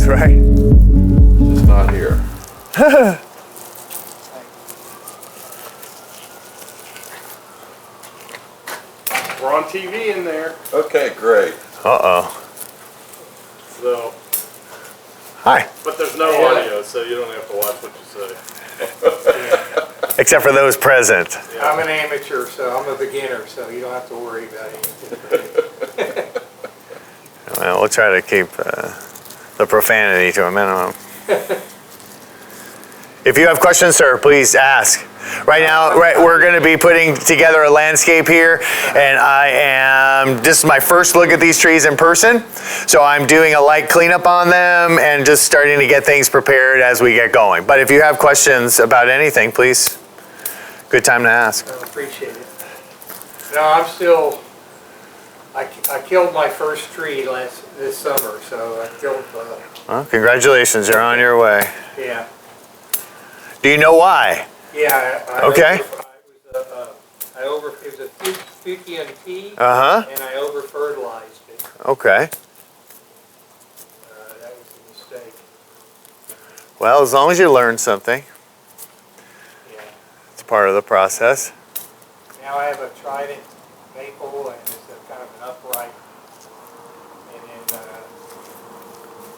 right. Just not here. We're on TV in there. Okay, great. Uh-oh. So, Hi. but there's no audio, so you don't have to watch what you say. Except for those present. Yeah. I'm an amateur, so I'm a beginner, so you don't have to worry about anything. Well, we'll try to keep the profanity to a minimum. If you have questions, sir, please ask. Right now, we're going to be putting together a landscape here, and this is my first look at these trees in person. So I'm doing a light cleanup on them and just starting to get things prepared as we get going. But if you have questions about anything, please, good time to ask. I appreciate it. No, I'm still, I killed my first tree this summer, so I killed, Well, congratulations, you're on your way. yeah. Do you know why? Yeah. Okay. It was a Fukian tea, Uh-huh. and I over-fertilized it. Okay. That was a mistake. Well, as long as you learn something, Yeah. it's part of the process. Now I have a trident maple, and it's a kind of an upright. And then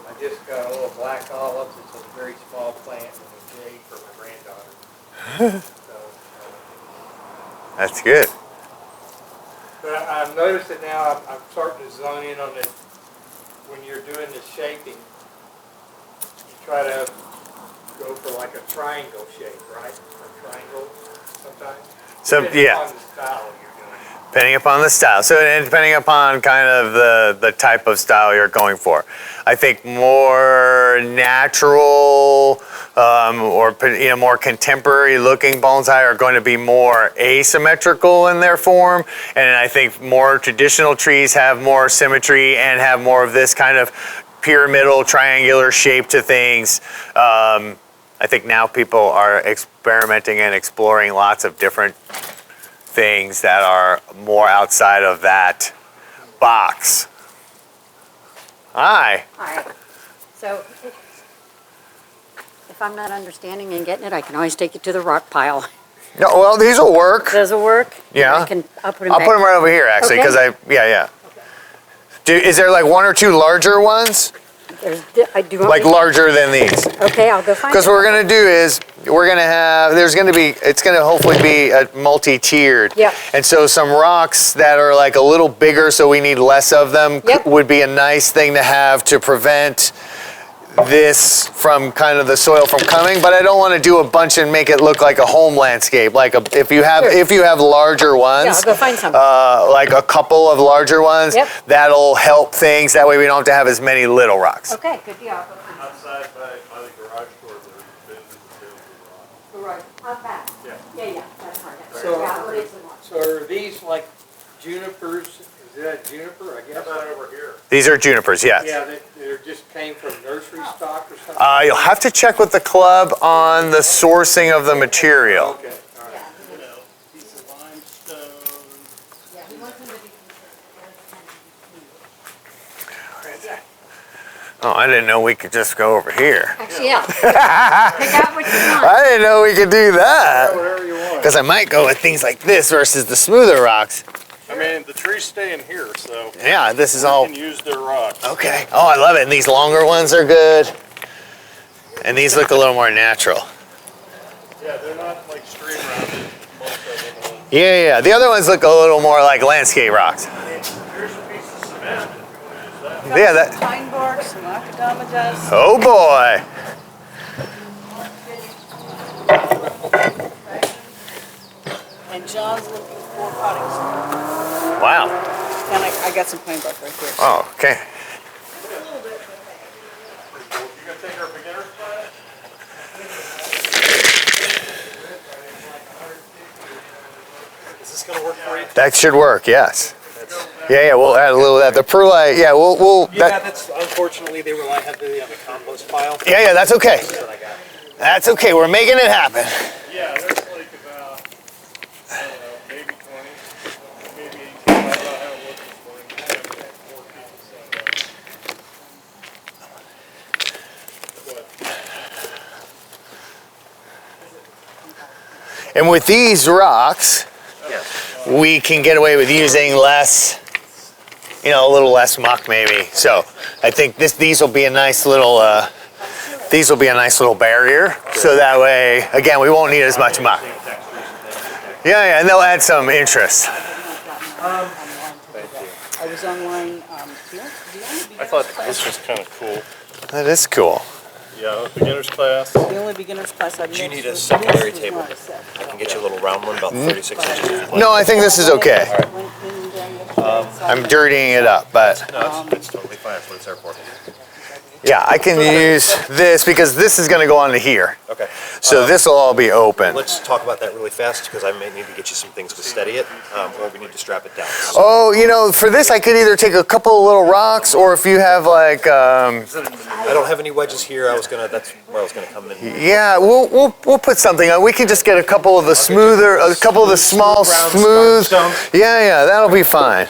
I just got a little black olive. It's a very small plant and a jade for my granddaughter. So, That's good. but I've noticed that now I'm starting to zone in on it. When you're doing the shaping, you try to go for like a triangle shape, right? A triangle sometimes. So, Depending yeah. on the style you're doing. Depending upon the style. So, and depending upon kind of the type of style you're going for. I think more natural or more contemporary looking bonsai are going to be more asymmetrical in their form. And I think more traditional trees have more symmetry and have more of this kind of pyramidal, triangular shape to things. I think now people are experimenting and exploring lots of different things that are more outside of that box. Hi. Hi. So, if I'm not understanding and getting it, I can always take it to the rock pile. No, well, these will work. Does it work? Yeah. I'll put them I'll back. put them right over here, actually, because Okay. Is there like one or two larger ones? I do want Like me- larger than these? Okay, I'll go find Because them. what we're going to do is, it's going to hopefully be a multi-tiered. Yeah. And so some rocks that are like a little bigger, so we need less of them, Yep. would be a nice thing to have to prevent this from kind of the soil from coming, but I don't want to do a bunch and make it look like a home landscape. Like if you have larger ones, Yeah, I'll go find some. like a couple of larger ones, Yep. that'll help things. That way we don't have to have as many little rocks. Okay, good deal. I'll go find some. Outside by the garage door, there's been the Right. On back. Yeah. Yeah, that's hard. So- Yeah, I'll get some more. So are these like junipers? Is that juniper, I guess? How about over here? These are junipers, yes. Yeah, they just came from nursery stock or something? You'll have to check with the club on the sourcing of the material. Okay, all right. You know, piece of limestone. Yeah, he wants them to be considered. Oh, I didn't know we could just go over here. Actually, yeah. Pick out what you want. I didn't know we could do that. Whatever you want. Because I might go with things like this versus the smoother rocks. I mean, the trees stay in here, so Yeah, this is you all. can use their rocks. Okay. Oh, I love it. And these longer ones are good. And these look a little more natural. Yeah, they're not like stream rounded, most of them. Yeah. The other ones look a little more like landscape rocks. Here's a piece of cement if you want to use that. Yeah, that. Pine bark, some macadamia dust. Oh boy. And John's looking for potting soil. Wow. And I got some pine bark right here. Oh, okay. You gonna take our beginner's class? Is this gonna work for you? That should work, yes. Yeah, we'll add a little of that. The perlite, yeah, we'll Yeah, that's unfortunately they rely heavily on the compost pile. yeah, that's okay. That's what I got. That's okay. We're making it happen. Yeah, there's like about, I don't know, maybe 20, maybe 18. I don't know how it works this morning. I have 4 people signed up. And with these rocks, we can get away with using less, you know, a little less muck maybe. So I think these will be a nice little barrier. So that way, again, we won't need as much muck. Yeah, and they'll add some interest. I was online, I thought this was kind of cool. That is cool. Yeah, beginner's class. the only beginner's class I've missed. Do you need a was- secondary this was table? not a set. I can get you a little round one, about 36 inches. if you'd like. No, I think this is okay. I'm dirtying it up, but No, it's totally fine. That's what it's there for. yeah, I can use this because this is going to go onto here. Okay. So this will all be open. Let's talk about that really fast because I may need to get you some things to steady it, or we need to strap it down. Oh, you know, for this I could either take a couple of little rocks, or if you have like, I don't have any wedges here. That's where I was gonna come in. yeah, we'll put something on. We can just get a couple of the small smooth. stones. Yeah, that'll be fine.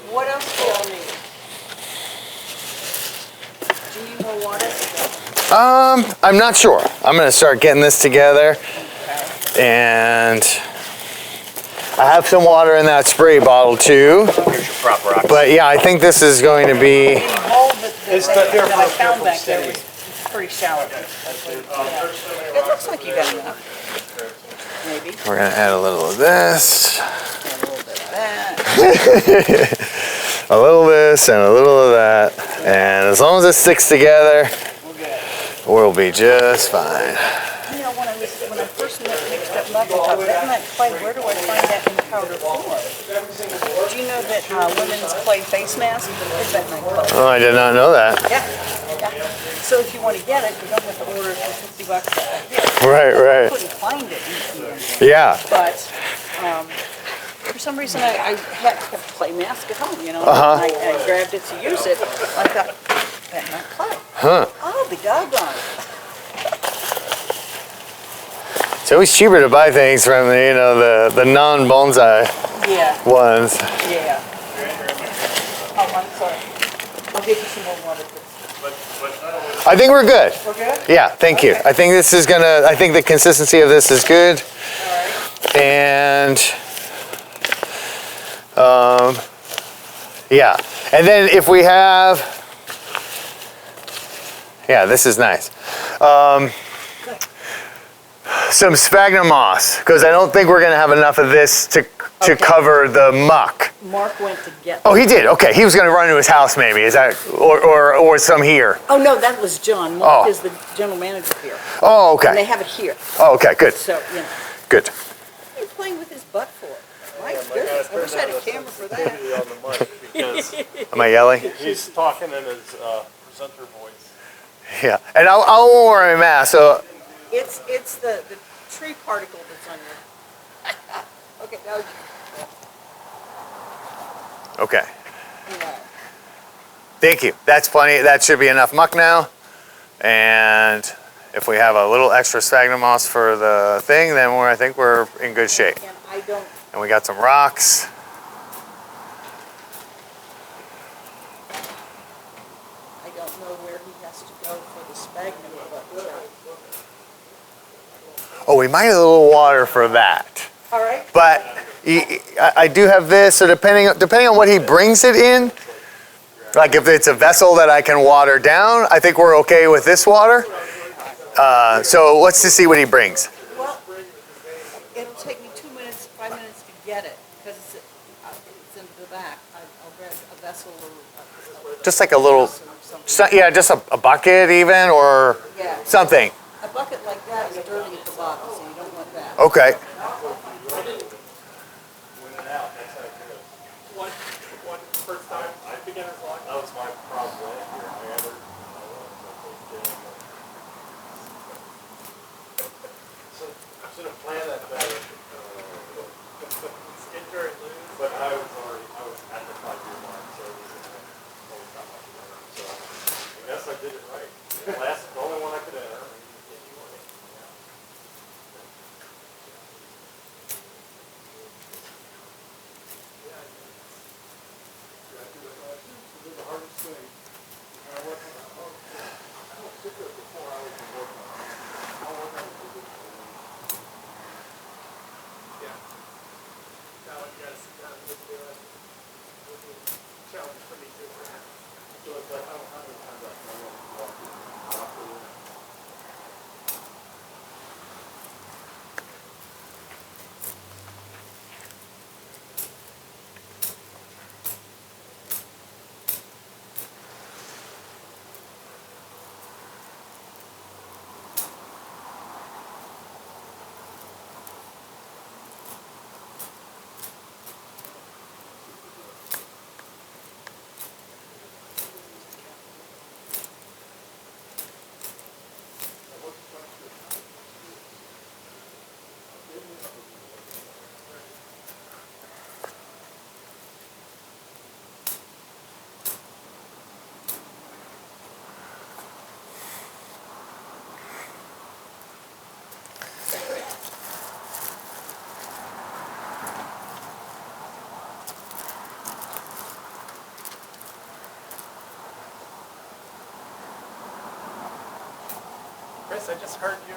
What else do y'all need? Do you know water? I'm not sure. I'm gonna start getting this together, and I have some water in that spray bottle too. Here's your prop rock. But yeah, I think this is going to be. The hole that I found back there was pretty shallow. It looks like you got enough. Maybe. We're gonna add a little of this, And a little bit of that. a little of this, and a little of that, and as long as it sticks together, we'll be just fine. You know, when I first mixed up mud, I thought, that might clay, where do I find that in powder form? Do you know that women's clay face mask is that night clay? Oh, I did not know that. Yeah. So if you want to get it, you don't have to order it for $50 at here. Right. I couldn't find it in the end. Yeah. But for some reason, I had a clay mask at home, you know. Uh-huh. I grabbed it to use it. I thought, that's not clay. Huh. Oh, the doggone. It's always cheaper to buy things from the non-bonsai Yeah, ones. yeah. Oh, I'm sorry. I'll give you some more water. I think we're good. We're good? Yeah, thank you. I think this is I think the consistency of this is good. All right. And yeah, and then if we have, yeah, this is nice. Some sphagnum moss, because I don't think we're gonna have enough of this to cover the muck. Mark went to get. Oh, he did. Okay, he was gonna run to his house, maybe. Is that or some here? Oh, no, that was John. Mark Oh. is the general manager here. Oh, And they okay. have it here. Oh, okay, good, So, you know. good. What are you playing with his butt for? My goodness, I wish I had a camera for that. On the mic because Am I yelling? he's talking in his presenter voice. Yeah, and I'll wear a mask. So It's the tree particle that's on your. Okay, now okay. you know. Thank you. That's plenty. That should be enough muck now. And if we have a little extra sphagnum moss for the thing, then I think we're in good shape. And I don't. And we got some rocks. I don't know where he has to go for the sphagnum, but Oh, we might have a little water for that. all right. But I do have this, so depending on what he brings it in, like if it's a vessel that I can water down, I think we're okay with this water. So let's just see what he brings. Well, it'll take me 5 minutes to get it because it's in the back. I'll grab a vessel or Just like a little, something. yeah, just a bucket even, or Yeah. something. A bucket like that is dirty at the bottom, so you don't want that. Okay. One first time I beginner's luck, that was my problem last year. I ever so I was in a But I was at the 5-year mark, so it was always not much better. So I guess I did it right. The only one I could enter. The hardest thing. I work on that hard thing. I don't sit there for 4 hours and work on it. I'll work on it. Yeah. Now you gotta sit down and just do it. Challenge for me too. So it's like, I don't know how many times I've done it. Walk through it. Chris, I just heard you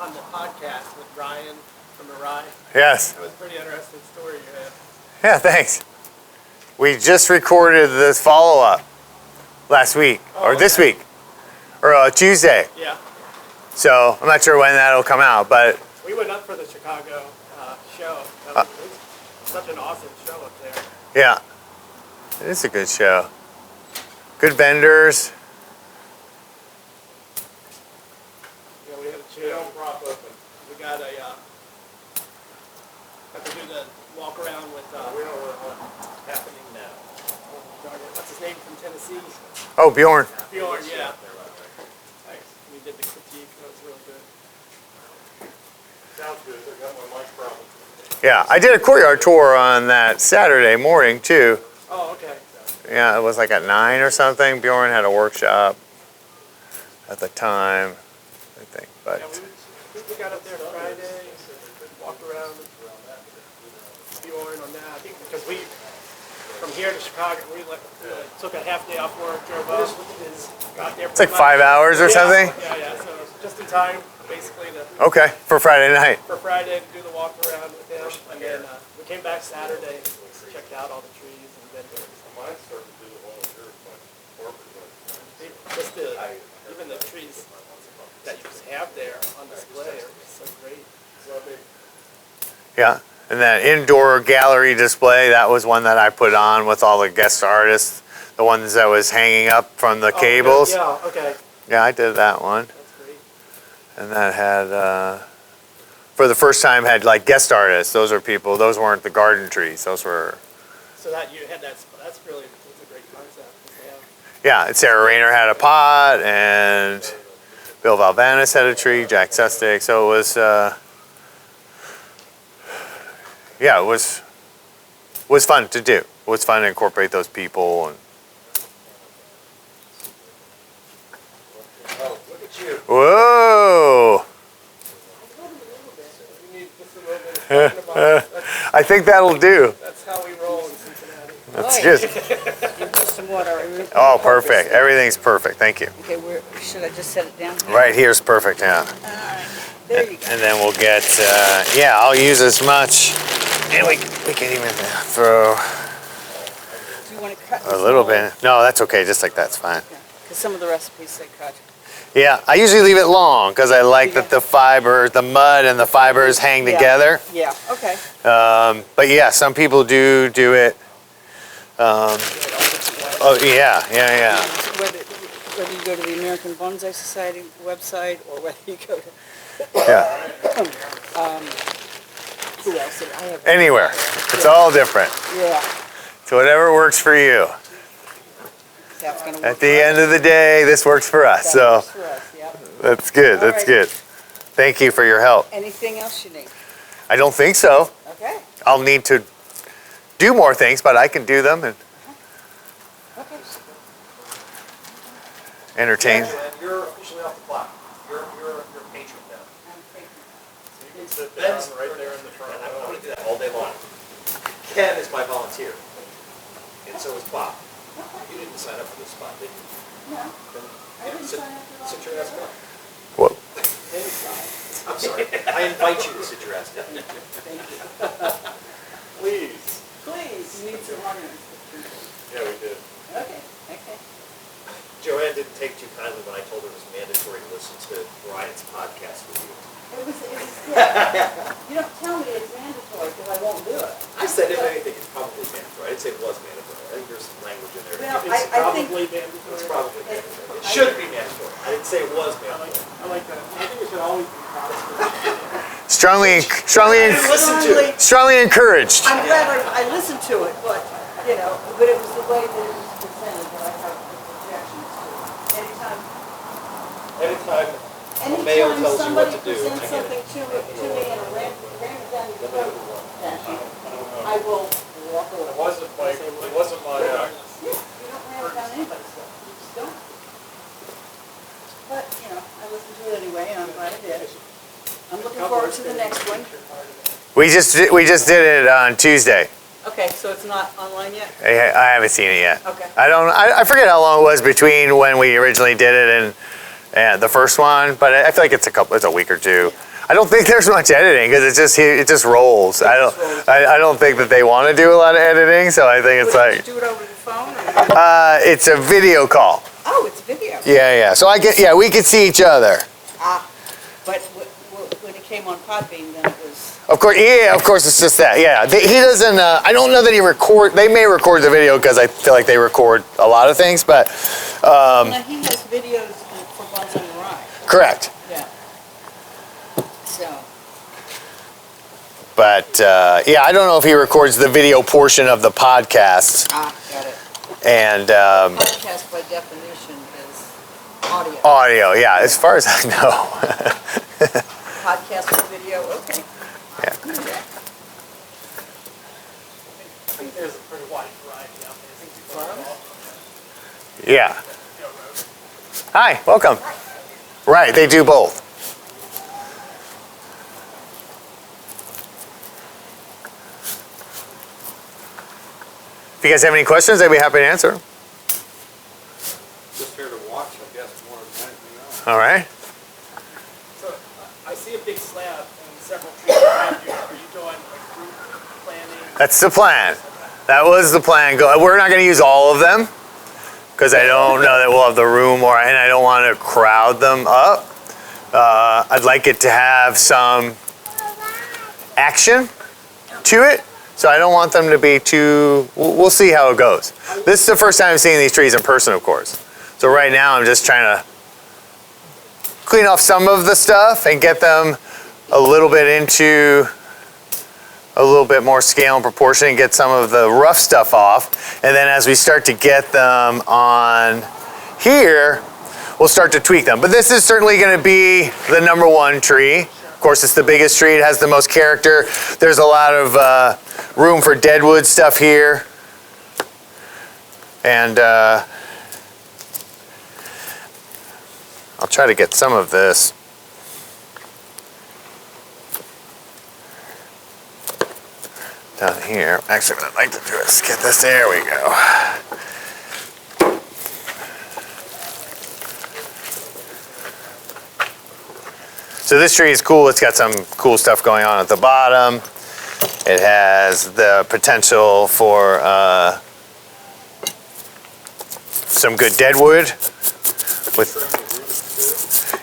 on the podcast with Ryan from the Rye. Yes. It was a pretty interesting story you had. Yeah, thanks. We just recorded this follow-up last week, or this week, or Tuesday. Yeah. So I'm not sure when that'll come out, but We went up for the Chicago show. That was such an awesome show up there. yeah, it is a good show. Good vendors. Yeah, we had a channel prop open. We got a have to do the walk around with we don't know what's happening now. What's his name from Tennessee? Oh, Bjorn. Bjorn, yeah. Thanks. We did the critique. That was real good. Sounds good. I got my mic problem. Yeah, I did a courtyard tour on that Saturday morning too. Oh, okay. Yeah, it was like at 9 or something. Bjorn had a workshop at the time, I think. But Yeah, we got up there Friday, walked around Bjorn on that. I think because we, from here to Chicago, we took a half day off work, drove up, got there. it's like 5 hours or something. Yeah. So just in time, basically, Okay, for Friday night. for Friday to do the walk around with him. And then we came back Saturday, checked out all the trees and vendors. Mine started to do the volunteer just even the trees that you just have there on display are just so great. Yeah, and that indoor gallery display, that was one that I put on with all the guest artists. The ones that was hanging up from the cables. Yeah, okay. Yeah, I did that one. That's great. And that had, for the first time, had like guest artists. Those weren't the garden trees. Those were, So that you had that's really, that's a great concept. yeah, and Sarah Rayner had a pot, and Bill Valvanis had a tree, Jack Sustic. So it was, yeah, it was fun to do. It was fun to incorporate those people. And Oh, look at you. whoa! You need just a little bit of talking about I think that'll do. that's how we roll in Cincinnati. That's good. Give us some water. Oh, perfect. Everything's perfect. Thank you. Okay, should I just set it down? Right here's perfect, yeah. All right, there you go. And then we'll get, yeah, I'll use as much. And we can even throw Do you want to cut? a little bit. No, that's okay. Just like that's fine. Because some of the recipes say cut. Yeah, I usually leave it long because I like that the mud and the fibers hang Yeah. together. Yeah, okay. But yeah, some people do it. Oh, yeah. Whether you go to the American Bonsai Society website or whether you go to, Yeah, who else? I have. anywhere. It's all different. Yeah, So whatever works for you. that's going to work. At the end of the day, this works for us. That So works for us, yeah. that's good. All That's right. good. Thank you for your help. Anything else you need? I don't think so. Okay, I'll need to do more things, but I can do them and okay. entertain. And you're officially off the clock. You're patron now. You can sit down right there in the front And I row. want to do that all day long. Ken is my volunteer. And so is Bob. You didn't sign up for this spot, did you? No, I Yeah, didn't sit, sign up for sit your ass down. Whoa. I'm sorry. I invite you to sit your ass down. Please. Please, you need some honors. Yeah, we did. Okay, okay. Joanne didn't take too kindly when I told her it was mandatory to listen to Brian's podcast with you. Yeah. You don't tell me it's mandatory because I won't do it. I said if anything, it's probably mandatory. I didn't say it was mandatory. I think there's some language in there. Well, It's I think, probably mandatory. It's probably mandatory. It should be mandatory. I didn't say it was mandatory. I like that. I think it should always be Protestant. Strongly encouraged. I'm glad I listened to it, but it was the way that it was presented that I have objections to. Anytime a male Anytime tells you what somebody to do, I presents get something it. to me in a random down your throat fashion, I will walk away. It wasn't my, Yeah, you don't ram down anybody's throat, you just don't. But, I listened to it anyway, and I'm glad I did. I'm looking forward to the next one. We just did it on Tuesday. Okay, so it's not online yet? I haven't seen it yet. Okay. I forget how long it was between when we originally did it and the first one, but I feel like it's a week or two. I don't think there's much editing because it just rolls. I don't think that they want to do a lot of editing, so I think it's Would like you do it over the phone? Or? it's a video call. Oh, it's video. Yeah. So we could see each other. But when it came on Podbean, then it was... Of course it's just that. Yeah, he doesn't. I don't know that he record. They may record the video because I feel like they record a lot of things, but Now, he has videos for Bonsai Mirai. correct. Yeah. So, But I don't know if he records the video portion of the podcast. got it. And Podcast by definition is audio. audio, yeah, as far as I know. Podcast for video, okay. Yeah. I think there's a pretty wide variety out there. I think people are all, Yeah. Hi, welcome. Right, they do both. If you guys have any questions, I'd be happy to answer. Just here to watch, I guess, more than anything else. All right. So I see a big slab and several trees around you. Are you doing like fruit planting? That's the plan. That was the plan. We're not going to use all of them because I don't know that we'll have the room, and I don't want to crowd them up. I'd like it to have some action to it, so I don't want them to be too. We'll see how it goes. This is the first time I'm seeing these trees in person, of course. So right now I'm just trying to clean off some of the stuff and get them a little bit into a little bit more scale and proportion and get some of the rough stuff off. And then as we start to get them on here, we'll start to tweak them. But this is certainly going to be the number one tree. Of course, it's the biggest tree. It has the most character. There's a lot of room for deadwood stuff here. And I'll try to get some of this. Down here. Actually, what I'd like to do is get this. There we go. So this tree is cool. It's got some cool stuff going on at the bottom. It has the potential for some good deadwood.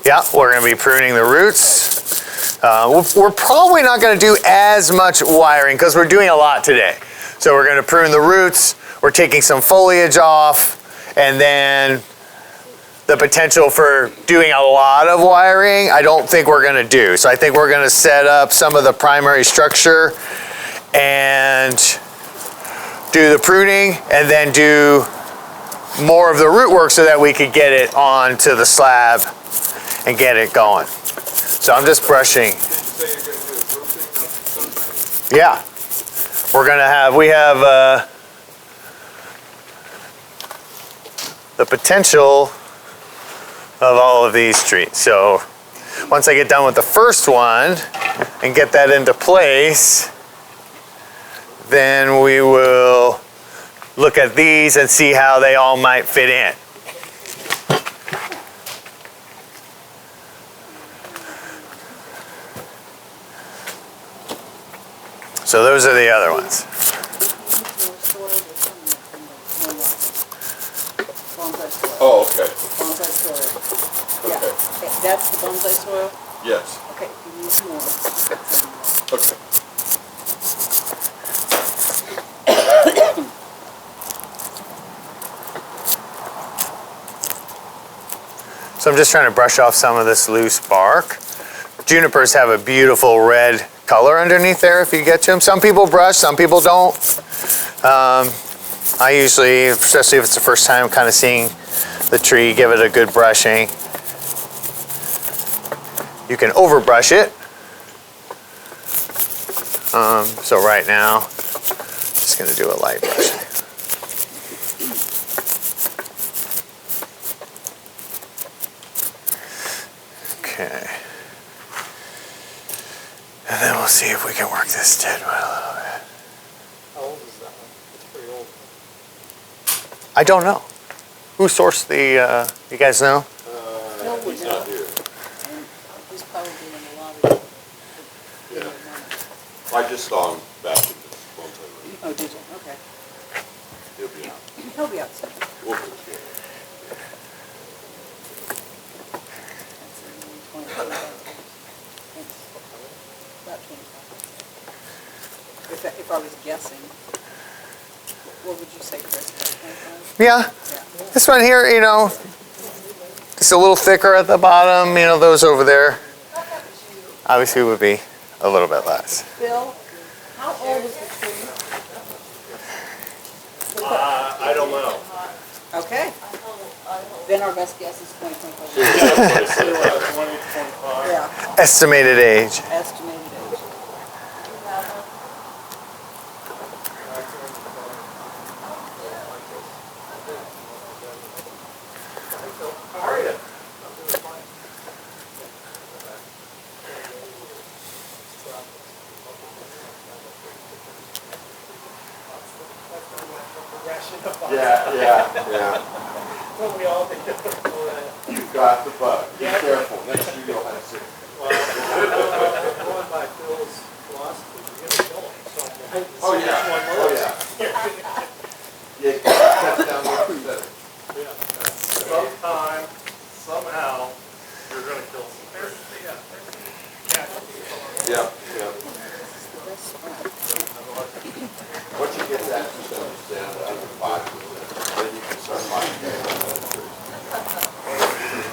Yeah, we're going to be pruning the roots. We're probably not going to do as much wiring because we're doing a lot today. So we're going to prune the roots. We're taking some foliage off, and then the potential for doing a lot of wiring, I don't think we're going to do. So I think we're going to set up some of the primary structure and do the pruning, and then do more of the root work so that we could get it onto the slab and get it going. So I'm just brushing. Yeah. We have the potential of all of these trees. So once I get done with the first one and get that into place, then we will look at these and see how they all might fit in. So those are the other ones. Bonsai soil. Oh, okay, Bonsai soil. Yeah, that's the bonsai soil? yes, Okay, if you need more. okay. So I'm just trying to brush off some of this loose bark. Junipers have a beautiful red color underneath there if you get to them. Some people brush, some people don't. I usually, especially if it's the first time kind of seeing the tree, give it a good brushing. You can overbrush it. So right now, I'm just gonna do a light brush. Okay. And then we'll see if we can work this deadwood a little bit. How old is that one? It's pretty old. I don't know. Who sourced the, you guys know? He's not here. He's probably in a lot of. Yeah. I just saw him back in the Bonsai room. Oh, did you? Okay. He'll be out. He'll be outside. We'll fix it. About 25. If I was guessing, what would you say, Chris? 25? Yeah. Yeah. This one here, you know, just a little thicker at the bottom. You know, those over there obviously would be a little bit less. Bill, how old is the tree? I don't know. Okay. Then our best guess is 2025. Say like 20, 25. Yeah, Estimated age. estimated age. How are you? Yeah. What we all think. You got the bug. Be careful. Next year you'll have six. Well, going by Phil's philosophy, you're gonna kill him, so I'm hoping to Oh, see yeah. which one Oh, lives. yeah. Yeah, cut down the tree better. Sometime, somehow, you're gonna kill him. There's the, Yeah. Once you get that percentage down to under 5%, then you can start buying trees.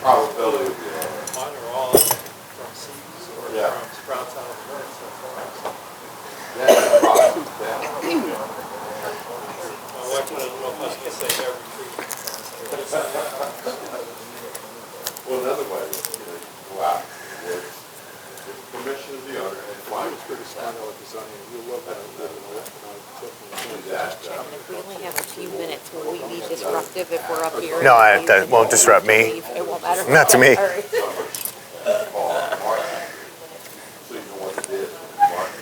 Probability would be lower. Mine are all from seeds or Yeah. from sprouts out of the earth so far. Yeah, the probability is down. My wife doesn't know if I can say every tree. Well, another way, you go out in the woods, with permission of the owner, and mine was pretty smart. You'll love that. We only have a few minutes. Will we be disruptive if we're up here? No, and that won't disrupt me. It won't matter. Not to me. All right. Fall and mark it. So you know what it is, when you mark it,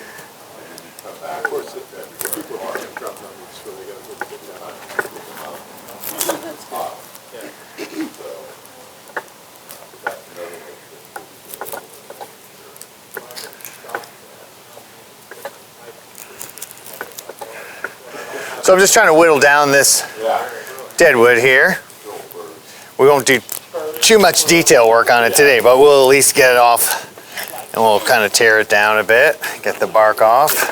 and then you come back. Of course, if people are in trouble, it's really got to look at that. So, that's another way. So I'm just trying to whittle down this Yeah. deadwood here. We won't do too much detail work on it today, but we'll at least get it off and we'll kind of tear it down a bit, get the bark off.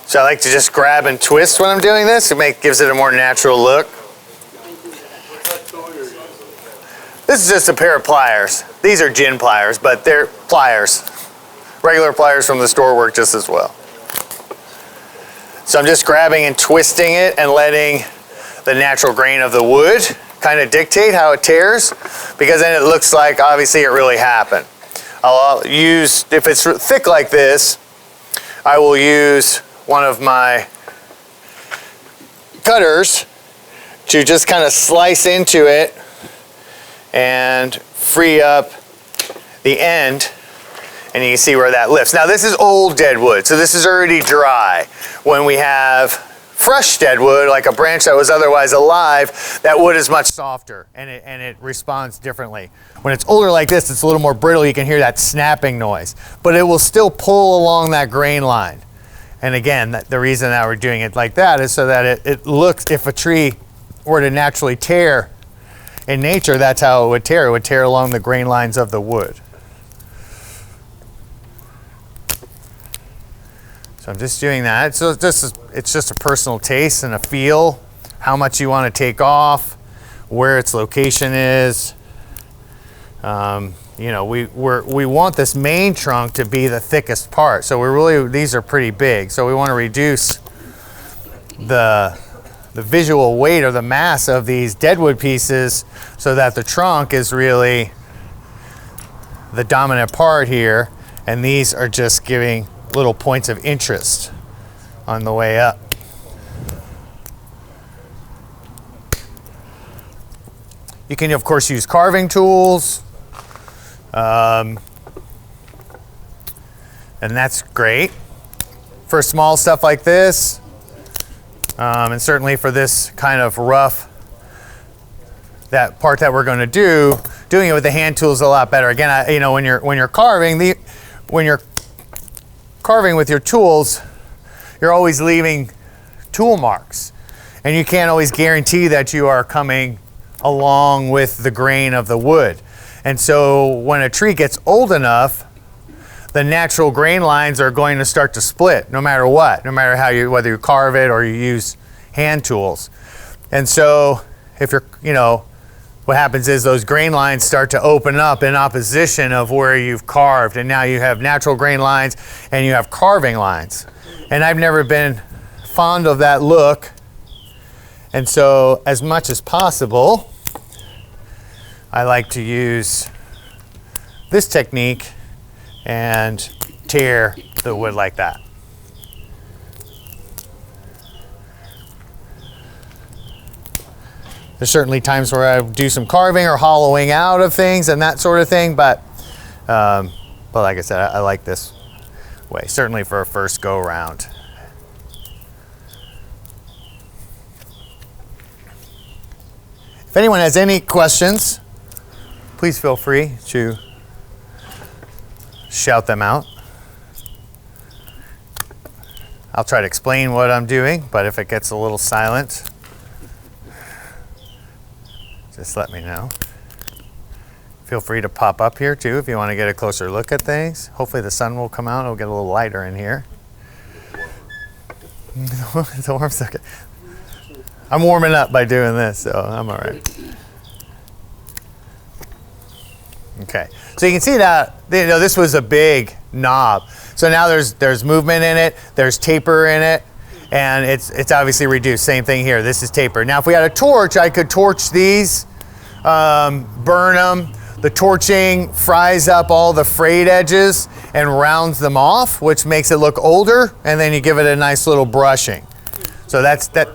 So I like to just grab and twist when I'm doing this. Gives it a more natural look. This is just a pair of pliers. These are gin pliers, but they're pliers. Regular pliers from the store work just as well. So I'm just grabbing and twisting it and letting the natural grain of the wood kind of dictate how it tears, because then it looks like obviously it really happened. I'll use, if it's thick like this, I will use one of my cutters to just kind of slice into it and free up the end, and you can see where that lifts. Now this is old dead wood, so this is already dry. When we have fresh dead wood, like a branch that was otherwise alive, that wood is much softer and it responds differently. When it's older like this, it's a little more brittle. You can hear that snapping noise, but it will still pull along that grain line. And again, the reason that we're doing it like that is so that it looks, if a tree were to naturally tear in nature, that's how it would tear. It would tear along the grain lines of the wood. So I'm just doing that. So it's just a personal taste and a feel, how much you want to take off, where its location is. You know, we want this main trunk to be the thickest part. So these are pretty big. So we want to reduce the visual weight or the mass of these deadwood pieces so that the trunk is really the dominant part here, and these are just giving little points of interest on the way up. You can of course use carving tools, and that's great for small stuff like this. And certainly for this kind of rough, that part that we're going to do, doing it with the hand tool is a lot better. Again, you know, when you're carving with your tools, you're always leaving tool marks, and you can't always guarantee that you are coming along with the grain of the wood. And so when a tree gets old enough, the natural grain lines are going to start to split no matter what, no matter how whether you carve it or you use hand tools. And so if you're, you know, what happens is those grain lines start to open up in opposition of where you've carved, and now you have natural grain lines and you have carving lines. And I've never been fond of that look. And so as much as possible, I like to use this technique and tear the wood like that. There's certainly times where I do some carving or hollowing out of things and that sort of thing, but like I said, I like this way, certainly for a first go around. If anyone has any questions, please feel free to shout them out. I'll try to explain what I'm doing, but if it gets a little silent, just let me know. Feel free to pop up here too if you want to get a closer look at things. Hopefully the sun will come out. It'll get a little lighter in here. The warmth's okay. I'm warming up by doing this, so I'm all right. Okay, so you can see that, you know, this was a big knob. So now there's movement in it, there's taper in it, and it's obviously reduced. Same thing here, this is taper. Now if we had a torch, I could torch these, burn them. The torching fries up all the frayed edges and rounds them off, which makes it look older, and then you give it a nice little brushing. So that's that.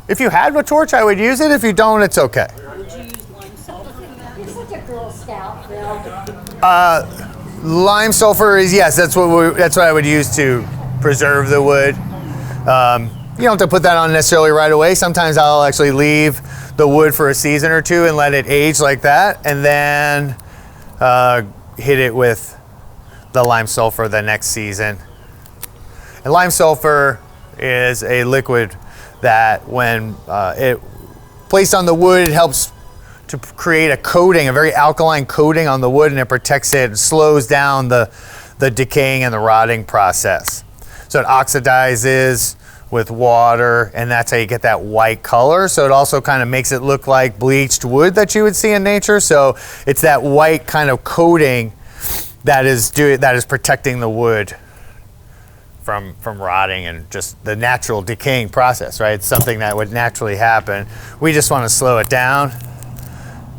If you had a torch, I would use it. If you don't, it's okay. Would you use lime sulfur for that? You're such a Girl Scout, Phil. Lime sulfur is, yes, that's what I would use to preserve the wood. You don't have to put that on necessarily right away. Sometimes I'll actually leave the wood for a season or two and let it age like that, and then hit it with the lime sulfur the next season. And lime sulfur is a liquid that when it placed on the wood, it helps to create a coating, a very alkaline coating on the wood, and it protects it and slows down the decaying and the rotting process. So it oxidizes with water, and that's how you get that white color. So it also kind of makes it look like bleached wood that you would see in nature. So it's that white kind of coating that is protecting the wood from rotting and just the natural decaying process, right? It's something that would naturally happen. We just want to slow it down.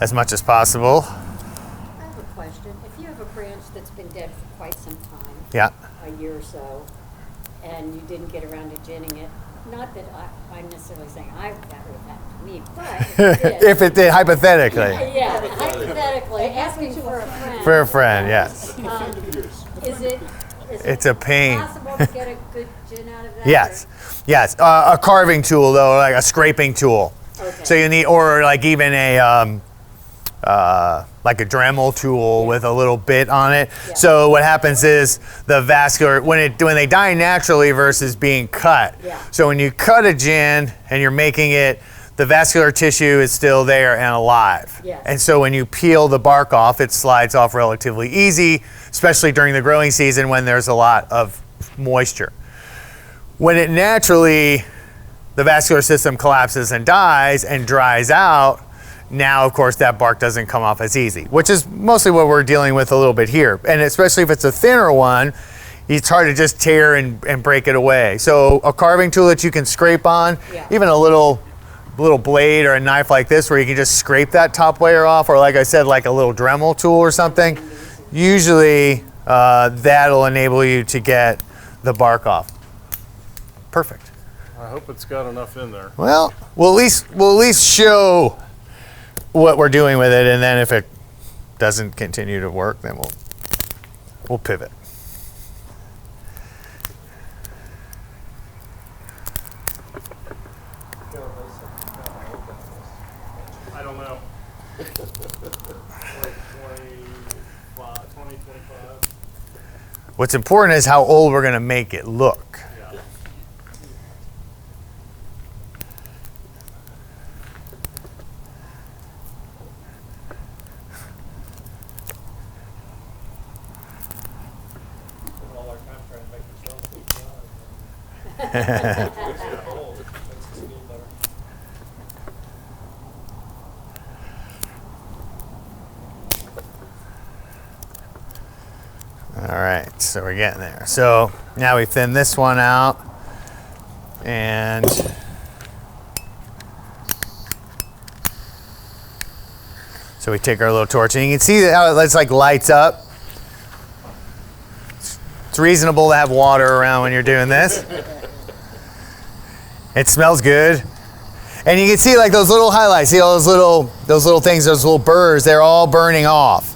as much as possible. I have a question. If you have a branch that's been dead for quite some time, Yeah. a year or so, and you didn't get around to ginning it, not that I'm necessarily saying that would have happened to me, but if it did. If it did, hypothetically. Yeah, hypothetically, asking for a friend. For a friend, yes. Is it It's a pain. possible to get a good gin out of that? Yes, yes. A carving tool though, like a scraping tool. Or- okay. So you need, or like even a like a Dremel tool with a little bit on it. Yeah. So what happens is the vascular when they die naturally versus being cut. Yeah. So when you cut a gin and you're making it, the vascular tissue is still there and alive. Yes. And so when you peel the bark off, it slides off relatively easy, especially during the growing season when there's a lot of moisture. When it naturally, the vascular system collapses and dies and dries out, now of course that bark doesn't come off as easy, which is mostly what we're dealing with a little bit here. And especially if it's a thinner one, it's hard to just tear and break it away. So a carving tool that you can scrape on, Yeah. even a little blade or a knife like this where you can just scrape that top layer off, or like I said, like a little Dremel tool or something, usually that'll enable you to get the bark off. Perfect. I hope it's got enough in there. Well, we'll at least show what we're doing with it, and then if it doesn't continue to work, then we'll pivot. I don't know. Like 20, 25. What's important is how old we're going to make it look. Yeah. All our time trying to make ourselves look young. Old, makes us feel better. All right, so we're getting there. So now we thin this one out, and so we take our little torch, and you can see how it's like lights up. It's reasonable to have water around when you're doing this. It smells good. And you can see like those little highlights, see all those little things, those little burrs, they're all burning off.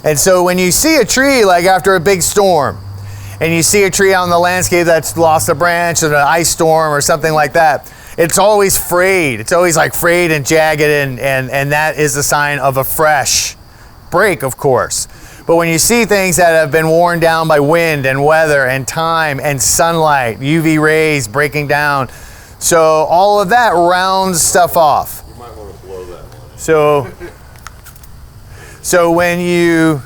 And so when you see a tree like after a big storm, and you see a tree out in the landscape that's lost a branch in an ice storm or something like that, it's always frayed. It's always like frayed and jagged, and that is a sign of a fresh break, of course. But when you see things that have been worn down by wind and weather and time and sunlight, UV rays breaking down, so all of that rounds stuff off. You might want to blow that one. So when you,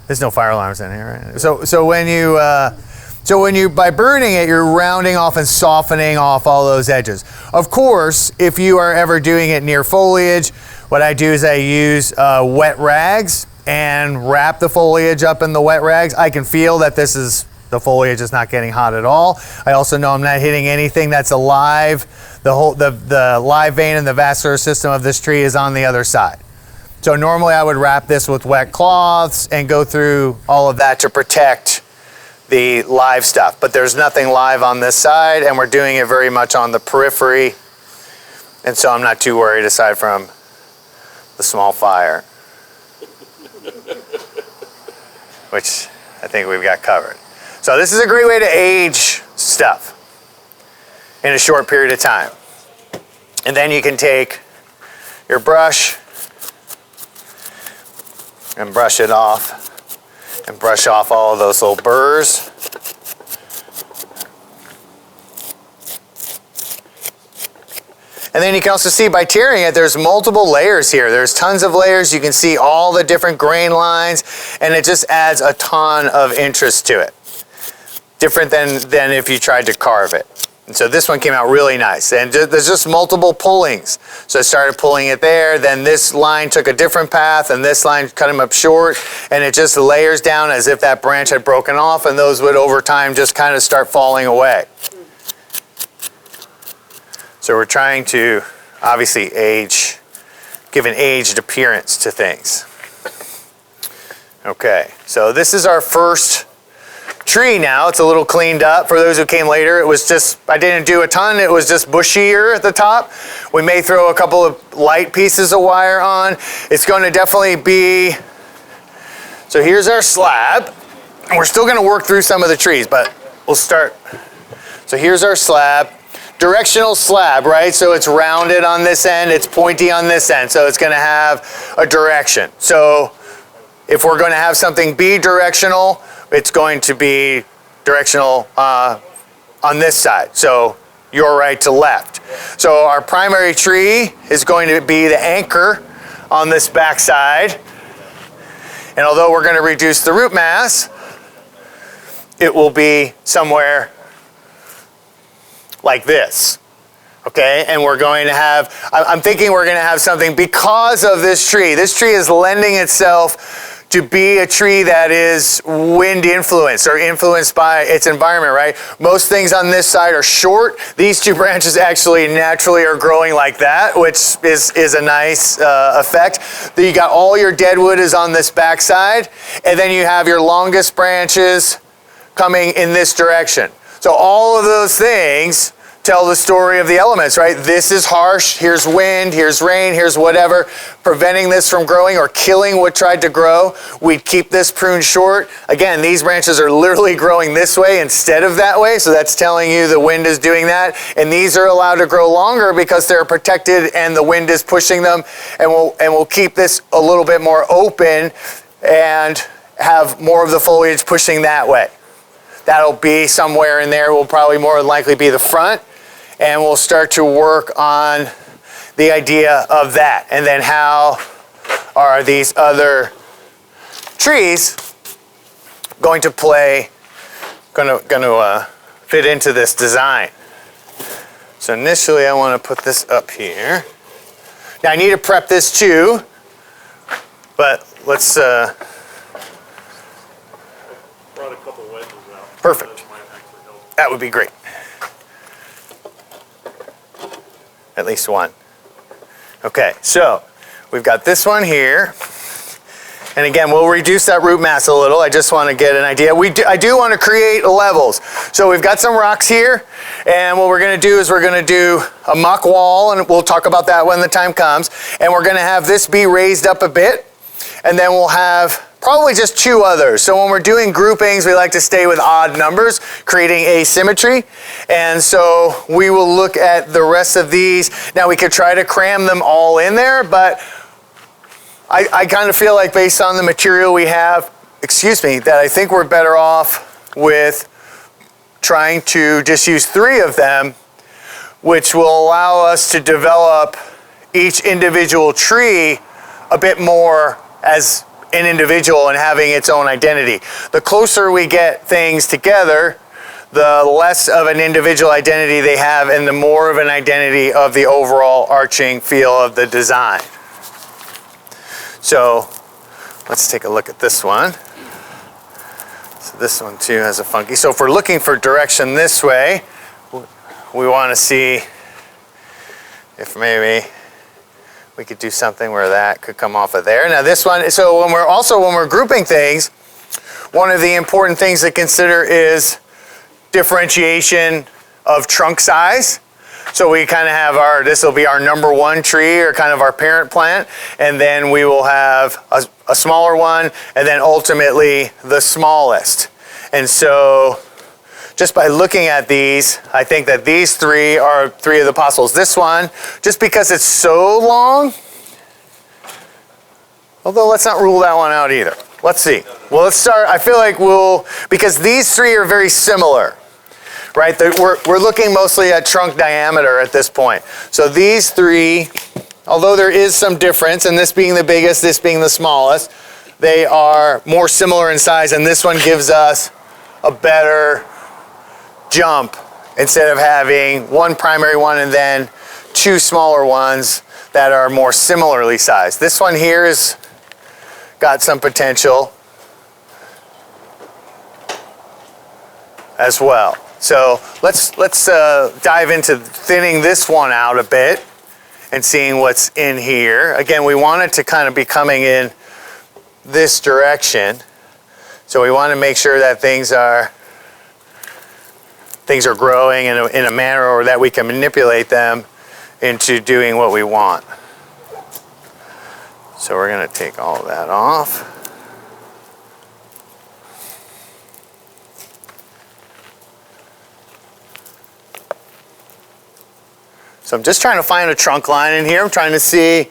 there's no fire alarms in here, right? So when you, by burning it, you're rounding off and softening off all those edges. Of course, if you are ever doing it near foliage, what I do is I use wet rags and wrap the foliage up in the wet rags. I can feel that the foliage is not getting hot at all. I also know I'm not hitting anything that's alive. The live vein in the vascular system of this tree is on the other side. So normally I would wrap this with wet cloths and go through all of that to protect the live stuff. But there's nothing live on this side, and we're doing it very much on the periphery. And so I'm not too worried aside from the small fire, which I think we've got covered. So this is a great way to age stuff in a short period of time. And then you can take your brush and brush it off, and brush off all of those little burrs. And then you can also see by tearing it, there's multiple layers here. There's tons of layers. You can see all the different grain lines, and it just adds a ton of interest to it. Different than if you tried to carve it. And so this one came out really nice. And there's just multiple pullings. So I started pulling it there, then this line took a different path, and this line cut him up short, and it just layers down as if that branch had broken off, and those would over time just kind of start falling away. So we're trying to obviously age give an aged appearance to things. Okay, so this is our first tree now. It's a little cleaned up. For those who came later, it was just, I didn't do a ton. It was just bushier at the top. We may throw a couple of light pieces of wire on. It's going to definitely be, so here's our slab. And we're still going to work through some of the trees, but we'll start. So here's our slab. Directional slab, right? So it's rounded on this end, it's pointy on this end. So it's going to have a direction. So if we're going to have something be directional, it's going to be directional on this side. So your right to left. So our primary tree is going to be the anchor on this back side. And although we're going to reduce the root mass, it will be somewhere like this. Okay, and we're going to have, I'm thinking we're going to have something because of this tree. This tree is lending itself to be a tree that is wind influenced or influenced by its environment, right? Most things on this side are short. These two branches actually naturally are growing like that, which is a nice effect. Then you got all your dead wood is on this back side, and then you have your longest branches coming in this direction. So all of those things tell the story of the elements, right? This is harsh, here's wind, here's rain, here's whatever, preventing this from growing or killing what tried to grow. We'd keep this prune short. Again, these branches are literally growing this way instead of that way, so that's telling you the wind is doing that. And these are allowed to grow longer because they're protected and the wind is pushing them, and we'll keep this a little bit more open and have more of the foliage pushing that way. That'll be somewhere in there, will probably more than likely be the front. And we'll start to work on the idea of that. And then how are these other trees going to play, going to fit into this design? So initially I want to put this up here. Now I need to prep this too, but let's... Brought a couple wedges out. Perfect. That would be great. At least one. Okay, so we've got this one here. And again, we'll reduce that root mass a little. I just want to get an idea. I do want to create levels. So we've got some rocks here. And what we're going to do is we're going to do a muck wall. And we'll talk about that when the time comes. And we're going to have this be raised up a bit. And then we'll have probably just two others. So when we're doing groupings, we like to stay with odd numbers, creating asymmetry. And so we will look at the rest of these. Now we could try to cram them all in there, but I kind of feel like based on the material we have, that I think we're better off with trying to just use 3 of them, which will allow us to develop each individual tree a bit more as an individual and having its own identity. The closer we get things together, the less of an individual identity they have and the more of an identity of the overall arching feel of the design. So let's take a look at this one. So this one too has a funky. So if we're looking for direction this way, we want to see if maybe we could do something where that could come off of there. Now this one, so when we're grouping things, one of the important things to consider is differentiation of trunk size. So we kind of have this will be our number 1 tree or kind of our parent plant, and then we will have a smaller one, and then ultimately the smallest. And so just by looking at these, I think that these 3 are 3 of the possibles. This one, just because it's so long, although let's not rule that one out either. Let's see. Well, let's start, I feel like because these 3 are very similar, right? We're looking mostly at trunk diameter at this point. So these 3, although there is some difference, and this being the biggest, this being the smallest, they are more similar in size, and this one gives us a better jump instead of having one primary one and then 2 smaller ones that are more similarly sized. This one here has got some potential as well. So let's dive into thinning this one out a bit and seeing what's in here. Again, we want it to kind of be coming in this direction. So we want to make sure that things are growing in a manner or that we can manipulate them into doing what we want. So we're going to take all of that off. So I'm just trying to find a trunk line in here. I'm trying to see,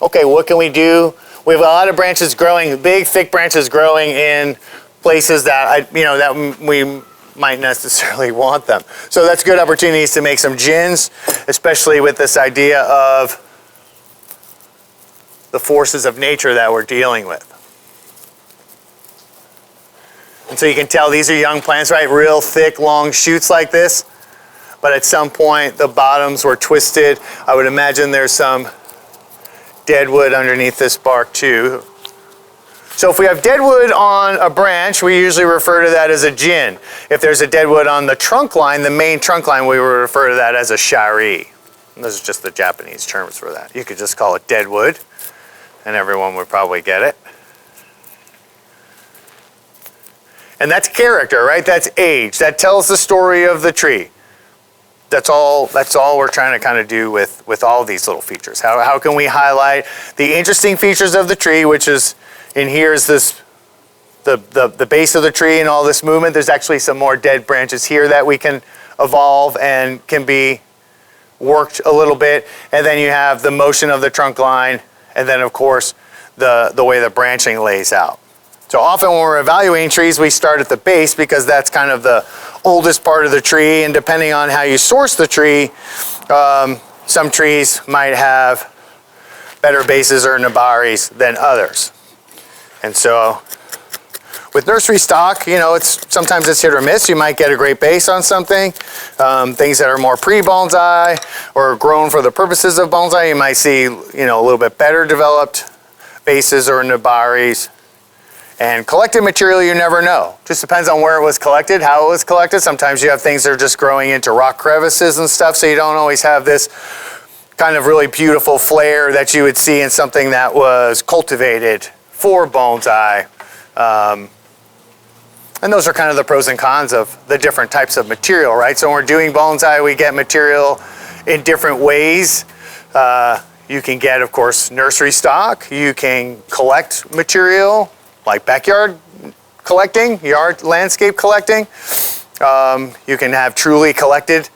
okay, what can we do? We have a lot of branches growing, big, thick branches growing in places that that we might necessarily want them. So that's good opportunities to make some gins, especially with this idea of the forces of nature that we're dealing with. And so you can tell these are young plants, right? Real thick, long shoots like this. But at some point, the bottoms were twisted. I would imagine there's some dead wood underneath this bark too. So if we have dead wood on a branch, we usually refer to that as a jin. If there's a dead wood on the trunk line, the main trunk line, we would refer to that as a shari. And those are just the Japanese terms for that. You could just call it dead wood, and everyone would probably get it. And that's character, right? That's age. That tells the story of the tree. That's all we're trying to kind of do with all these little features. How can we highlight the interesting features of the tree, which is, in here is this, the base of the tree and all this movement. There's actually some more dead branches here that we can evolve and can be worked a little bit. And then you have the motion of the trunk line, and then of course the way the branching lays out. So often when we're evaluating trees, we start at the base because that's kind of the oldest part of the tree, and depending on how you source the tree, some trees might have better bases or nabaris than others. And so with nursery stock, sometimes it's hit or miss. You might get a great base on something. Things that are more pre-bonsai or grown for the purposes of bonsai, you might see a little bit better developed bases or nabaris. And collected material, you never know. Just depends on where it was collected, how it was collected. Sometimes you have things that are just growing into rock crevices and stuff, so you don't always have this kind of really beautiful flare that you would see in something that was cultivated for bonsai. And those are kind of the pros and cons of the different types of material, right? So when we're doing bonsai, we get material in different ways. You can get, of course, nursery stock. You can collect material, like backyard collecting, yard landscape collecting. You can have truly collected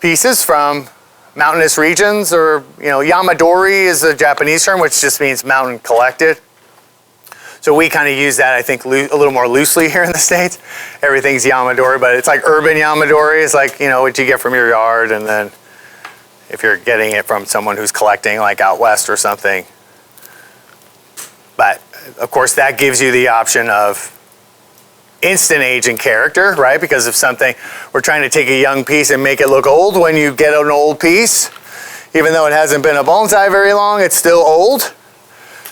pieces from mountainous regions, or yamadori is a Japanese term, which just means mountain collected. So we kind of use that, I think, a little more loosely here in the States. Everything's yamadori, but it's like urban yamadori. It's like, what you get from your yard, and then if you're getting it from someone who's collecting, like out west or something. But of course, that gives you the option of instant age and character, right? Because if something, we're trying to take a young piece and make it look old. When you get an old piece, even though it hasn't been a bonsai very long, it's still old.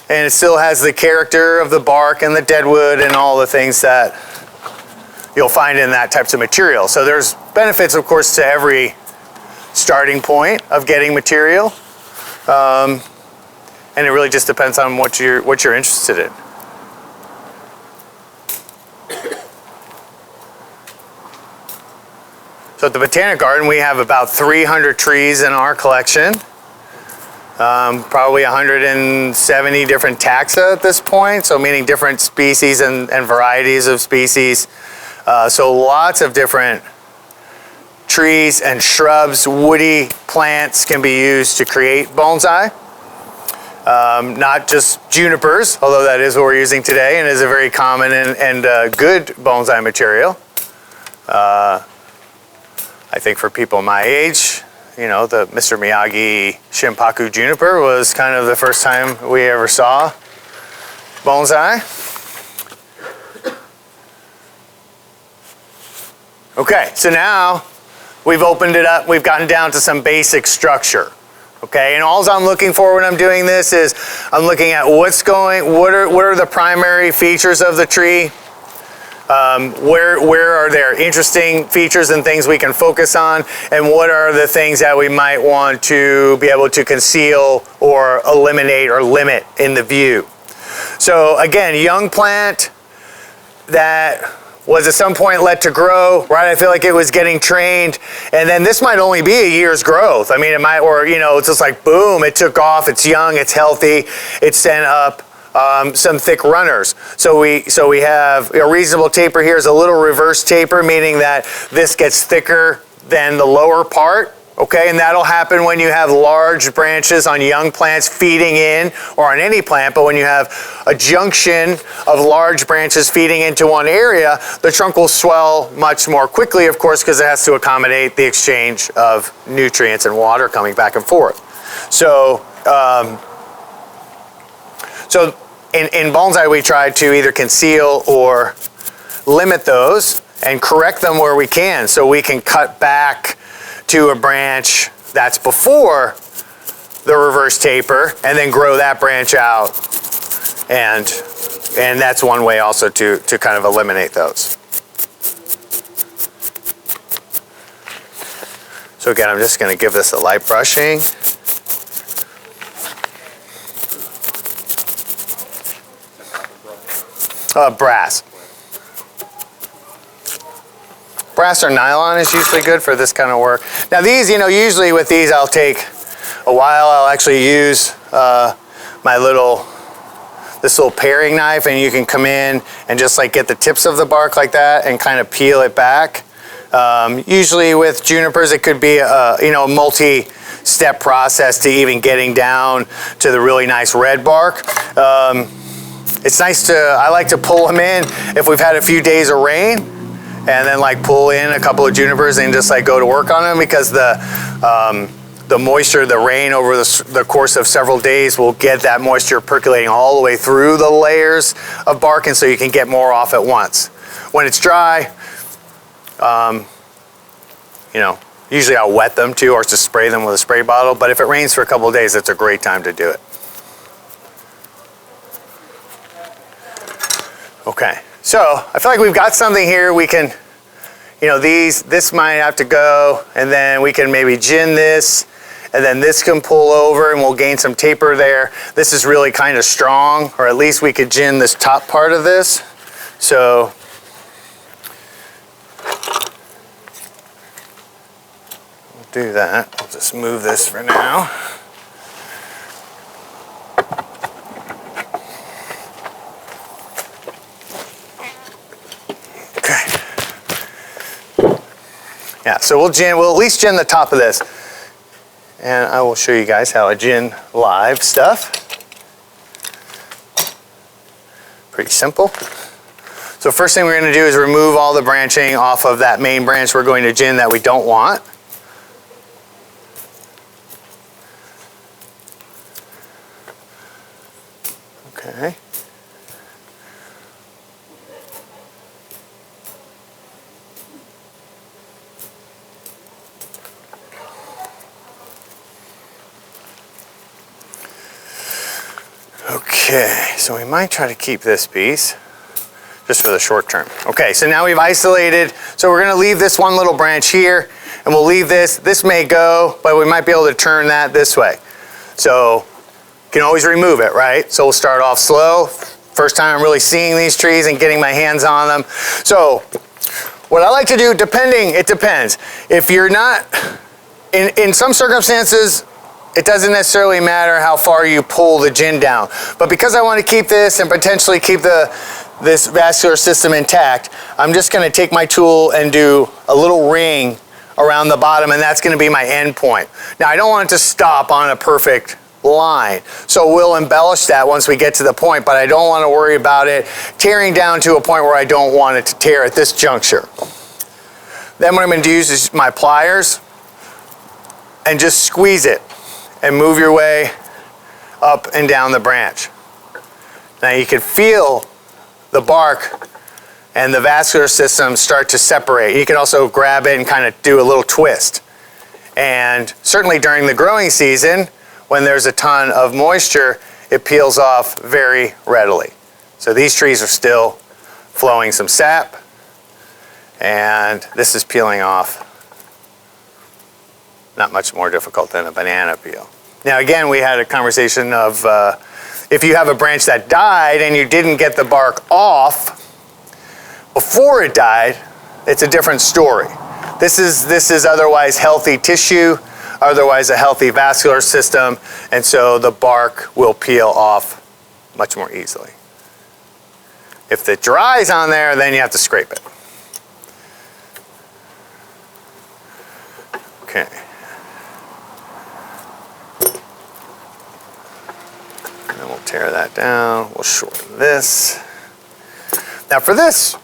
And it still has the character of the bark and the deadwood and all the things that you'll find in that types of material. So there's benefits, of course, to every starting point of getting material. And it really just depends on what you're interested in. So at the Botanic Garden, we have about 300 trees in our collection. Probably 170 different taxa at this point, so meaning different species and varieties of species. So lots of different trees and shrubs, woody plants can be used to create bonsai. Not just junipers, although that is what we're using today and is a very common and good bonsai material. I think for people my age, the Mr. Miyagi Shinpaku juniper was kind of the first time we ever saw bonsai. Okay, so now we've opened it up, we've gotten down to some basic structure. Okay, and all I'm looking for when I'm doing this is I'm looking at what are the primary features of the tree. Where are there interesting features and things we can focus on, and what are the things that we might want to be able to conceal or eliminate or limit in the view. So again, young plant that was at some point let to grow, right? I feel like it was getting trained, and then this might only be a year's growth. I mean, it might, or it's just like boom, it took off, it's young, it's healthy, it sent up some thick runners. So we have a reasonable taper here is a little reverse taper, meaning that this gets thicker than the lower part. Okay, and that'll happen when you have large branches on young plants feeding in, or on any plant, but when you have a junction of large branches feeding into one area, the trunk will swell much more quickly, of course, because it has to accommodate the exchange of nutrients and water coming back and forth. So, in bonsai, we try to either conceal or limit those and correct them where we can, so we can cut back to a branch that's before the reverse taper and then grow that branch out, and that's one way also to kind of eliminate those. So again, I'm just going to give this a light brushing. Brass. Brass or nylon is usually good for this kind of work. Now these, usually with these I'll take a while. I'll actually use this little paring knife, and you can come in and just like get the tips of the bark like that and kind of peel it back. Usually with junipers it could be a multi-step process to even getting down to the really nice red bark. It's nice I like to pull them in if we've had a few days of rain, and then like pull in a couple of junipers and just like go to work on them, because the moisture, the rain over the course of several days will get that moisture percolating all the way through the layers of bark, and so you can get more off at once. When it's dry, usually I'll wet them too, or just spray them with a spray bottle, but if it rains for a couple of days, it's a great time to do it. Okay. So I feel like we've got something here. We can, this might have to go, and then we can maybe gin this, and then this can pull over and we'll gain some taper there. This is really kind of strong, or at least we could gin this top part of this. So we'll do that. I'll just move this for now. Yeah, so we'll at least gin the top of this. And I will show you guys how I gin live stuff. Pretty simple. So first thing we're going to do is remove all the branching off of that main branch we're going to gin that we don't want. Okay. Okay, so we might try to keep this piece just for the short term. Okay, so now we've isolated, so we're going to leave this one little branch here, and we'll leave this. This may go, but we might be able to turn that this way. So you can always remove it, right? So we'll start off slow. First time I'm really seeing these trees and getting my hands on them. So what I like to do, it depends. If you're not, in some circumstances, it doesn't necessarily matter how far you pull the gin down. But because I want to keep this and potentially keep this vascular system intact, I'm just going to take my tool and do a little ring around the bottom, and that's going to be my end point. Now I don't want it to stop on a perfect line, so we'll embellish that once we get to the point, but I don't want to worry about it tearing down to a point where I don't want it to tear at this juncture. Then what I'm going to use is my pliers and just squeeze it and move your way up and down the branch. Now you can feel the bark and the vascular system start to separate. You can also grab it and kind of do a little twist. And certainly during the growing season, when there's a ton of moisture, it peels off very readily. So these trees are still flowing some sap, and this is peeling off. Not much more difficult than a banana peel. Now again, we had a conversation of if you have a branch that died and you didn't get the bark off before it died, it's a different story. This is otherwise healthy tissue, otherwise a healthy vascular system, and so the bark will peel off much more easily. If it dries on there, then you have to scrape it. Okay. And then we'll tear that down. We'll shorten this. Now for this,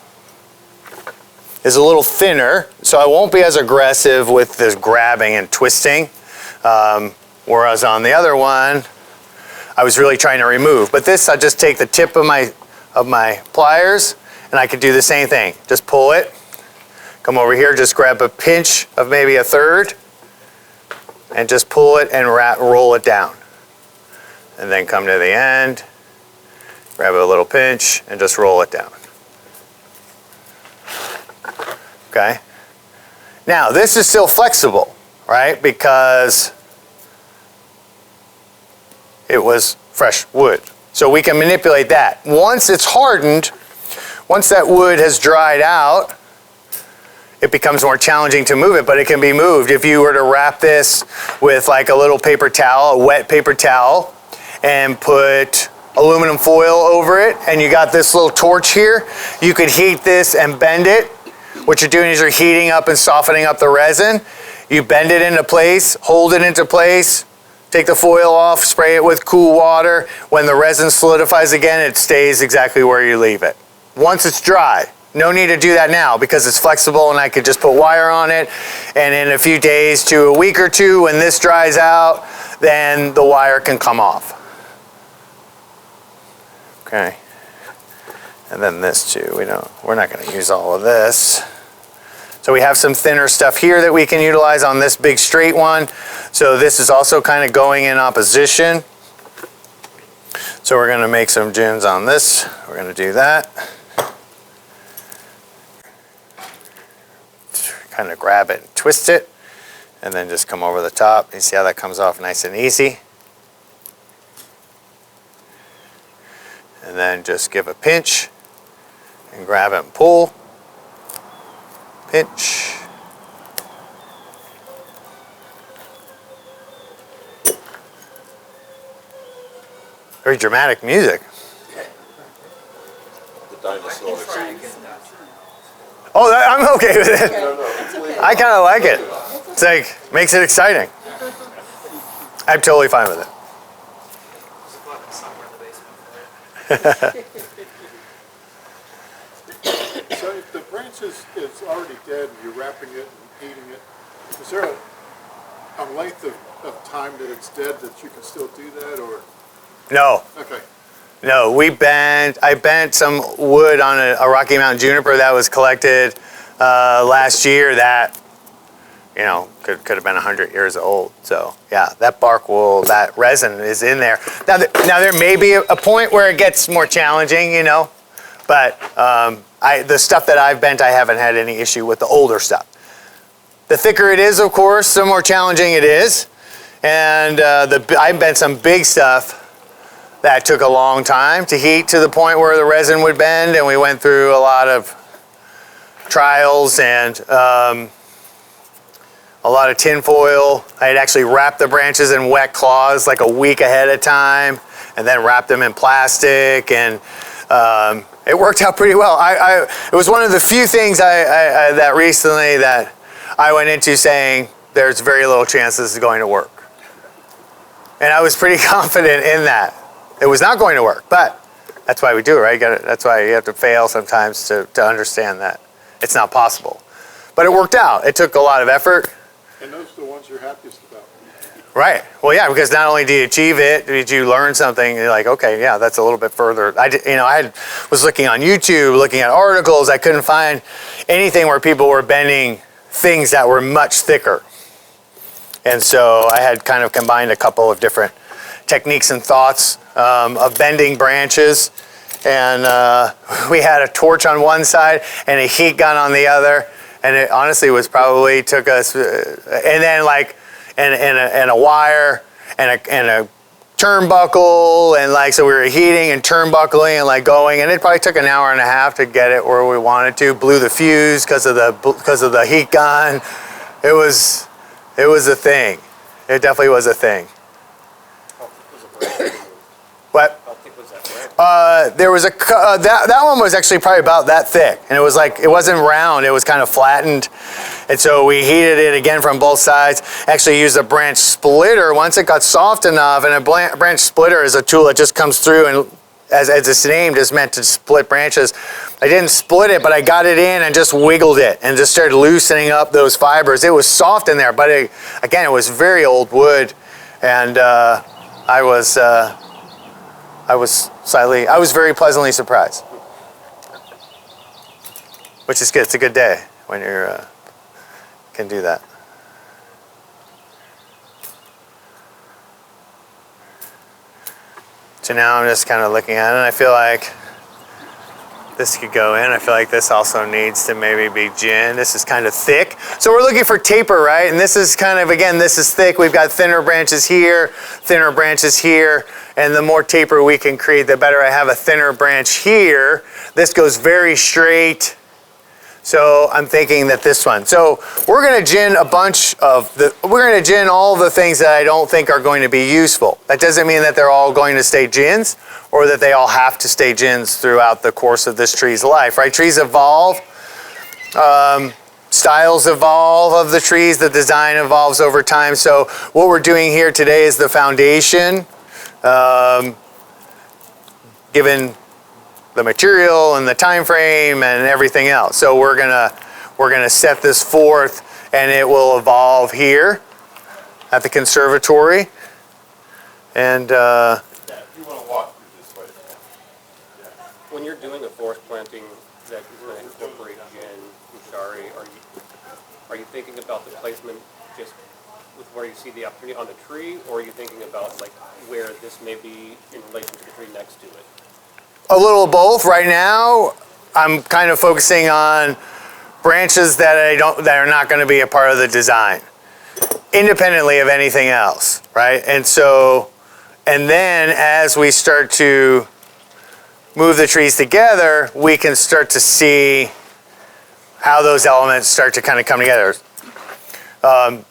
is a little thinner, so I won't be as aggressive with this grabbing and twisting. Whereas on the other one, I was really trying to remove. But this, I just take the tip of my pliers, and I could do the same thing. Just pull it, come over here, just grab a pinch of maybe a third, and just pull it and roll it down. And then come to the end, grab a little pinch, and just roll it down. Okay? Now, this is still flexible, right? Because it was fresh wood. So we can manipulate that. Once it's hardened, once that wood has dried out, it becomes more challenging to move it, but it can be moved. If you were to wrap this with like a little paper towel, a wet paper towel, and put aluminum foil over it, and you got this little torch here, you could heat this and bend it. What you're doing is you're heating up and softening up the resin. You bend it into place, hold it into place, take the foil off, spray it with cool water. When the resin solidifies again, it stays exactly where you leave it. Once it's dry, no need to do that now because it's flexible and I could just put wire on it. And in a few days to a week or two, when this dries out, then the wire can come off. Okay. And then this too, we're not going to use all of this. So we have some thinner stuff here that we can utilize on this big straight one. So this is also kind of going in opposition. So we're going to make some gins on this. We're going to do that. Kind of grab it and twist it, and then just come over the top. You see how that comes off nice and easy. And then just give a pinch and grab it and pull. Pinch. Very dramatic music. The dinosaurs. Oh, I'm okay with it. I kind of like it. It's like, makes it exciting. I'm totally fine with it. So if the branch is already dead and you're wrapping it and heating it, is there a length of time that it's dead that you can still do that, or? No. Okay. No, I bent some wood on a Rocky Mountain juniper that was collected last year that, could have been 100 years old. So yeah, that that resin is in there. Now there may be a point where it gets more challenging, but the stuff that I've bent, I haven't had any issue with the older stuff. The thicker it is, of course, the more challenging it is. And I bent some big stuff that took a long time to heat to the point where the resin would bend, and we went through a lot of trials and a lot of tin foil. I had actually wrapped the branches in wet cloths like a week ahead of time, and then wrapped them in plastic, and it worked out pretty well. It was one of the few things that recently that I went into saying there's very little chance this is going to work. And I was pretty confident in that. It was not going to work, but that's why we do it, right? That's why you have to fail sometimes to understand that it's not possible. But it worked out. It took a lot of effort. And those are the ones you're happiest about. Right. Well, yeah, because not only did you achieve it, did you learn something? You're like, okay, yeah, that's a little bit further. I was looking on YouTube, looking at articles. I couldn't find anything where people were bending things that were much thicker. And so I had kind of combined a couple of different techniques and thoughts of bending branches. and we had a torch on one side and a heat gun on the other, and it honestly was probably took us, and then like, and a wire and a turnbuckle, and like, so we were heating and turnbuckling and like going, and it probably took an hour and a half to get it where we wanted to. Blew the fuse because of the heat gun. It was a thing. It definitely was a thing. What? How thick was that branch? There was that one was actually probably about that thick, and it was like, it wasn't round, it was kind of flattened, and so we heated it again from both sides. Actually used a branch splitter once it got soft enough, and a branch splitter is a tool that just comes through, and as it's named, is meant to split branches. I didn't split it, but I got it in and just wiggled it and just started loosening up those fibers. It was soft in there, but again, it was very old wood, and I was very pleasantly surprised, which is good. It's a good day when you can do that. So now I'm just kind of looking at it, and I feel like this could go in. I feel like this also needs to maybe be gin. This is kind of thick. So we're looking for taper, right? And this is kind of, again, this is thick. We've got thinner branches here, and the more taper we can create, the better. I have a thinner branch here. This goes very straight. So I'm thinking that this one. So we're gonna gin we're gonna gin all the things that I don't think are going to be useful. That doesn't mean that they're all going to stay gins, or that they all have to stay gins throughout the course of this tree's life, right? Trees evolve, styles evolve of the trees, the design evolves over time. So what we're doing here today is the foundation, given the material and the time frame and everything else. So we're gonna set this forth, and it will evolve here at the conservatory. And Yeah, if you want to walk through this way. When you're doing a forest planting that is going to incorporate gin, Ushari, are you thinking about the placement just with where you see the opportunity on the tree, or are you thinking about like where this may be in relation to the tree next to it? a little of both. Right now, I'm kind of focusing on branches that are not going to be a part of the design, independently of anything else, right? And then as we start to move the trees together, we can start to see how those elements start to kind of come together. And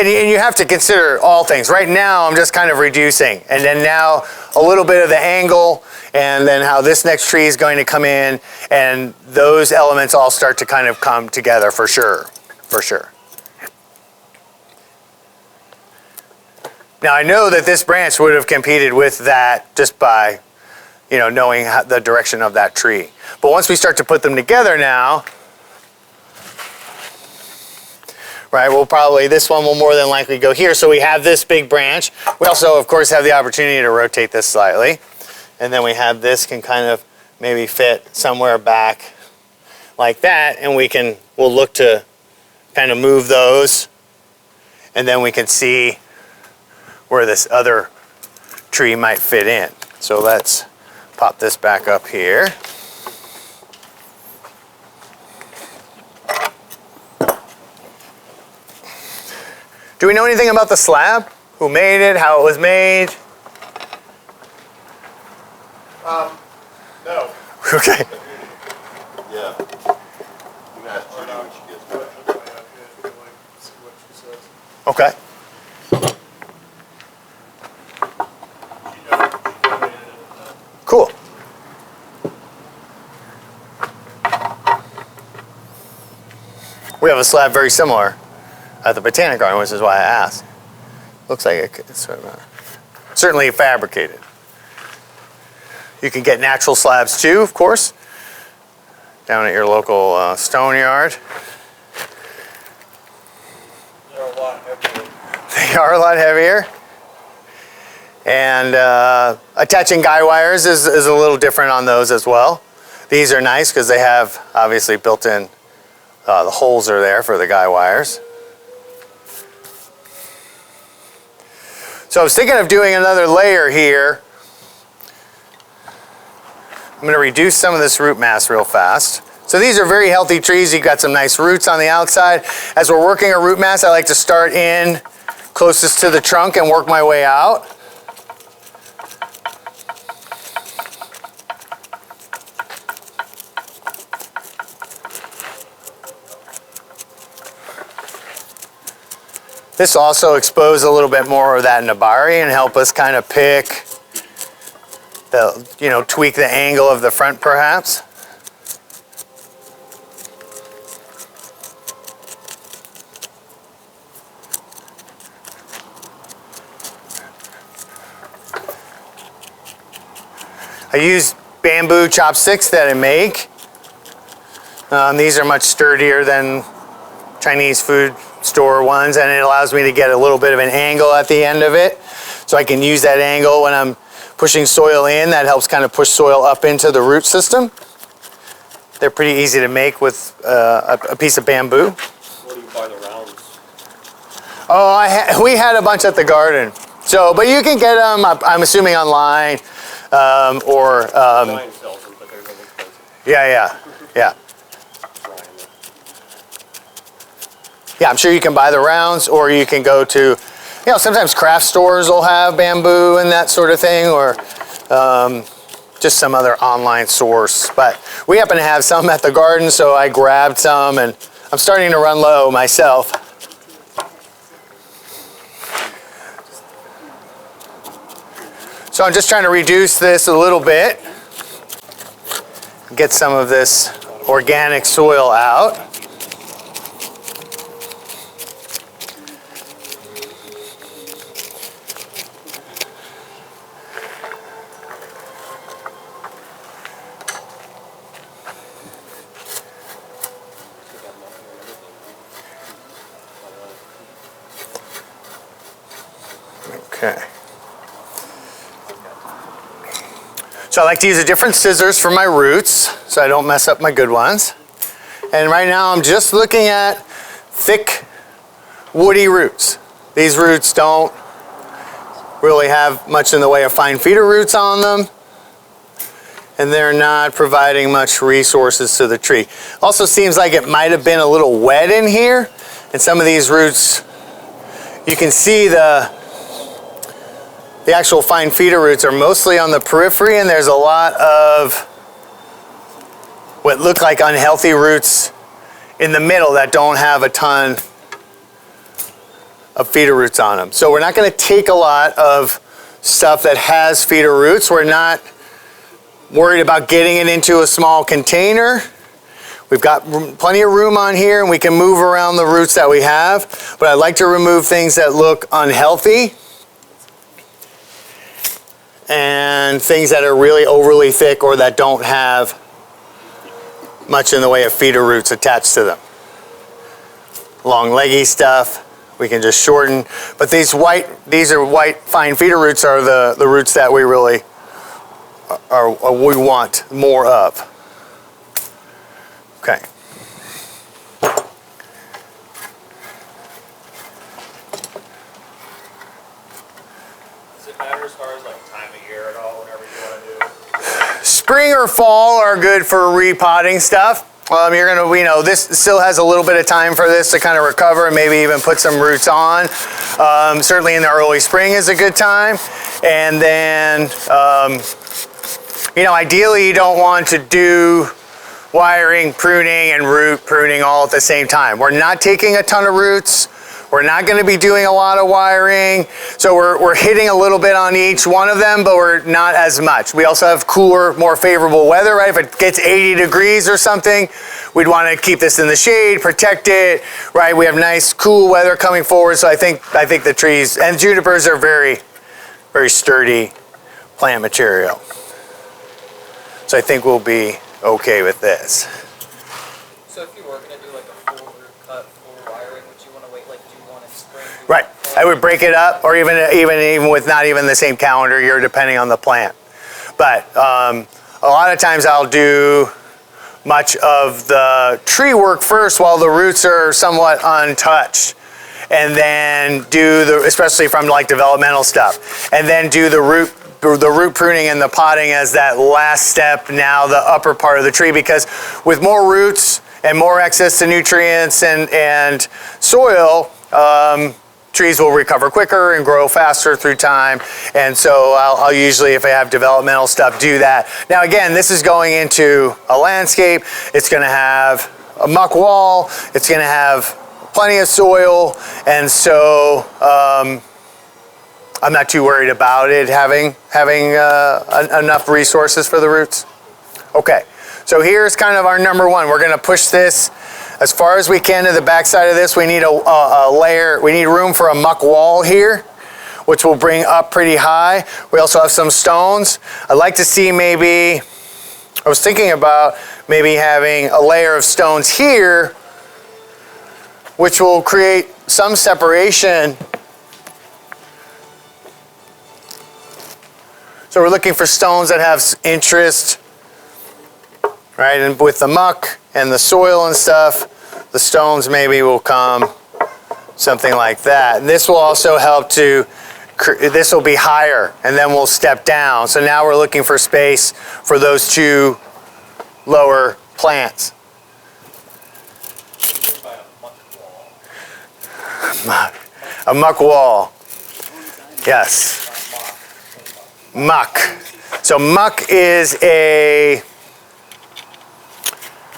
you have to consider all things. Right now, I'm just kind of reducing. And then now, a little bit of the angle, and then how this next tree is going to come in, and those elements all start to kind of come together for sure. For sure. Now, I know that this branch would have competed with that just by, knowing the direction of that tree. But once we start to put them together now, right, this one will more than likely go here. So we have this big branch. We also, of course, have the opportunity to rotate this slightly. And then we have this can kind of maybe fit somewhere back like that. And we'll look to kind of move those. And then we can see where this other tree might fit in. So let's pop this back up here. Do we know anything about the slab? Who made it? How it was made? No. Okay. Yeah. You can ask Judy when she gets back. See what she says. Okay. Cool. We have a slab very similar at the Botanic Garden, which is why I asked. Looks like it's sort of certainly fabricated. You can get natural slabs too, of course, down at your local stone yard. They're a lot heavier. They are a lot heavier. And attaching guy wires is a little different on those as well. These are nice because they have obviously built-in, the holes are there for the guy wires. So I was thinking of doing another layer here. I'm going to reduce some of this root mass real fast. So these are very healthy trees. You've got some nice roots on the outside. As we're working a root mass, I like to start in closest to the trunk and work my way out. This also expose a little bit more of that nabari and help us kind of pick the, tweak the angle of the front perhaps. I use bamboo chopsticks that I make. These are much sturdier than Chinese food store ones, and it allows me to get a little bit of an angle at the end of it. So I can use that angle when I'm pushing soil in. That helps kind of push soil up into the root system. They're pretty easy to make with a piece of bamboo. Where do you buy the rounds? Oh, we had a bunch at the garden. So, but you can get them, I'm assuming online, or... Mine sells them, but they're really expensive. Yeah. Brian, Yeah, I'm sure you can buy the rounds, or you can go to, sometimes craft stores will have bamboo and that sort of thing, or just some other online source. But we happen to have some at the garden, so I grabbed some, and I'm starting to run low myself. So I'm just trying to reduce this a little bit, get some of this organic soil out. Okay. So I like to use a different scissors for my roots so I don't mess up my good ones. And right now I'm just looking at thick, woody roots. These roots don't really have much in the way of fine feeder roots on them, and they're not providing much resources to the tree. Also seems like it might have been a little wet in here, and some of these roots, you can see the actual fine feeder roots are mostly on the periphery, and there's a lot of what look like unhealthy roots in the middle that don't have a ton of feeder roots on them. So we're not going to take a lot of stuff that has feeder roots. We're not worried about getting it into a small container. We've got plenty of room on here, and we can move around the roots that we have, but I like to remove things that look unhealthy and things that are really overly thick or that don't have much in the way of feeder roots attached to them. Long leggy stuff, we can just shorten. But these are white fine feeder roots are the roots that we really we want more of. Okay. Does it matter as far as like time of year at all, whenever you want to do? Spring or fall are good for repotting stuff. You're gonna, this still has a little bit of time for this to kind of recover and maybe even put some roots on. Certainly in the early spring is a good time. And then, ideally you don't want to do wiring, pruning, and root pruning all at the same time. We're not taking a ton of roots. We're not going to be doing a lot of wiring. So we're hitting a little bit on each one of them, but we're not as much. We also have cooler, more favorable weather, right? If it gets 80 degrees or something, we'd want to keep this in the shade, protect it, right? We have nice, cool weather coming forward. So I think the trees and junipers are very, very sturdy plant material. So I think we'll be okay with this. So if you were going to do like a full root cut, full wiring, would you want to wait like do one in spring? Right. I would break it up, or even with not even the same calendar year, depending on the plant. But a lot of times I'll do much of the tree work first while the roots are somewhat untouched. and then do especially from like developmental stuff, and then do the root pruning and the potting as that last step, now the upper part of the tree, because with more roots and more access to nutrients and soil, trees will recover quicker and grow faster through time. And so I'll usually, if I have developmental stuff, do that. Now again, this is going into a landscape. It's going to have a muck wall. It's going to have plenty of soil. And so I'm not too worried about it having enough resources for the roots. Okay, so here's kind of our number one. We're going to push this as far as we can to the backside of this. We need a layer, we need room for a muck wall here, which will bring up pretty high. We also have some stones. I'd like to see maybe, I was thinking about maybe having a layer of stones here, which will create some separation. So we're looking for stones that have interest, right? And with the muck and the soil and stuff, the stones maybe will come something like that. And this will also help to, this will be higher, and then we'll step down. So now we're looking for space for those two lower plants. A muck wall. Yes. Muck. So muck is a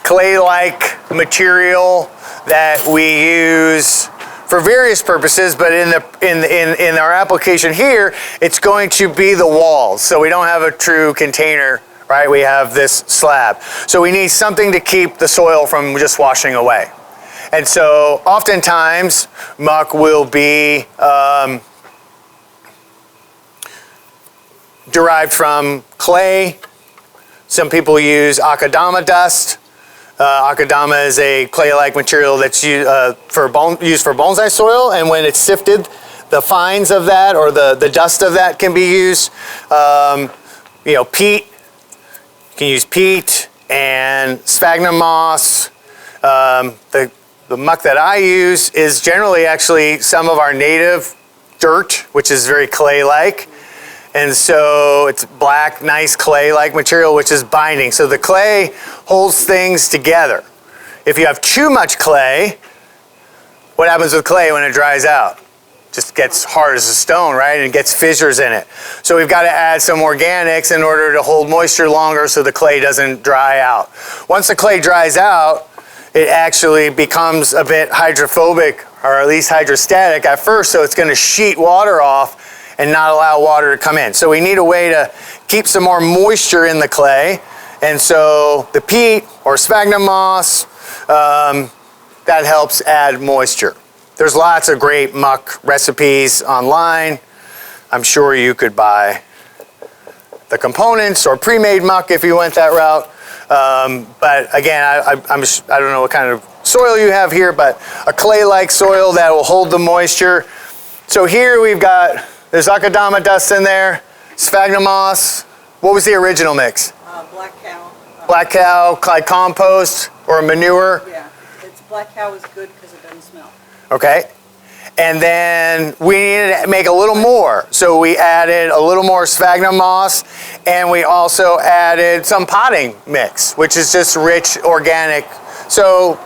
clay-like material that we use for various purposes, but in our application here, it's going to be the walls. So we don't have a true container, right? We have this slab. So we need something to keep the soil from just washing away. And so oftentimes muck will be derived from clay. Some people use akadama dust. Akadama is a clay-like material that's used for bonsai soil, and when it's sifted, the fines of that or the dust of that can be used. Peat. You can use peat and sphagnum moss. The muck that I use is generally actually some of our native dirt, which is very clay-like. And so it's black, nice clay-like material, which is binding. So the clay holds things together. If you have too much clay, what happens with clay when it dries out? It just gets hard as a stone, right? And it gets fissures in it. So we've got to add some organics in order to hold moisture longer so the clay doesn't dry out. Once the clay dries out, it actually becomes a bit hydrophobic, or at least hydrostatic at first, so it's going to sheet water off and not allow water to come in. So we need a way to keep some more moisture in the clay. And so the peat or sphagnum moss, that helps add moisture. There's lots of great muck recipes online. I'm sure you could buy the components or pre-made muck if you went that route. But again, I don't know what kind of soil you have here, but a clay-like soil that will hold the moisture. So here we've got, there's akadama dust in there, sphagnum moss. What was the original mix? Black cow. Black cow, like compost or manure. Yeah, black cow is good because it doesn't smell. Okay. And then we needed to make a little more. So we added a little more sphagnum moss, and we also added some potting mix, which is just rich organic. So,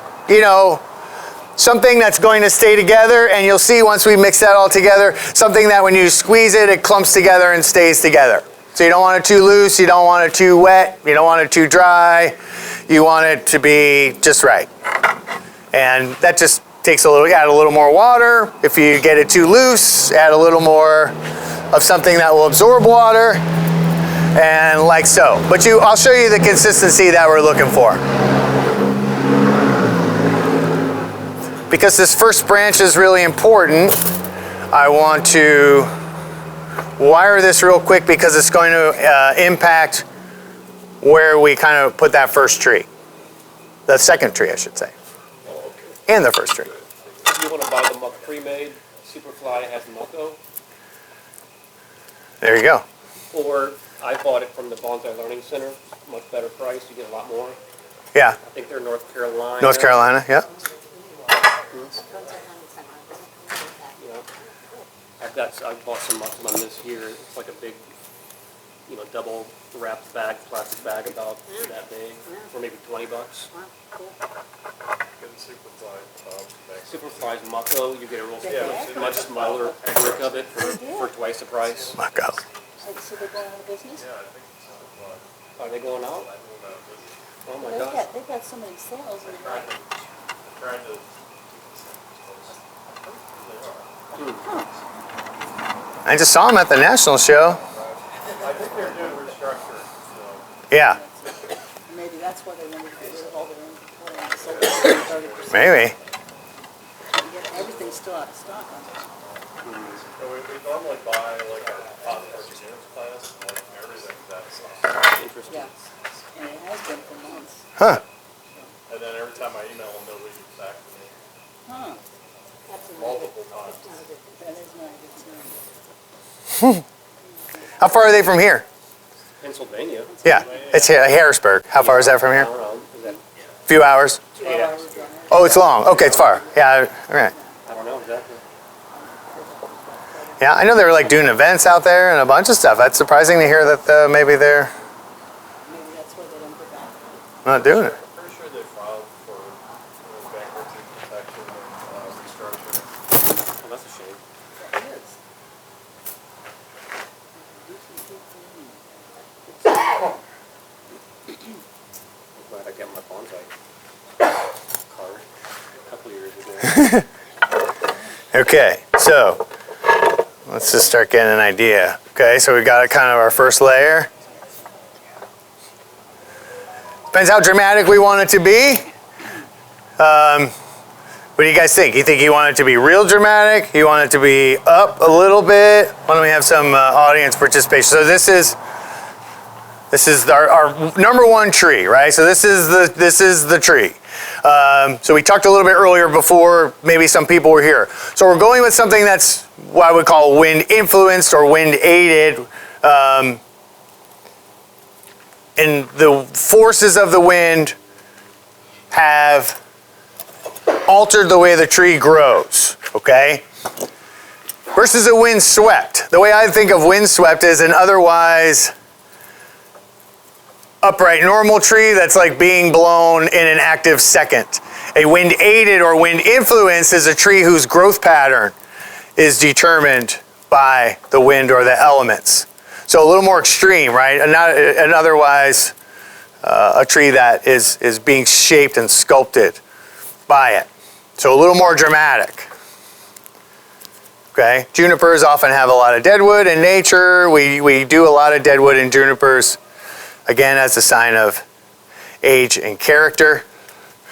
something that's going to stay together, and you'll see once we mix that all together, something that when you squeeze it, it clumps together and stays together. So you don't want it too loose, you don't want it too wet, you don't want it too dry, you want it to be just right. And that just takes add a little more water. If you get it too loose, add a little more of something that will absorb water, and like so. But I'll show you the consistency that we're looking for. Because this first branch is really important, I want to wire this real quick because it's going to impact where we kind of put that first tree. The second tree, I should say. And the first tree. If you want to buy the muck pre-made, Superfly has Mucko. There you go. Or I bought it from the Bonsai Learning Center, much better price, you get a lot more. Yeah. I think they're North Carolina. North Carolina, yeah. bags. I bought some on this here. It's like a big, double wrapped bag, plastic bag about that big, for maybe $20. Wow, cool. Get a Superfly next. Superfly's Mako, you get a real Yeah. much smaller brick of it for twice the price. Mako. So they're going out of business? Yeah, I think Superfly. Are they going out? Oh my gosh. They've got so many sales and like, Trying to. I just saw him at the national show. I think they're doing restructuring, so. Yeah, maybe that's why they wanted to get rid of all their inventory and sold it for 30%. maybe. Yet everything's still out of stock on it. So we normally buy like our hot units class, like everything's out of stock. Interesting. Yeah, and it has been for months. Huh. And then every time I email them, nobody gets back to me. Huh, Multiple times. that is not a good sign. How far are they from here? Pennsylvania. Yeah, it's Harrisburg. How far is that from I here? don't know. Is that Few hours. 8 hours? Oh, it's long. Okay, it's far. Yeah, all right. I don't know exactly. Yeah, I know they were like doing events out there and a bunch of stuff. That's surprising to hear that maybe they're Maybe that's why they don't go back. not doing it. Pretty sure they filed for bankruptcy protection and restructuring. Well, that's a shame. It is. I'm glad I got my bonsai card a couple years ago. Okay, so let's just start getting an idea. Okay, so we got kind of our first layer. Depends how dramatic we want it to be. What do you guys think? You think you want it to be real dramatic? You want it to be up a little bit? Why don't we have some audience participation? So this is our number one tree, right? So this is the tree. So we talked a little bit earlier before maybe some people were here. So we're going with something that's what I would call wind influenced or wind aided. And the forces of the wind have altered the way the tree grows, okay? Versus a wind swept. The way I think of wind swept is an otherwise upright normal tree that's like being blown in an active second. A wind aided or wind influenced is a tree whose growth pattern is determined by the wind or the elements. So a little more extreme, right? And not an otherwise a tree that is being shaped and sculpted by it. So a little more dramatic. Okay, junipers often have a lot of deadwood in nature. We do a lot of deadwood in junipers, again, as a sign of age and character.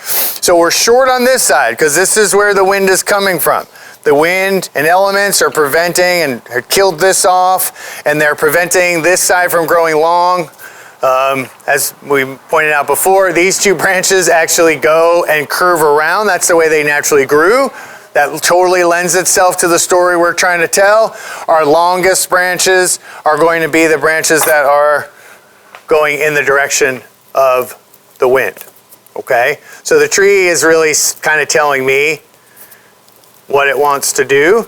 So we're short on this side because this is where the wind is coming from. The wind and elements are preventing and have killed this off, and they're preventing this side from growing long. As we pointed out before, these two branches actually go and curve around. That's the way they naturally grew. That totally lends itself to the story we're trying to tell. Our longest branches are going to be the branches that are going in the direction of the wind. Okay? So the tree is really kind of telling me what it wants to do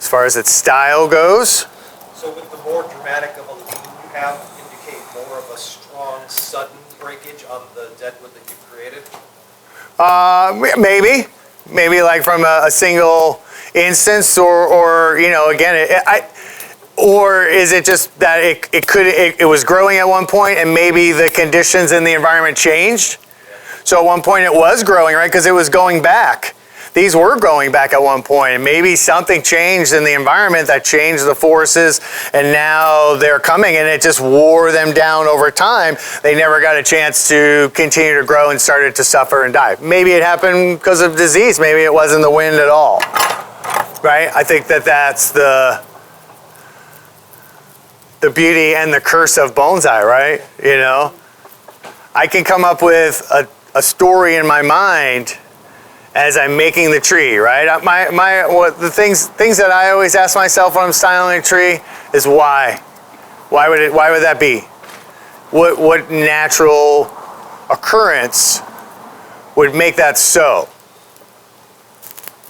as far as its style goes. So with the more dramatic of a lean you have, indicate more of a strong, sudden breakage on the deadwood that you've created? Maybe like from a single instance, or again, or is it just that it was growing at one point and maybe the conditions in the environment changed? So at one point it was growing, right? Because it was going back. These were going back at one point, and maybe something changed in the environment that changed the forces, and now they're coming, and it just wore them down over time. They never got a chance to continue to grow and started to suffer and die. Maybe it happened because of disease. Maybe it wasn't the wind at all, right? I think that's the beauty and the curse of bonsai, right? I can come up with a story in my mind as I'm making the tree, right? The things that I always ask myself when I'm styling a tree is why? Why would that be? What natural occurrence would make that so?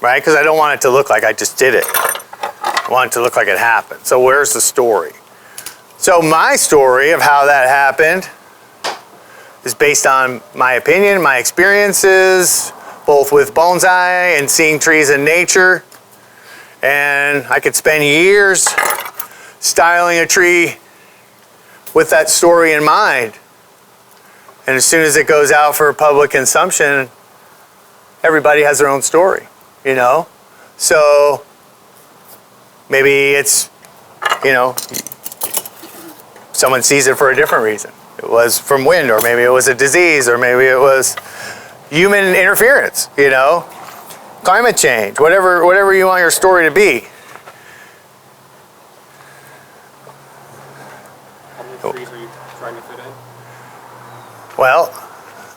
Right? Because I don't want it to look like I just did it. I want it to look like it happened. So where's the story? So my story of how that happened is based on my opinion, my experiences, both with bonsai and seeing trees in nature. And I could spend years styling a tree with that story in mind. And as soon as it goes out for public consumption, everybody has their own story, you know? So maybe it's, you know, someone sees it for a different reason. It was from wind, or maybe it was a disease, or maybe it was human interference, you know? Climate change, whatever you want your story to be. How many trees are you trying to fit in? Well,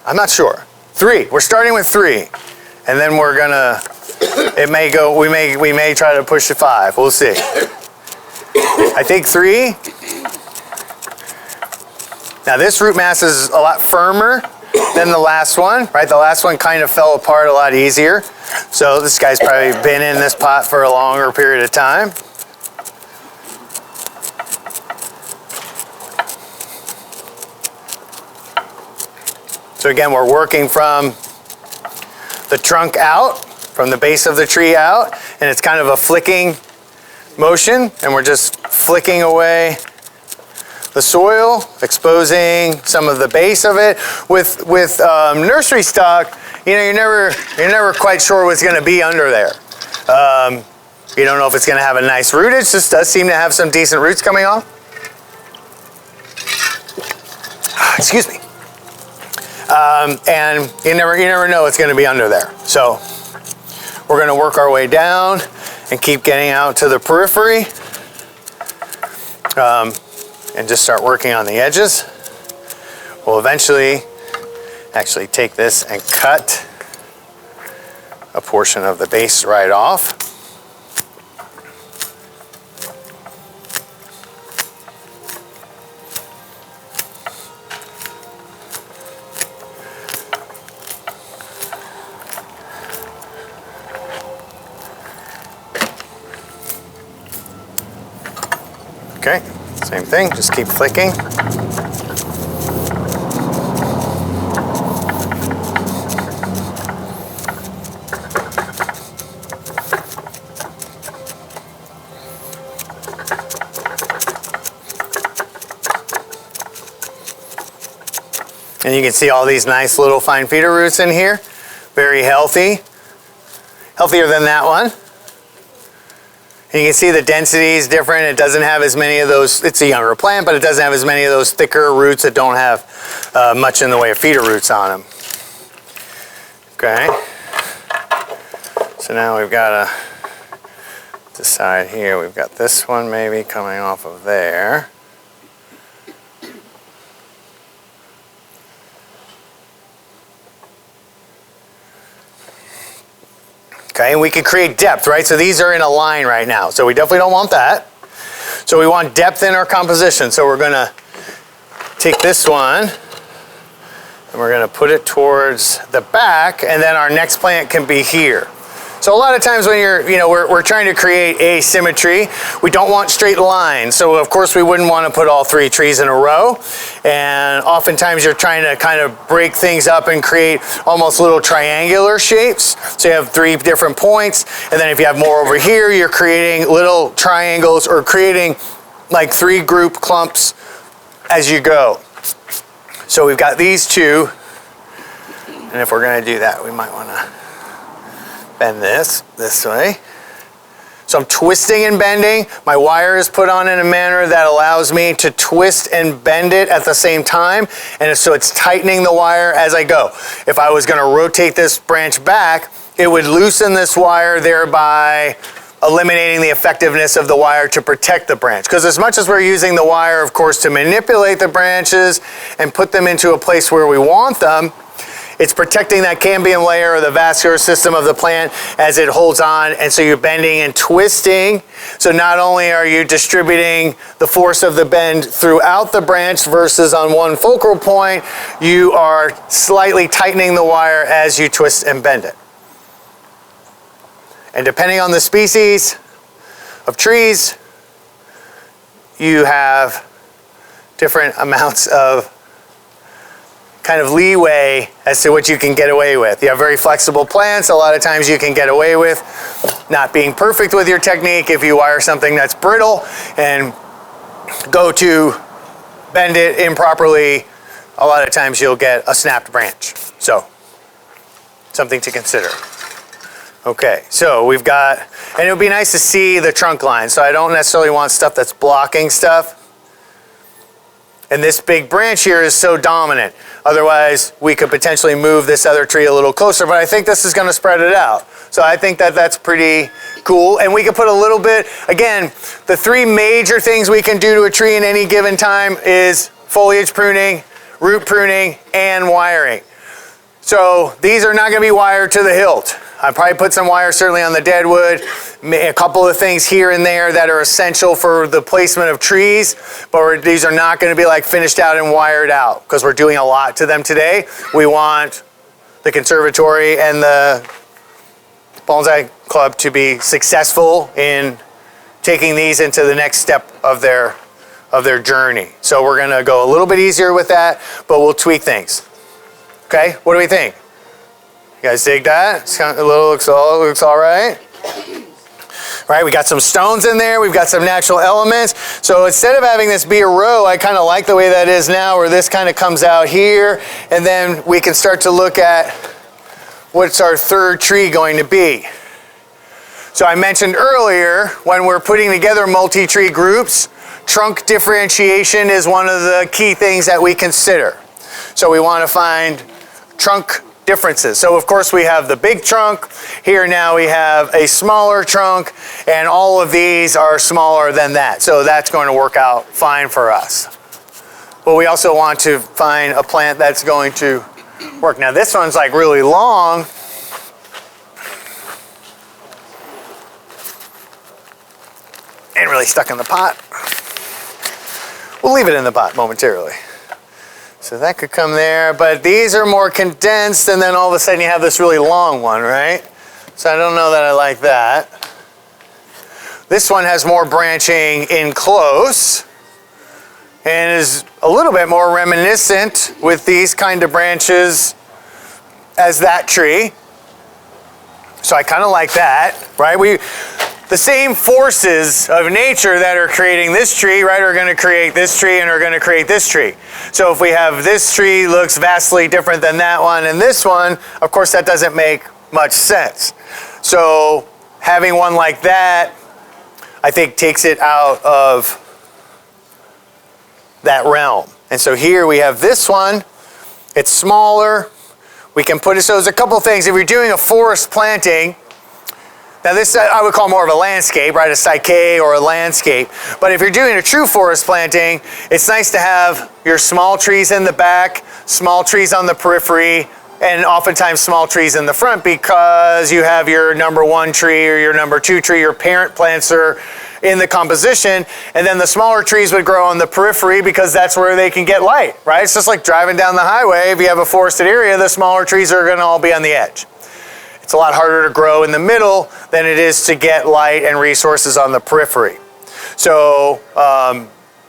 I'm not sure. 3. We're starting with 3, and then we're gonna. It may go. We may try to push to 5. We'll see. I think 3. Now this root mass is a lot firmer than the last one, right? The last one kind of fell apart a lot easier. So this guy's probably been in this pot for a longer period of time. So again, we're working from the trunk out, from the base of the tree out, and it's kind of a flicking motion, and we're just flicking away the soil, exposing some of the base of it. With nursery stock, you know, you're never quite sure what's going to be under there. You don't know if it's going to have a nice rootage. This does seem to have some decent roots coming off. Excuse me. And you never know what's going to be under there. So we're going to work our way down and keep getting out to the periphery. And just start working on the edges. We'll eventually actually take this and cut a portion of the base right off. Okay. Same thing, just keep flicking. And you can see all these nice little fine feeder roots in here. Very healthy. Healthier than that one. And you can see the density is different. It doesn't have as many of those, it's a younger plant, but it doesn't have as many of those thicker roots that don't have much in the way of feeder roots on them. Okay. So now we've got to decide here. We've got this one maybe coming off of there. Okay, and we can create depth, right? So these are in a line right now. So we definitely don't want that. So we want depth in our composition. So we're gonna take this one and we're gonna put it towards the back, and then our next plant can be here. So a lot of times when we're trying to create asymmetry, we don't want straight lines. So of course we wouldn't want to put all 3 trees in a row. And oftentimes you're trying to kind of break things up and create almost little triangular shapes. So you have 3 different points. And then if you have more over here, you're creating little triangles or creating like 3 group clumps as you go. So we've got these 2. And if we're going to do that, we might want to bend this way. So I'm twisting and bending. My wire is put on in a manner that allows me to twist and bend it at the same time. And so it's tightening the wire as I go. If I was going to rotate this branch back, it would loosen this wire, thereby eliminating the effectiveness of the wire to protect the branch. Because as much as we're using the wire, of course, to manipulate the branches and put them into a place where we want them, it's protecting that cambium layer or the vascular system of the plant as it holds on, and so you're bending and twisting. So not only are you distributing the force of the bend throughout the branch versus on one focal point, you are slightly tightening the wire as you twist and bend it. And depending on the species, of trees, you have different amounts of kind of leeway as to what you can get away with. You have very flexible plants. A lot of times you can get away with not being perfect with your technique. If you wire something that's brittle and go to bend it improperly, a lot of times you'll get a snapped branch. So, something to consider. Okay, so we've got, and it would be nice to see the trunk line. So I don't necessarily want stuff that's blocking stuff. And this big branch here is so dominant. Otherwise, we could potentially move this other tree a little closer, but I think this is going to spread it out. So I think that that's pretty cool. And we could put a little bit, again, the three major things we can do to a tree in any given time is foliage pruning, root pruning, and wiring. So these are not going to be wired to the hilt. I probably put some wire certainly on the deadwood, a couple of things here and there that are essential for the placement of trees, but these are not going to be like finished out and wired out because we're doing a lot to them today. We want the conservatory and the Bonsai Club to be successful in taking these into the next step of their journey. So we're going to go a little bit easier with that, but we'll tweak things. Okay, what do we think? You guys dig that? It's kind of, looks all right. Right, we got some stones in there. We've got some natural elements. So instead of having this be a row, I kind of like the way that is now, where this kind of comes out here, and then we can start to look at what's our third tree going to be. So I mentioned earlier, when we're putting together multi-tree groups, trunk differentiation is one of the key things that we consider. So we want to find trunk differences. So of course we have the big trunk. Here now we have a smaller trunk, and all of these are smaller than that. So that's going to work out fine for us. But we also want to find a plant that's going to work. Now this one's like really long. And really stuck in the pot. We'll leave it in the pot momentarily. So that could come there, but these are more condensed, and then all of a sudden you have this really long one, right? So I don't know that I like that. This one has more branching in close and is a little bit more reminiscent with these kind of branches as that tree. So I kind of like that, right? The same forces of nature that are creating this tree, right, are going to create this tree and are going to create this tree. So if we have this tree looks vastly different than that one and this one, of course that doesn't make much sense. So having one like that, I think, takes it out of that realm. And so here we have this one. It's smaller. We can put it, so there's a couple things. If you're doing a forest planting, now this I would call more of a landscape, right? A psyche or a landscape. But if you're doing a true forest planting, it's nice to have your small trees in the back, small trees on the periphery, and oftentimes small trees in the front, because you have your number one tree or your number two tree, your parent plants are in the composition, and then the smaller trees would grow on the periphery because that's where they can get light, right? It's just like driving down the highway. If you have a forested area, the smaller trees are going to all be on the edge. It's a lot harder to grow in the middle than it is to get light and resources on the periphery. So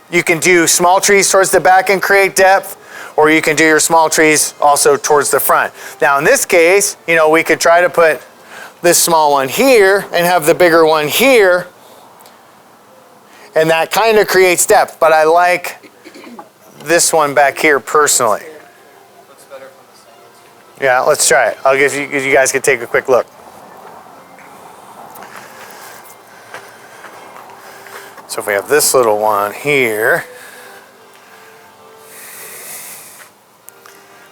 you can do small trees towards the back and create depth, or you can do your small trees also towards the front. Now in this case, we could try to put this small one here and have the bigger one here, and that kind of creates depth, but I like this one back here personally. Yeah, let's try it. I'll give you guys can take a quick look. So if we have this little one here,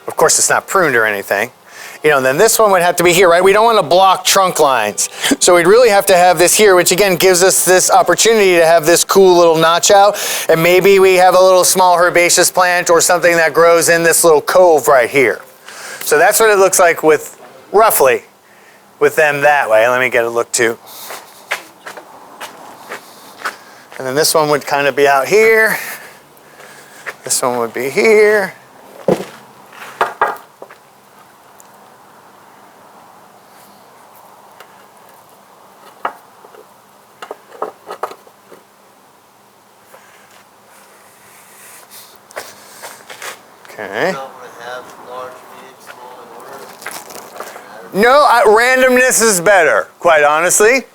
of course it's not pruned or anything. And then this one would have to be here, right? We don't want to block trunk lines. So we'd really have to have this here, which again gives us this opportunity to have this cool little notch out. And maybe we have a little small herbaceous plant or something that grows in this little cove right here. So that's what it looks like roughly with them that way. Let me get a look too. And then this one would kind of be out here. This one would be here. Okay. You don't want to have large, medium, small in order. No, randomness is better, quite honestly.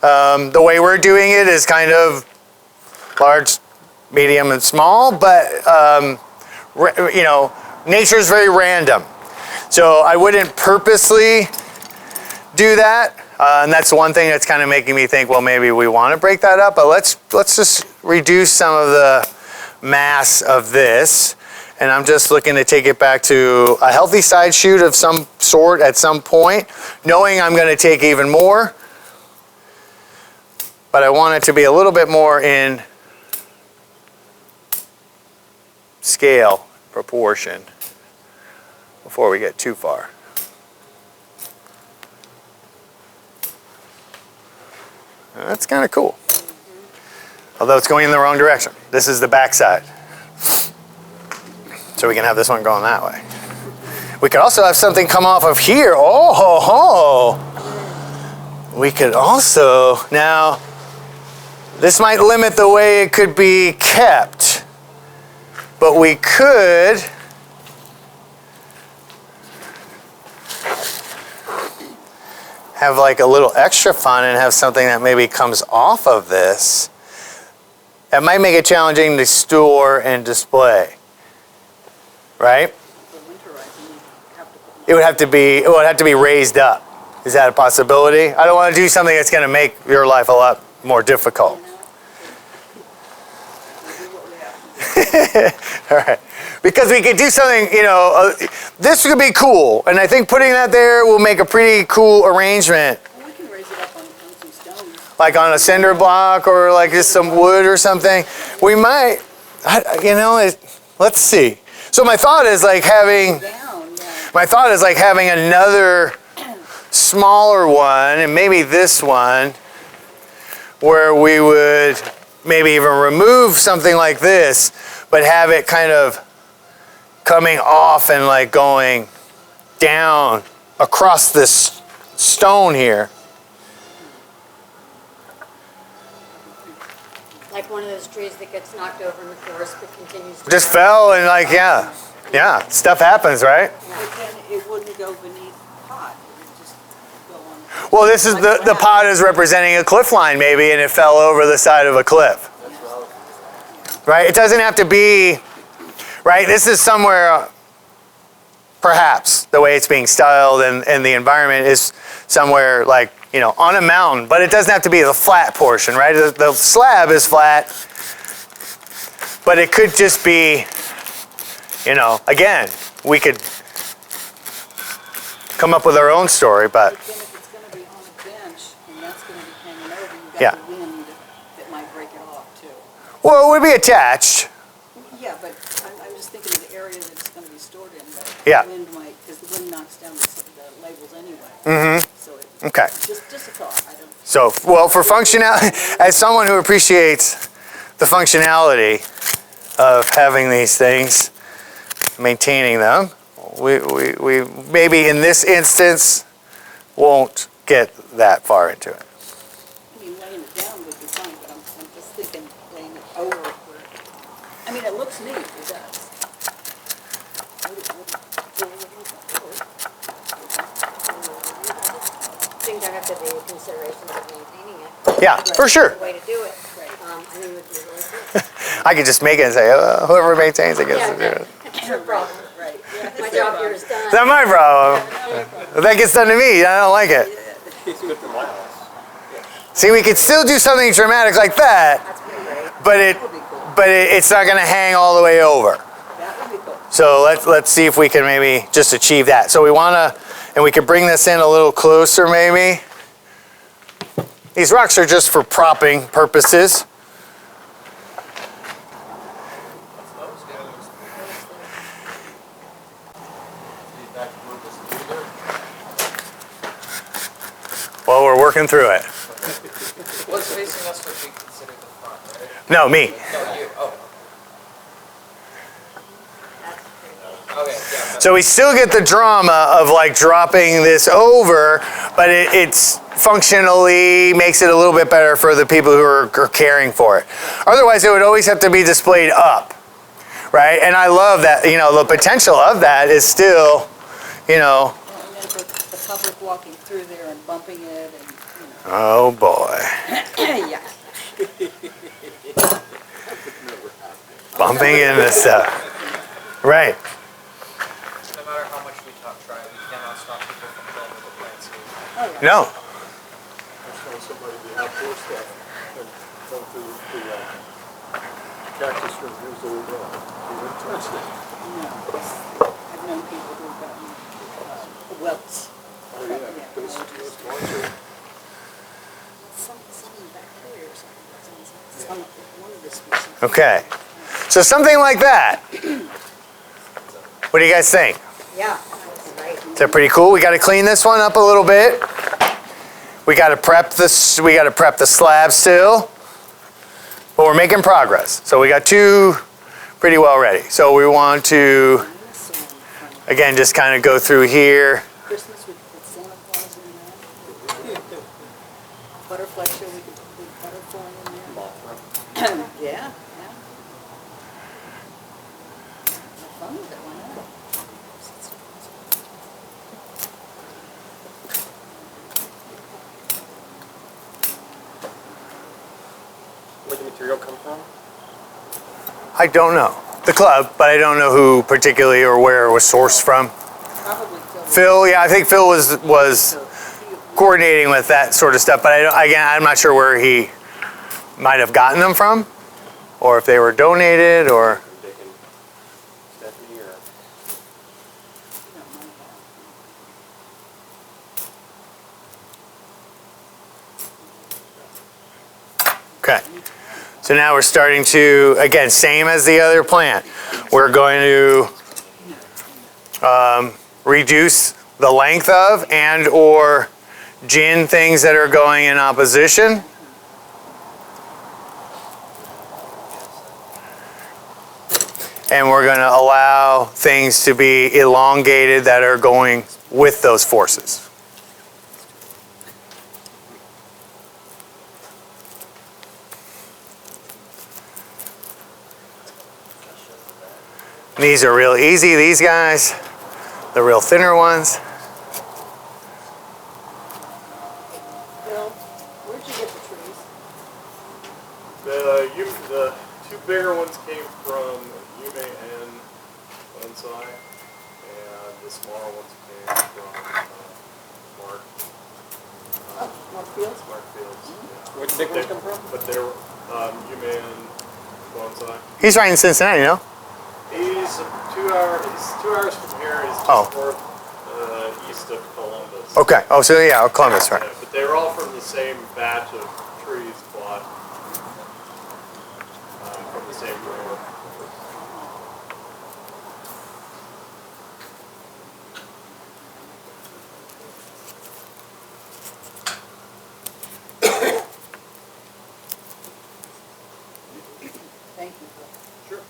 The way we're doing it is kind of large, medium, and small, but you know, nature is very random. So I wouldn't purposely do that. And that's one thing that's kind of making me think, well, maybe we want to break that up, but let's just reduce some of the mass of this. And I'm just looking to take it back to a healthy side shoot of some sort at some point, knowing I'm going to take even more. But I want it to be a little bit more in scale, proportion, before we get too far. That's kind of cool. Although it's going in the wrong direction. This is the back side. So we can have this one going that way. We could also have something come off of here. Oh, ho, ho. We could also, now, this might limit the way it could be kept, but we could have like a little extra fun and have something that maybe comes off of this. That might make it challenging to store and display, right? It would have to be raised up. Is that a possibility? I don't want to do something that's going to make your life a lot more difficult. All right. Because we could do something, you know, this could be cool. And I think putting that there will make a pretty cool arrangement. We can raise it up on some stones. Like on a cinder block or like just some wood or something. We might, you know, let's see. So my thought is like having another smaller one, and maybe this one, where we would maybe even remove something like this, but have it kind of coming off and like going down across this stone here. Like one of those trees that gets knocked over in the forest but continues to Just grow. fell and like, yeah, stuff happens, right? But then it wouldn't go beneath the pot. It would just go on. Well, this is the pot is representing a cliff line maybe, and it fell over the side of a cliff. Right? It doesn't have to be, right? This is somewhere, perhaps, the way it's being styled and the environment is somewhere like, you know, on a mountain, but it doesn't have to be the flat portion, right? The slab is flat, but it could just be, you know, again, we could come up with our own story, but. But then if it's going to be on a bench and that's going to be hanging over, you've got Yeah. the wind that might break it off too. Well, it would be attached. Yeah, but I'm just thinking of the area that it's going to be stored in. But Yeah. the wind might, because the wind knocks down the labels anyway. Mm-hmm. So it, Okay. just a thought. I don't. So, well, for functionality, as someone who appreciates the functionality of having these things, maintaining them, we maybe in this instance won't get that far into it. I mean, laying it down would be fine, but I'm just thinking laying it over where, I mean, it looks neat, it does. Things I have to be considerations of maintaining it. Yeah, for sure. The way to do it. I think it would be really good. I could just make it and say, whoever maintains it gets to do it. It's your problem. Right. My job here is done. It's not my problem. If that gets done to me, I don't like it. It's good for my house. See, we could still do something dramatic like that, That's pretty great. but it's not going to hang all the way over. That would be cool. So let's see if we can maybe just achieve that. So we want to, and we could bring this in a little closer maybe. These rocks are just for propping purposes. Well, we're working through it. What's facing us would be considered the front, right? No, me. No, you, oh. Okay, yeah. So we still get the drama of like dropping this over, but it's functionally makes it a little bit better for the people who are caring for it. Otherwise, it would always have to be displayed up, right? And I love that, you know, the potential of that is still, you know. And then for the public walking through there and bumping it and, you know. Oh boy. Yeah. Bumping into stuff. Right. No matter how much we talk try, we cannot stop people from filming the landscape. No. Just show somebody the outdoor stuff and go through the cactus room, here's the window. You wouldn't touch it. I've known people who've gotten welts. Oh, yeah, those bonsai. Something bacteria or something. One of the species. Okay. So something like that. What do you guys think? Yeah, that's right. Is that pretty cool? We got to clean this one up a little bit. We got to prep this. We got to prep the slab still, but we're making progress. So we got two pretty well ready. So we want to again just kind of go through here. Christmas with Santa Claus in there. Butterfly show, we could put butterfly in there. Yeah, yeah. Have fun with it, why not? Where'd the material come from? I don't know the club, but I don't know who particularly or where it was sourced from. Probably Phil, yeah, I think Phil was coordinating with that sort of stuff, but I'm not sure where he might have gotten them from, or if they were donated, or. Digging Stephanie or? Okay. So now we're starting to, again, same as the other plant. We're going to reduce the length of and or gin things that are going in opposition. And we're going to allow things to be elongated that are going with those forces. These are real easy, these guys, the real thinner ones. Bill, where'd you get the trees? The two bigger ones came from Yose-ue and Bonsai, and the smaller ones came from Mark. Mark Fields? Mark Fields. Yeah. Where'd the big ones come from? But they were Yose-ue and Bonsai. He's right in Cincinnati, you know? He's 2 hours from here. He's just north east of Columbus. Okay. Oh, so yeah, Columbus, right. Yeah, but they were all from the same batch of trees bought from the same grower. Thank you, Bill. Sure.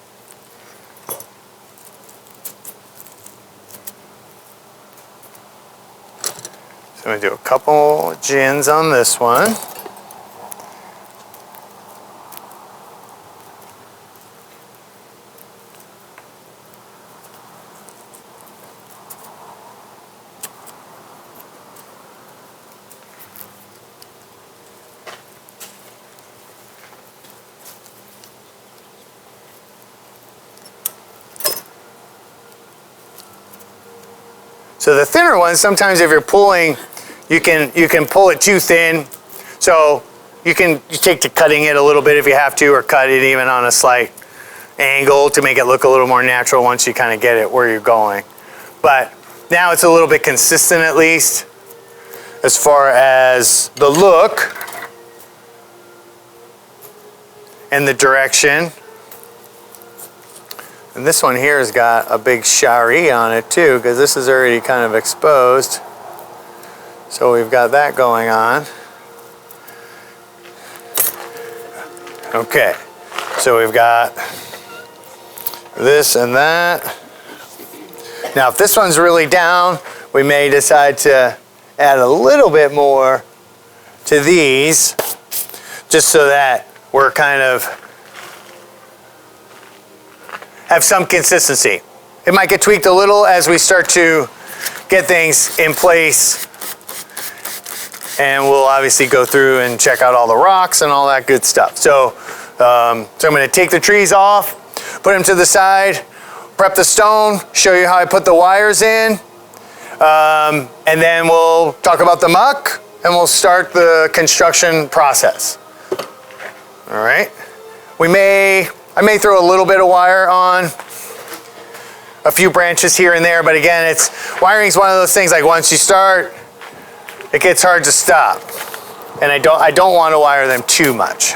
So I'm going to do a couple gins on this one. So the thinner ones, sometimes if you're pulling, you can pull it too thin. So you take to cutting it a little bit if you have to, or cut it even on a slight angle to make it look a little more natural once you kind of get it where you're going. But now it's a little bit consistent at least as far as the look and the direction. And this one here has got a big shari on it too, because this is already kind of exposed. So we've got that going on. Okay, so we've got this and that. Now if this one's really down, we may decide to add a little bit more to these, just so that we're kind of have some consistency. It might get tweaked a little as we start to get things in place. And we'll obviously go through and check out all the rocks and all that good stuff. So, I'm gonna take the trees off, put them to the side, prep the stone, show you how I put the wires in, and then we'll talk about the muck and we'll start the construction process. All right. I may throw a little bit of wire on, a few branches here and there, but again, wiring is one of those things, like once you start, it gets hard to stop. And I don't want to wire them too much.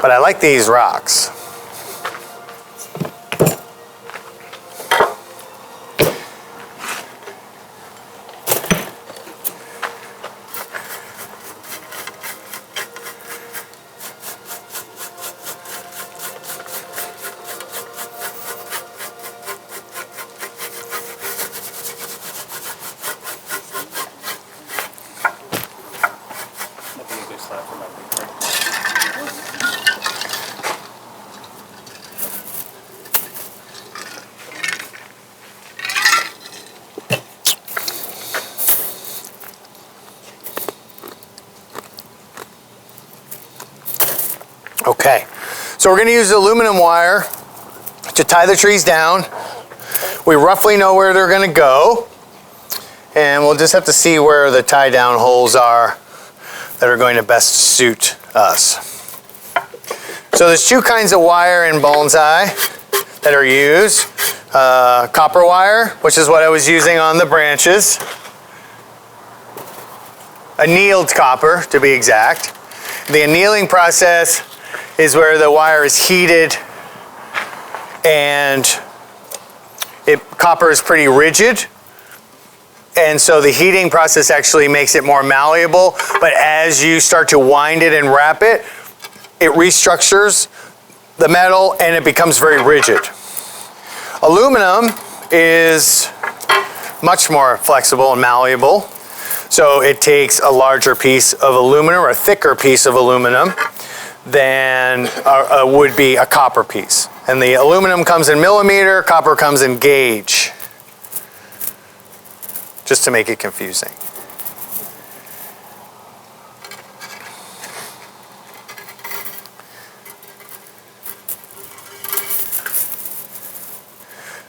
But I like these rocks. Okay, so we're going to use aluminum wire to tie the trees down. We roughly know where they're going to go, and we'll just have to see where the tie down holes are that are going to best suit us. So there's two kinds of wire in bonsai that are used. Copper wire, which is what I was using on the branches. Annealed copper, to be exact. The annealing process is where the wire is heated and copper is pretty rigid, and so the heating process actually makes it more malleable, but as you start to wind it and wrap it, it restructures the metal and it becomes very rigid. Aluminum is much more flexible and malleable, so it takes a larger piece of aluminum or a thicker piece of aluminum than would be a copper piece. And the aluminum comes in millimeter, copper comes in gauge, just to make it confusing.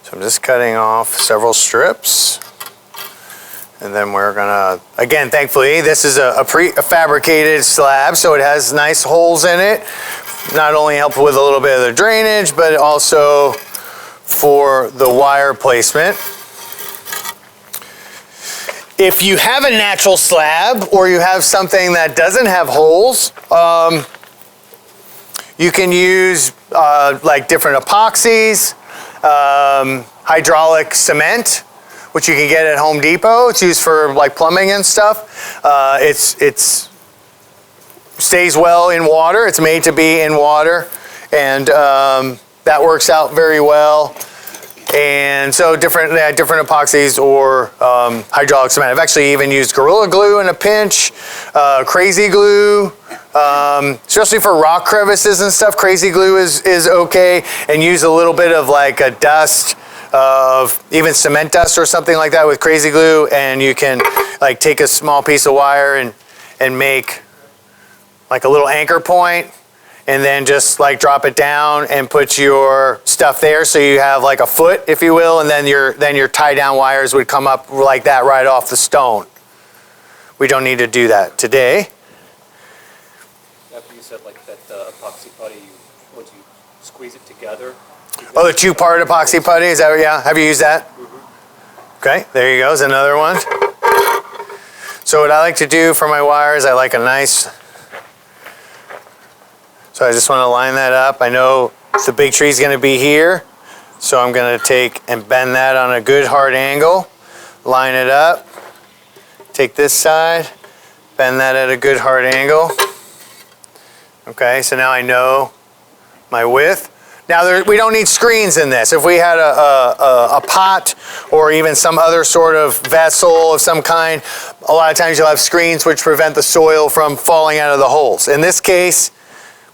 So I'm just cutting off several strips. And then we're gonna, again, thankfully, this is a prefabricated slab, so it has nice holes in it. Not only help with a little bit of the drainage, but also for the wire placement. If you have a natural slab, or you have something that doesn't have holes, you can use like different epoxies, hydraulic cement, which you can get at Home Depot. It's used for like plumbing and stuff. It's stays well in water. It's made to be in water, and that works out very well. And so different epoxies or hydraulic cement. I've actually even used Gorilla Glue in a pinch, Crazy Glue, especially for rock crevices and stuff. Crazy Glue is okay, and use a little bit of like a dust of even cement dust or something like that with Crazy Glue, and you can like take a small piece of wire and make like a little anchor point, and then just like drop it down and put your stuff there, so you have like a foot, if you will, and then your tie down wires would come up like that right off the stone. We don't need to do that today. After you said like that epoxy putty, once you squeeze it together. Oh, the two-part epoxy putty, is that, yeah? Have you used that? Mm-hmm. Okay, there you go, is another one. So what I like to do for my wires, I like a nice, so I just want to line that up. I know the big tree is going to be here, so I'm going to take and bend that on a good hard angle, line it up, take this side, bend that at a good hard angle. Okay, so now I know my width. Now we don't need screens in this. If we had a pot or even some other sort of vessel of some kind, a lot of times you'll have screens which prevent the soil from falling out of the holes. In this case,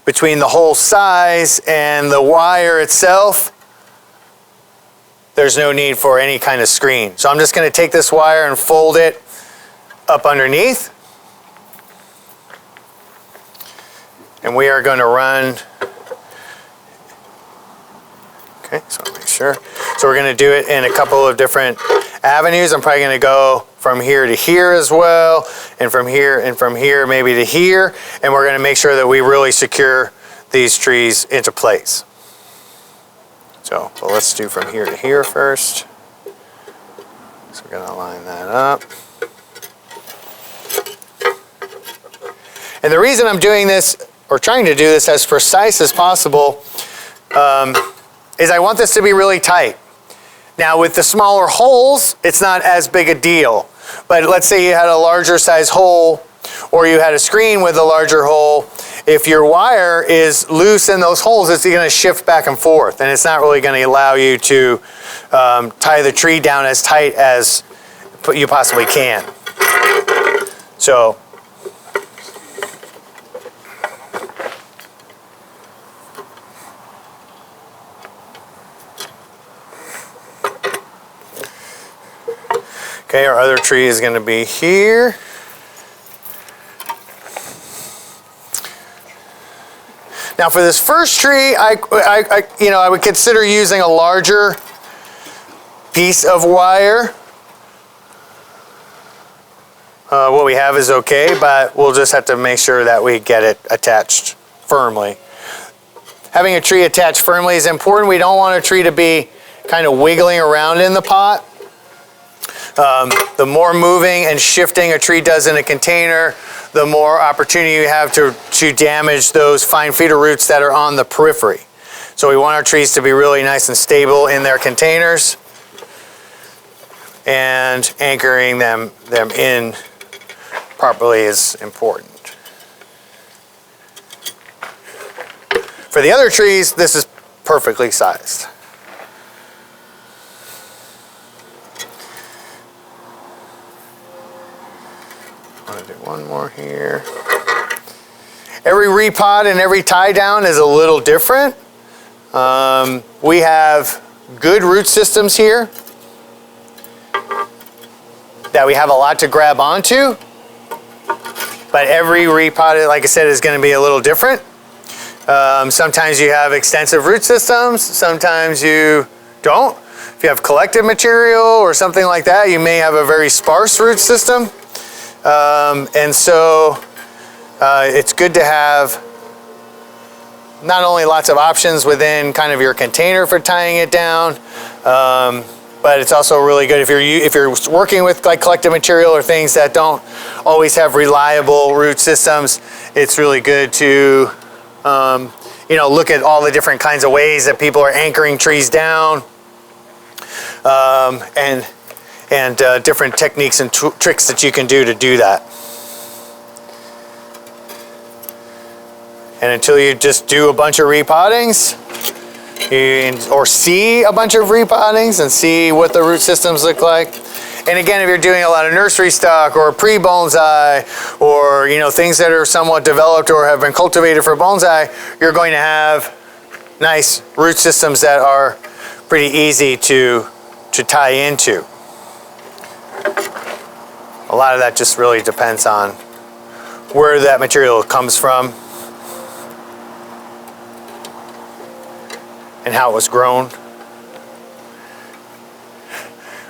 between the hole size and the wire itself, there's no need for any kind of screen. So I'm just going to take this wire and fold it up underneath. And we are going to run, okay, so I'll make sure. So we're going to do it in a couple of different avenues. I'm probably going to go from here to here as well, and from here maybe to here. And we're going to make sure that we really secure these trees into place. So well, let's do from here to here first. So we're going to line that up. And the reason I'm doing this, or trying to do this as precise as possible, is I want this to be really tight. Now with the smaller holes, it's not as big a deal. But let's say you had a larger size hole, or you had a screen with a larger hole. If your wire is loose in those holes, it's going to shift back and forth, and it's not really going to allow you to tie the tree down as tight as you possibly can. So okay, our other tree is going to be here. Now for this first tree, I would consider using a larger piece of wire. What we have is okay, but we'll just have to make sure that we get it attached firmly. Having a tree attached firmly is important. We don't want a tree to be kind of wiggling around in the pot. The more moving and shifting a tree does in a container, the more opportunity you have to damage those fine feeder roots that are on the periphery. So we want our trees to be really nice and stable in their containers, and anchoring them in properly is important. For the other trees, this is perfectly sized. I'm going to do one more here. Every repot and every tie down is a little different. We have good root systems here that we have a lot to grab onto, but every repot, like I said, is going to be a little different. Sometimes you have extensive root systems, sometimes you don't. If you have collective material or something like that, you may have a very sparse root system. And so it's good to have not only lots of options within kind of your container for tying it down, but it's also really good if you're working with like collective material or things that don't always have reliable root systems. It's really good to look at all the different kinds of ways that people are anchoring trees down, and different techniques and tricks that you can do that. And until you just do a bunch of repottings, or see a bunch of repottings and see what the root systems look like. And again, if you're doing a lot of nursery stock or pre-bonsai, or things that are somewhat developed or have been cultivated for bonsai, you're going to have nice root systems that are pretty easy to tie into. A lot of that just really depends on where that material comes from and how it was grown.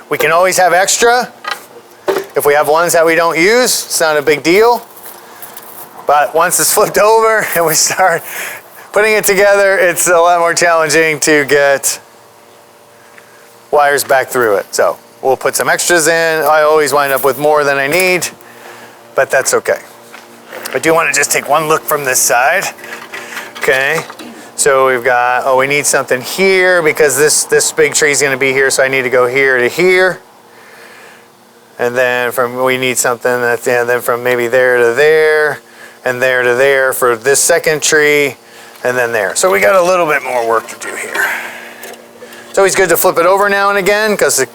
We can always have extra. If we have ones that we don't use, it's not a big deal. But once it's flipped over and we start putting it together, it's a lot more challenging to get wires back through it. So we'll put some extras in. I always wind up with more than I need, but that's okay. I do want to just take one look from this side. Okay, so we've got, we need something here because this big tree is going to be here, so I need to go here to here. And then we need something that's, then from maybe there to there, and there to there for this second tree, and then there. So we got a little bit more work to do here. It's always good to flip it over now and again, because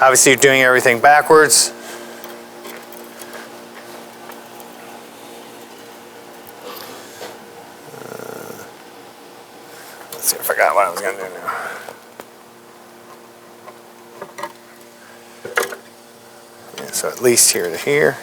obviously you're doing everything backwards. Let's see, I forgot what I was going to do now. So at least here to here.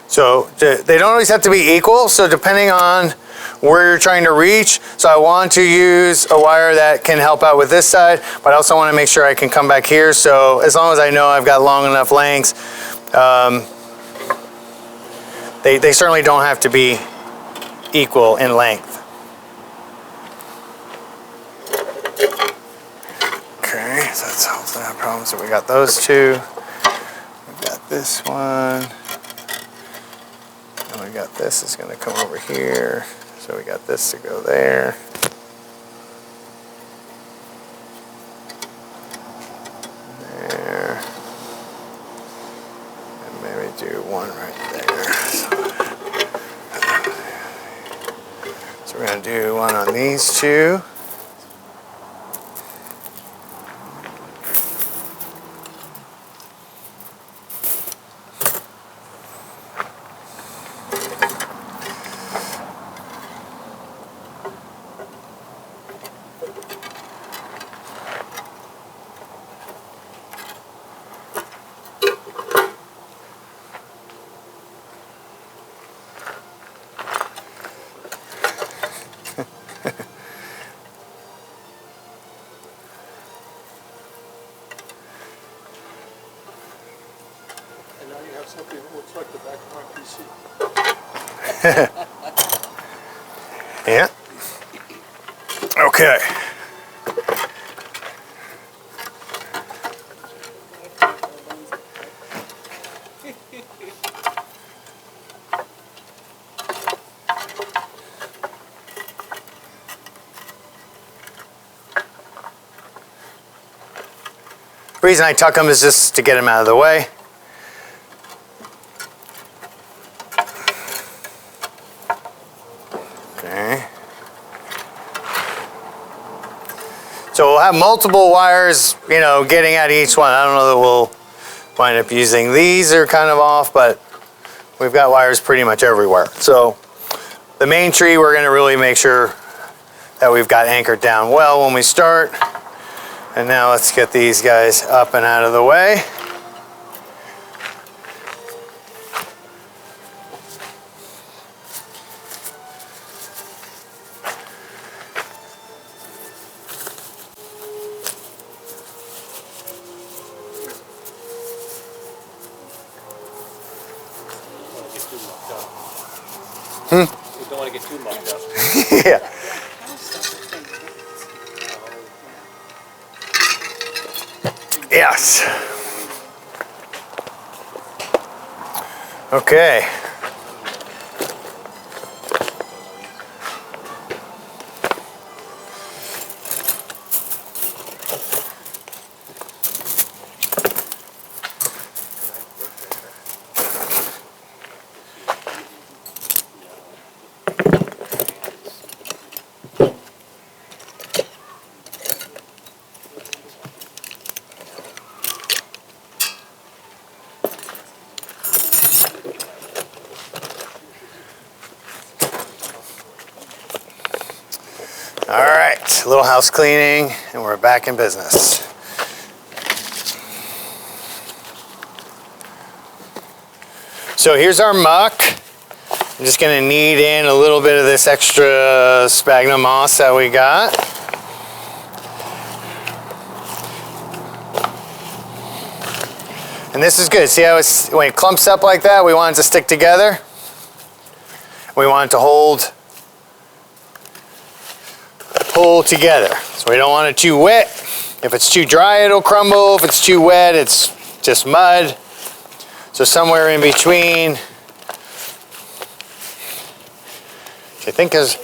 So they don't always have to be equal, so depending on where you're trying to reach, so I want to use a wire that can help out with this side, but I also want to make sure I can come back here, so as long as I know I've got long enough lengths, they certainly don't have to be equal in length. Okay, so that solves that problem. So we got those two, we got this one. And we got this is going to come over here. So we got this to go there. There. And maybe do one right there. So we're going to do one on these two. And now you have something that looks like the back of my PC. Yeah. Okay. The reason I tuck them is just to get them out of the way. Okay. So we'll have multiple wires, you know, getting at each one. I don't know that we'll wind up using these. They're kind of off, but we've got wires pretty much everywhere. So the main tree, we're going to really make sure that we've got anchored down well when we start. And now let's get these guys up and out of the way. You don't want to get too mucked up. Yeah. Yes. Okay. All right, a little house cleaning, and we're back in business. So here's our muck. I'm just gonna knead in a little bit of this extra sphagnum moss that we got. And this is good. See how it's, when it clumps up like that, we want it to stick together. We want it to hold together. So we don't want it too wet. If it's too dry, it'll crumble. If it's too wet, it's just mud. So somewhere in between, which I think is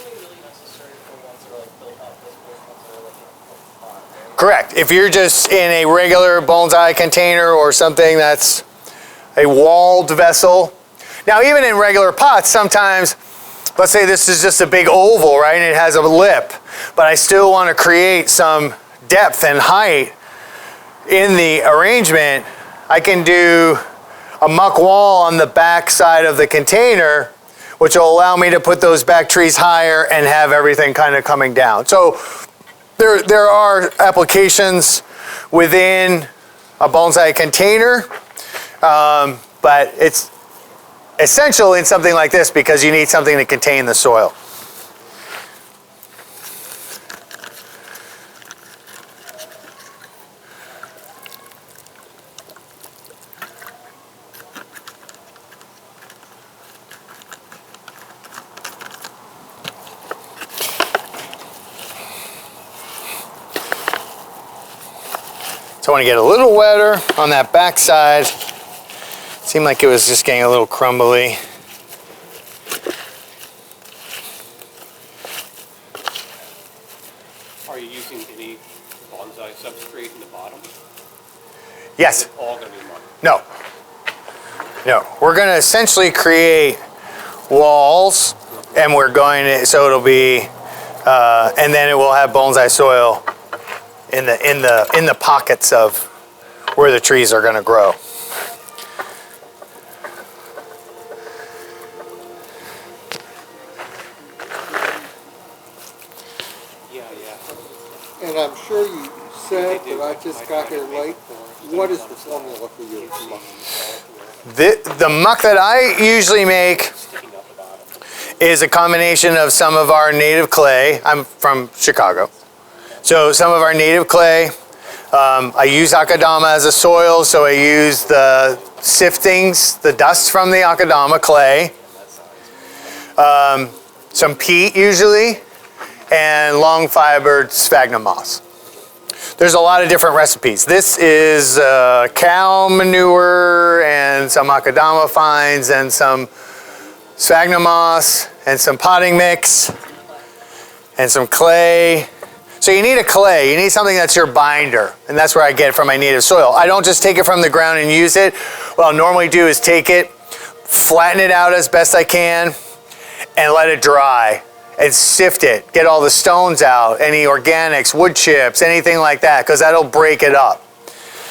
correct. If you're just in a regular bonsai container or something that's a walled vessel. Now, even in regular pots, sometimes, let's say this is just a big oval, right, and it has a lip, but I still want to create some depth and height. in the arrangement, I can do a muck wall on the back side of the container, which will allow me to put those back trees higher and have everything kind of coming down. So there are applications within a bonsai container, but it's essential in something like this because you need something to contain the soil. So I want to get a little wetter on that back side. Seemed like it was just getting a little crumbly. Are you using any bonsai substrate in the bottom? Yes. Is it all going to be mud? No. No. We're going to essentially create walls, and we're going to, so it'll be, and then it will have bonsai soil in the pockets of where the trees are going to grow. And I'm sure you said, but I just got here late. What is the formula for your muck? The muck that I usually make is a combination of some of our native clay. I'm from Chicago. So some of our native clay. I use akadama as a soil, so I use the siftings, the dust from the akadama clay. Some peat usually, and long fibered sphagnum moss. There's a lot of different recipes. This is cow manure and some akadama fines and some sphagnum moss and some potting mix and some clay. So you need a clay, you need something that's your binder, and that's where I get it from my native soil. I don't just take it from the ground and use it. What I'll normally do is take it, flatten it out as best I can, and let it dry. And sift it, get all the stones out, any organics, wood chips, anything like that, because that'll break it up.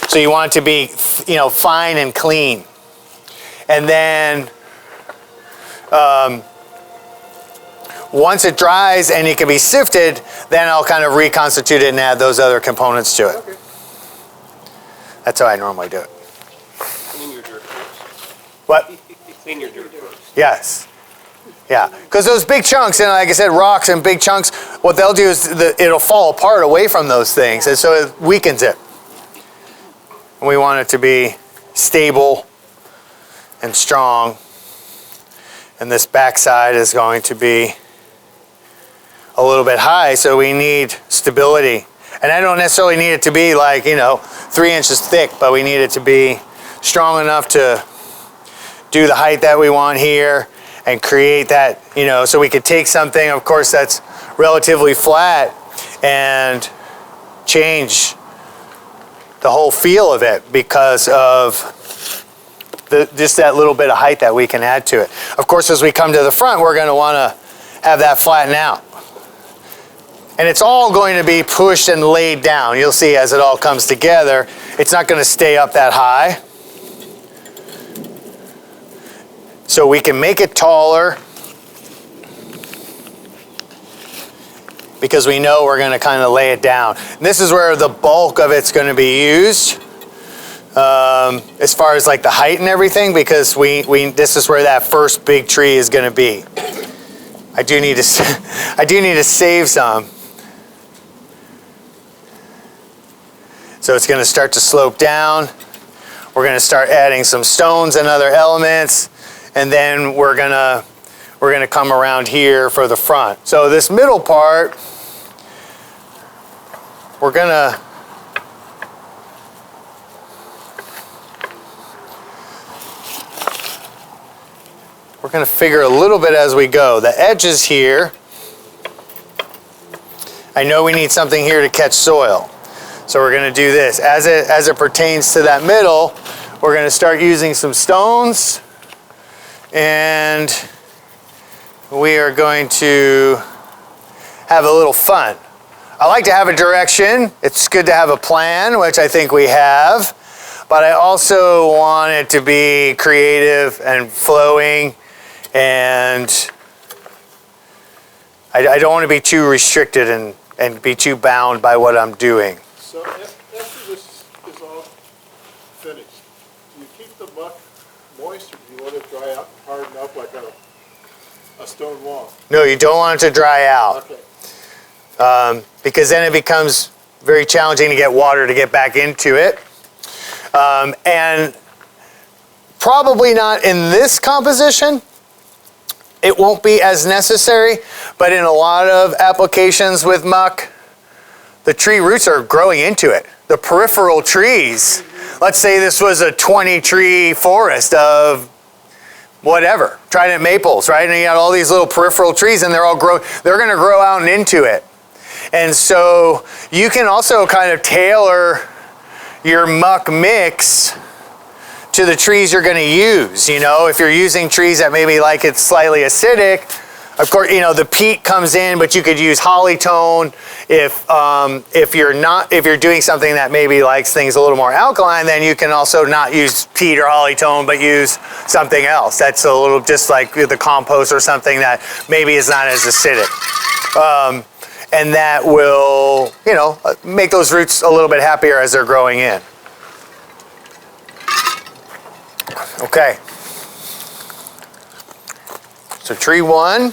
So you want it to be, fine and clean. And then once it dries and it can be sifted, then I'll kind of reconstitute it and add those other components to it. Okay. That's how I normally do it. Clean your dirt first. What? Clean your dirt first. Yes. Yeah, because those big chunks, and like I said, rocks and big chunks, what they'll do is it'll fall apart away from those things, and so it weakens it. And we want it to be stable and strong. And this backside is going to be a little bit high, so we need stability. And I don't necessarily need it to be like, 3 inches thick, but we need it to be strong enough to do the height that we want here. And create that, so we could take something, of course, that's relatively flat and change the whole feel of it because of just that little bit of height that we can add to it. Of course, as we come to the front, we're going to want to have that flatten out. And it's all going to be pushed and laid down. You'll see as it all comes together, it's not going to stay up that high. So we can make it taller because we know we're going to kind of lay it down. And this is where the bulk of it's going to be used as far as like the height and everything, because this is where that first big tree is going to be. I do need to save some. So it's going to start to slope down. We're going to start adding some stones and other elements. And then we're gonna come around here for the front. So this middle part, we're gonna figure a little bit as we go. The edges here, I know we need something here to catch soil. So we're gonna do this. As it pertains to that middle, we're gonna start using some stones. And we are going to have a little fun. I like to have a direction. It's good to have a plan, which I think we have. But I also want it to be creative and flowing, and I don't want to be too restricted and be too bound by what I'm doing. So after this is all finished, do you keep the muck moist or do you let it dry out and harden up like a stone wall? No, you don't want it to dry out. Okay. Because then it becomes very challenging to get water to get back into it. And probably not in this composition. It won't be as necessary, but in a lot of applications with muck, the tree roots are growing into it. The peripheral trees, let's say this was a 20-tree forest of whatever, trident maples, right? And you got all these little peripheral trees and they're gonna grow out and into it. And so you can also kind of tailor your muck mix to the trees you're going to use. You know, if you're using trees that maybe like it's slightly acidic, of course, you know, the peat comes in, but you could use holly tone. If you're doing something that maybe likes things a little more alkaline, then you can also not use peat or holly tone, but use something else that's a little just like the compost or something that maybe is not as acidic. And that will, you know, make those roots a little bit happier as they're growing in. Okay. So tree 1.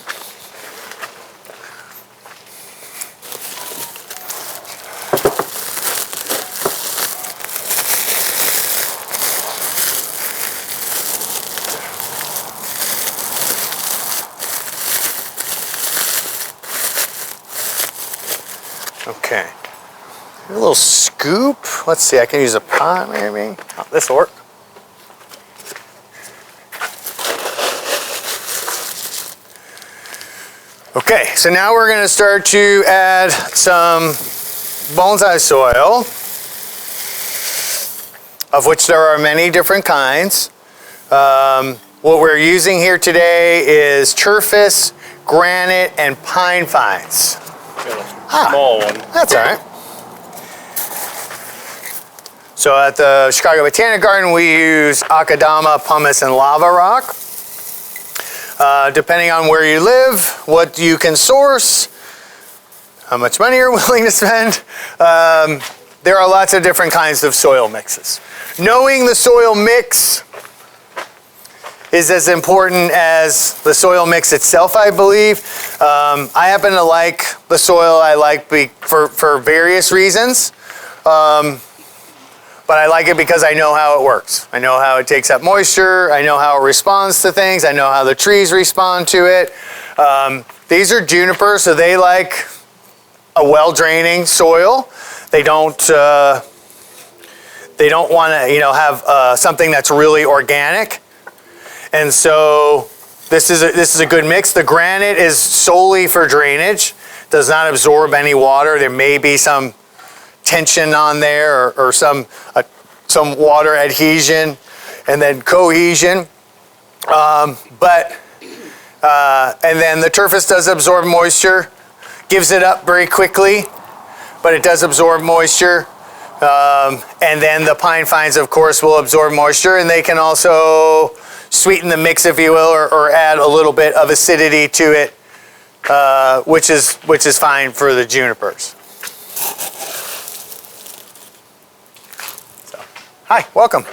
Okay, a little scoop. Let's see, I can use a pot maybe. Oh, this will work. Okay, so now we're going to start to add some bonsai soil, of which there are many different kinds. What we're using here today is turfus, granite, and pine fines. Small one. That's all right. So at the Chicago Botanic Garden, we use akadama, pumice, and lava rock. Depending on where you live, what you can source, how much money you're willing to spend, there are lots of different kinds of soil mixes. Knowing the soil mix is as important as the soil mix itself, I believe. I happen to like the soil I like for various reasons, but I like it because I know how it works. I know how it takes up moisture, I know how it responds to things, I know how the trees respond to it. These are junipers, so they like a well-draining soil. They don't want to, you know, have something that's really organic. And so this is a good mix. The granite is solely for drainage, does not absorb any water. There may be some tension on there or some water adhesion and then cohesion. And then the turfus does absorb moisture, gives it up very quickly, but it does absorb moisture. And then the pine fines, of course, will absorb moisture, and they can also sweeten the mix, if you will, or add a little bit of acidity to it, which is fine for the junipers. So, hi, welcome.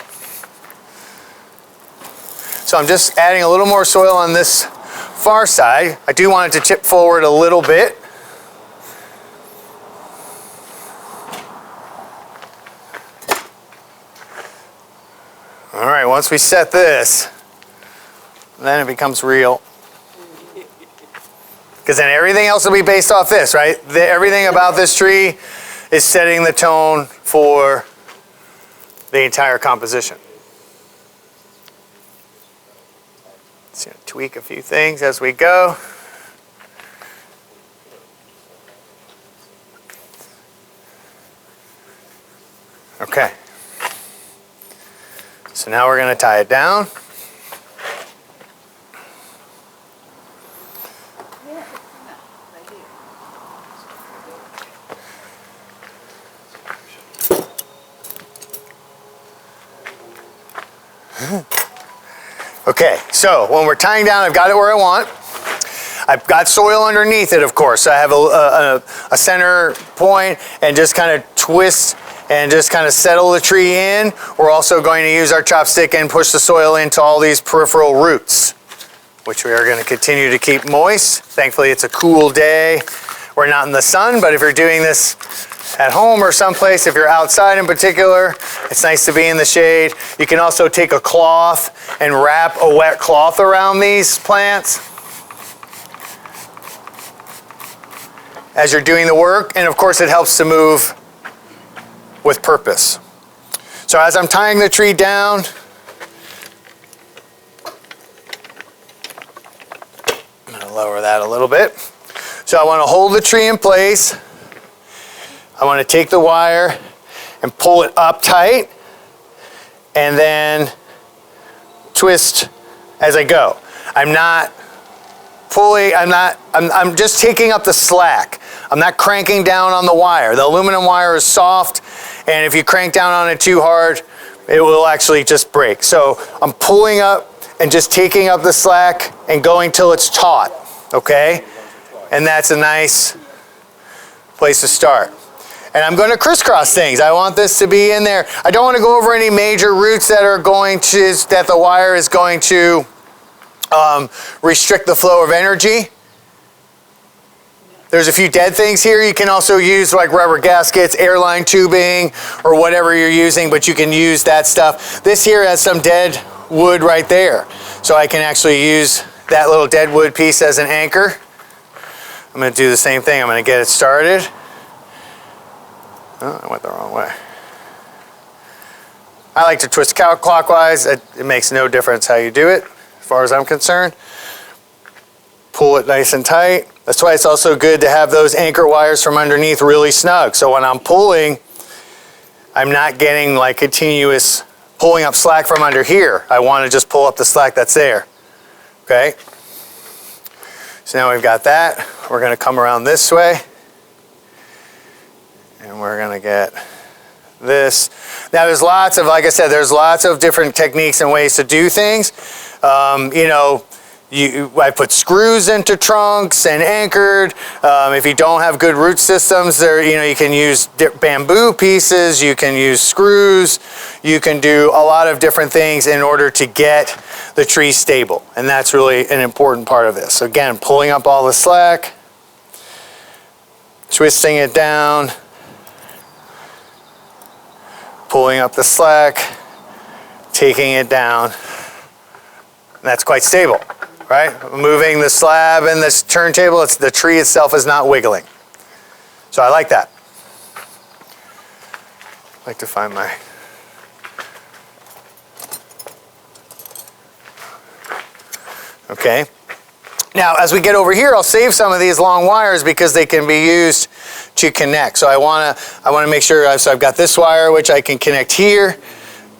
So I'm just adding a little more soil on this far side. I do want it to tip forward a little bit. All right, once we set this, then it becomes real. Because then everything else will be based off this, right? Everything about this tree is setting the tone for the entire composition. Let's tweak a few things as we go. Okay. So now we're going to tie it down. Okay, so when we're tying down, I've got it where I want. I've got soil underneath it, of course. I have a center point and just kind of twist and just kind of settle the tree in. We're also going to use our chopstick and push the soil into all these peripheral roots, which we are going to continue to keep moist. Thankfully, it's a cool day. We're not in the sun, but if you're doing this at home or someplace, if you're outside in particular, it's nice to be in the shade. You can also take a cloth and wrap a wet cloth around these plants as you're doing the work, and of course it helps to move with purpose. So as I'm tying the tree down, I'm going to lower that a little bit. So I want to hold the tree in place. I want to take the wire and pull it up tight and then twist as I go. I'm not pulling, I'm just taking up the slack. I'm not cranking down on the wire. The aluminum wire is soft, and if you crank down on it too hard, it will actually just break. So I'm pulling up and just taking up the slack and going till it's taut, okay? And that's a nice place to start. And I'm going to crisscross things. I want this to be in there. I don't want to go over any major roots that are going to, that the wire is going to restrict the flow of energy. There's a few dead things here. You can also use like rubber gaskets, airline tubing, or whatever you're using, but you can use that stuff. This here has some dead wood right there. So I can actually use that little dead wood piece as an anchor. I'm going to do the same thing. I'm going to get it started. Oh, I went the wrong way. I like to twist counterclockwise. It makes no difference how you do it, as far as I'm concerned. Pull it nice and tight. That's why it's also good to have those anchor wires from underneath really snug. So when I'm pulling, I'm not getting like continuous pulling up slack from under here. I want to just pull up the slack that's there. Okay? So now we've got that. We're going to come around this way. And we're going to get this. Now there's lots of, like I said, there's lots of different techniques and ways to do things. You know, I put screws into trunks and anchored. If you don't have good root systems, there, you know, you can use bamboo pieces, you can use screws, you can do a lot of different things in order to get the tree stable. And that's really an important part of this. So again, pulling up all the slack, twisting it down, pulling up the slack, taking it down. And that's quite stable, right? Moving the slab and this turntable, the tree itself is not wiggling. So I like that. I like to find my... Okay. Now, as we get over here, I'll save some of these long wires because they can be used to connect. So I want to make sure, so I've got this wire, which I can connect here.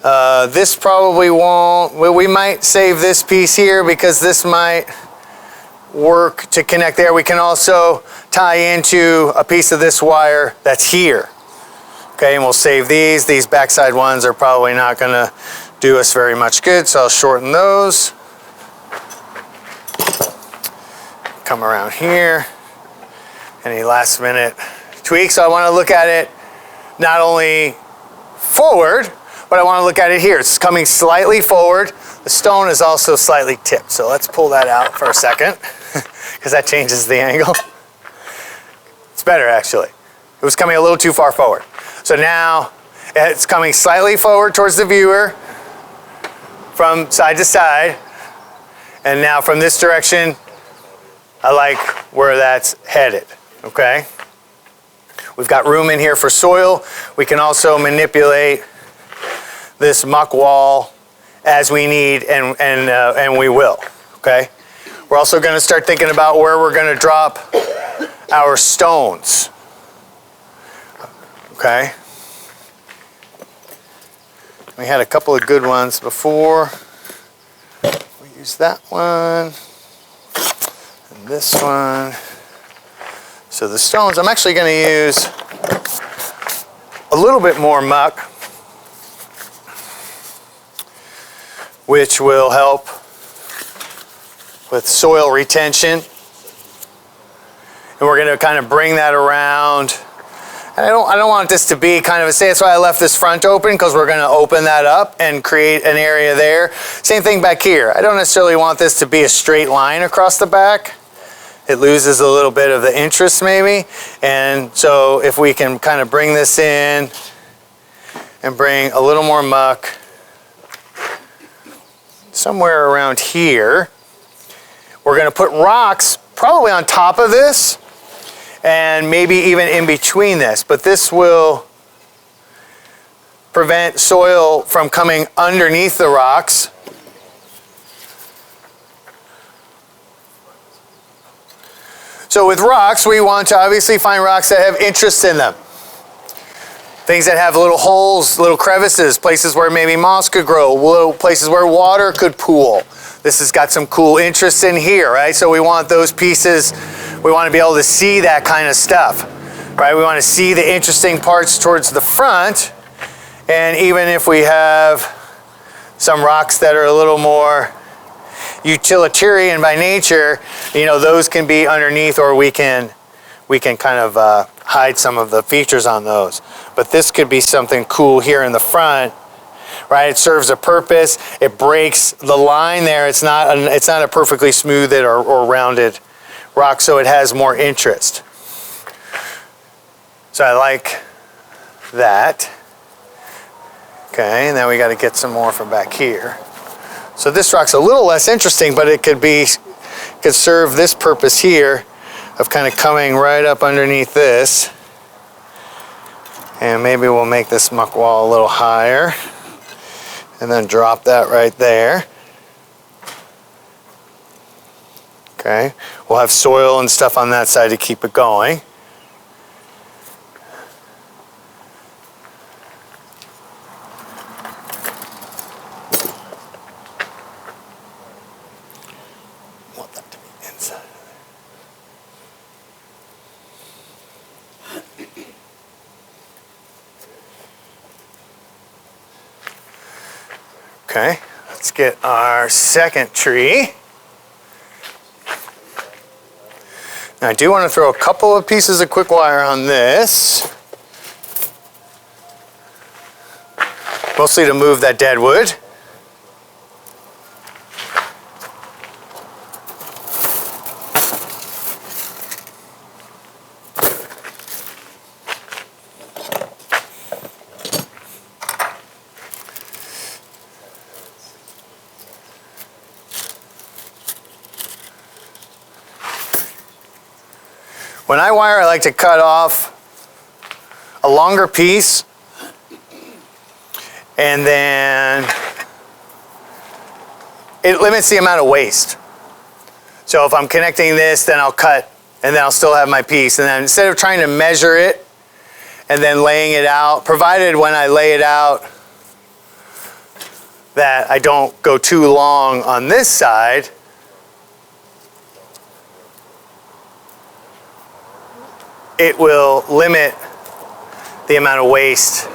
This probably won't, well, we might save this piece here because this might work to connect there. We can also tie into a piece of this wire that's here. Okay, and we'll save these. These backside ones are probably not going to do us very much good, so I'll shorten those. Come around here. Any last minute tweaks? So I want to look at it not only forward, but I want to look at it here. It's coming slightly forward. The stone is also slightly tipped. So let's pull that out for a second because that changes the angle. It's better actually. It was coming a little too far forward. So now it's coming slightly forward towards the viewer from side to side. And now from this direction, I like where that's headed, okay? We've got room in here for soil. We can also manipulate this muck wall as we need, and we will, okay? We're also gonna start thinking about where we're gonna drop our stones, okay? We had a couple of good ones before. We used that one. This one. So the stones, I'm actually going to use a little bit more muck which will help with soil retention. And we're going to kind of bring that around. And I don't want this to be kind of a, that's why I left this front open, because we're going to open that up and create an area there. Same thing back here. I don't necessarily want this to be a straight line across the back. It loses a little bit of the interest maybe. And so if we can kind of bring this in and bring a little more muck somewhere around here. We're going to put rocks probably on top of this and maybe even in between this, but this will prevent soil from coming underneath the rocks. So with rocks, we want to obviously find rocks that have interest in them. Things that have little holes, little crevices, places where maybe moss could grow, little places where water could pool. This has got some cool interest in here, right? So we want those pieces, we want to be able to see that kind of stuff, right? We want to see the interesting parts towards the front. And even if we have some rocks that are a little more utilitarian by nature, you know, those can be underneath, or we can kind of hide some of the features on those. But this could be something cool here in the front, right? It serves a purpose. It breaks the line there. It's not a perfectly smoothed or rounded rock, so it has more interest. So I like that. Okay, and then we got to get some more from back here. So this rock's a little less interesting, but it could serve this purpose here of kind of coming right up underneath this. And maybe we'll make this muck wall a little higher and then drop that right there. Okay, we'll have soil and stuff on that side to keep it going. Want that to be inside. Okay, let's get our second tree. Now I do want to throw a couple of pieces of quick wire on this, mostly to move that dead wood. When I wire, I like to cut off a longer piece, and then it limits the amount of waste. So if I'm connecting this, then I'll cut, and then I'll still have my piece. And then instead of trying to measure it and then laying it out, provided when I lay it out that I don't go too long on this side, it will limit the amount of waste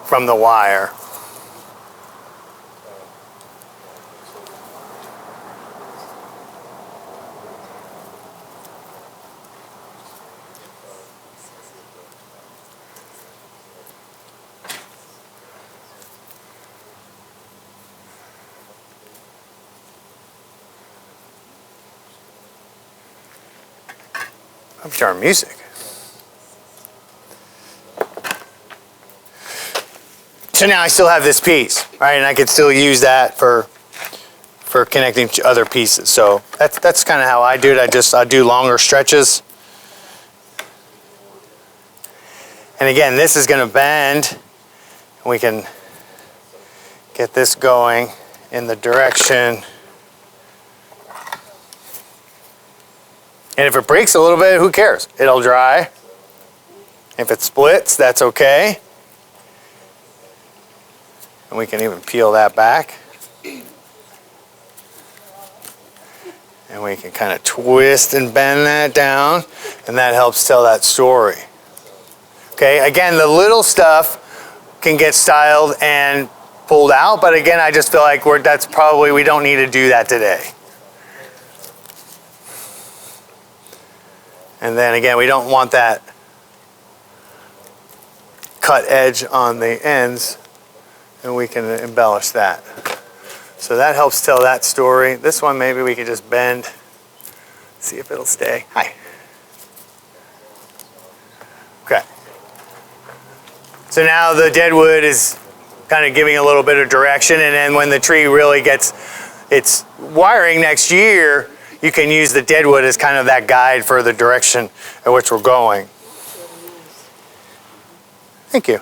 from the wire. Up to our music. So now I still have this piece, right? And I could still use that for connecting to other pieces. So that's kind of how I do it. I do longer stretches. And again, this is going to bend. We can get this going in the direction. And if it breaks a little bit, who cares? It'll dry. If it splits, that's okay. And we can even peel that back. And we can kind of twist and bend that down, and that helps tell that story. Okay, again, the little stuff can get styled and pulled out, but again, I just feel like that's probably, we don't need to do that today. And then again, we don't want that cut edge on the ends, and we can embellish that. So that helps tell that story. This one, maybe we could just bend, see if it'll stay. Hi. Okay. So now the dead wood is kind of giving a little bit of direction, and then when the tree really gets its wiring next year, you can use the dead wood as kind of that guide for the direction in which we're going. Thank you.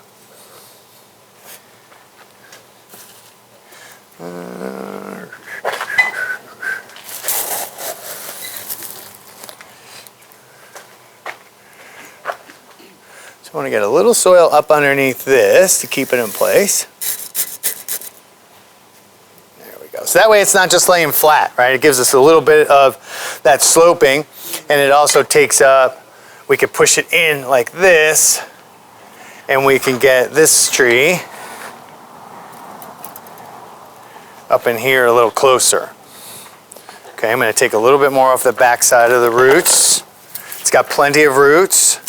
So I want to get a little soil up underneath this to keep it in place. There we go. So that way it's not just laying flat, right? It gives us a little bit of that sloping, and it also takes up, we could push it in like this, and we can get this tree up in here a little closer. Okay, I'm going to take a little bit more off the back side of the roots. It's got plenty of roots.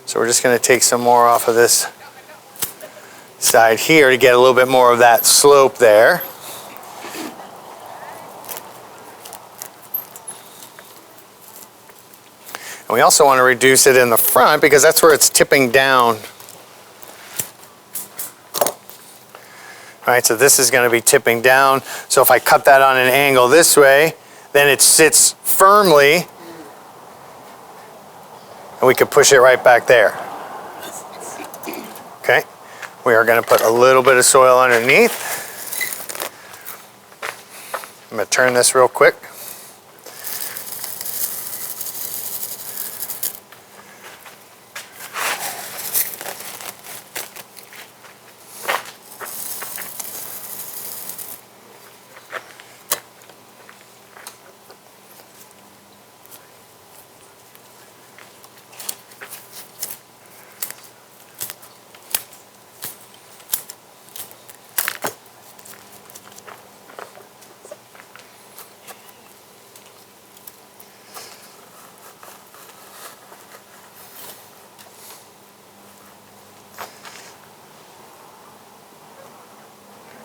So we're just going to take some more off of this side here to get a little bit more of that slope there. And we also want to reduce it in the front because that's where it's tipping down. All right, so this is going to be tipping down. So if I cut that on an angle this way, then it sits firmly, and we could push it right back there. Okay, we are going to put a little bit of soil underneath. I'm going to turn this real quick.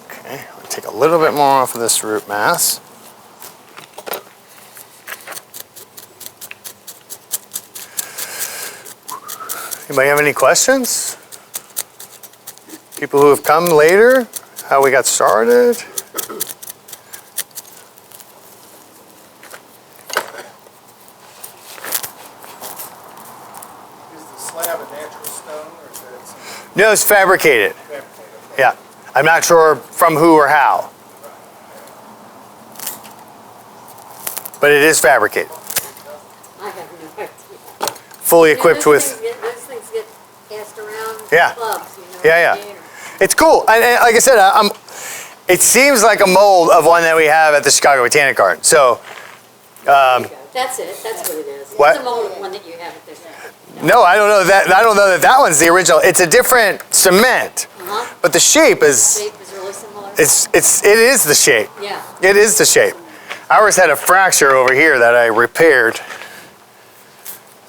Okay, I'll take a little bit more off of this root mass. Anybody have any questions? People who have come later, how we got started? Is the slab a natural stone, or is that something No, it's fabricated. fabricated? Yeah, I'm not sure from who or how, but it is fabricated. I have no idea. Fully equipped with. Those things get passed around Yeah. clubs, you know. Yeah, yeah. It's cool. And like I said, it seems like a mold of one that we have at the Chicago Botanic Garden. So, That's it. That's what it is. What? It's a mold of one that you have at this. no, I don't know that. I don't know that one's the original. It's a different cement, but the shape is. Shape is really similar. It is the shape. Yeah. It is the shape. Ours had a fracture over here that I repaired.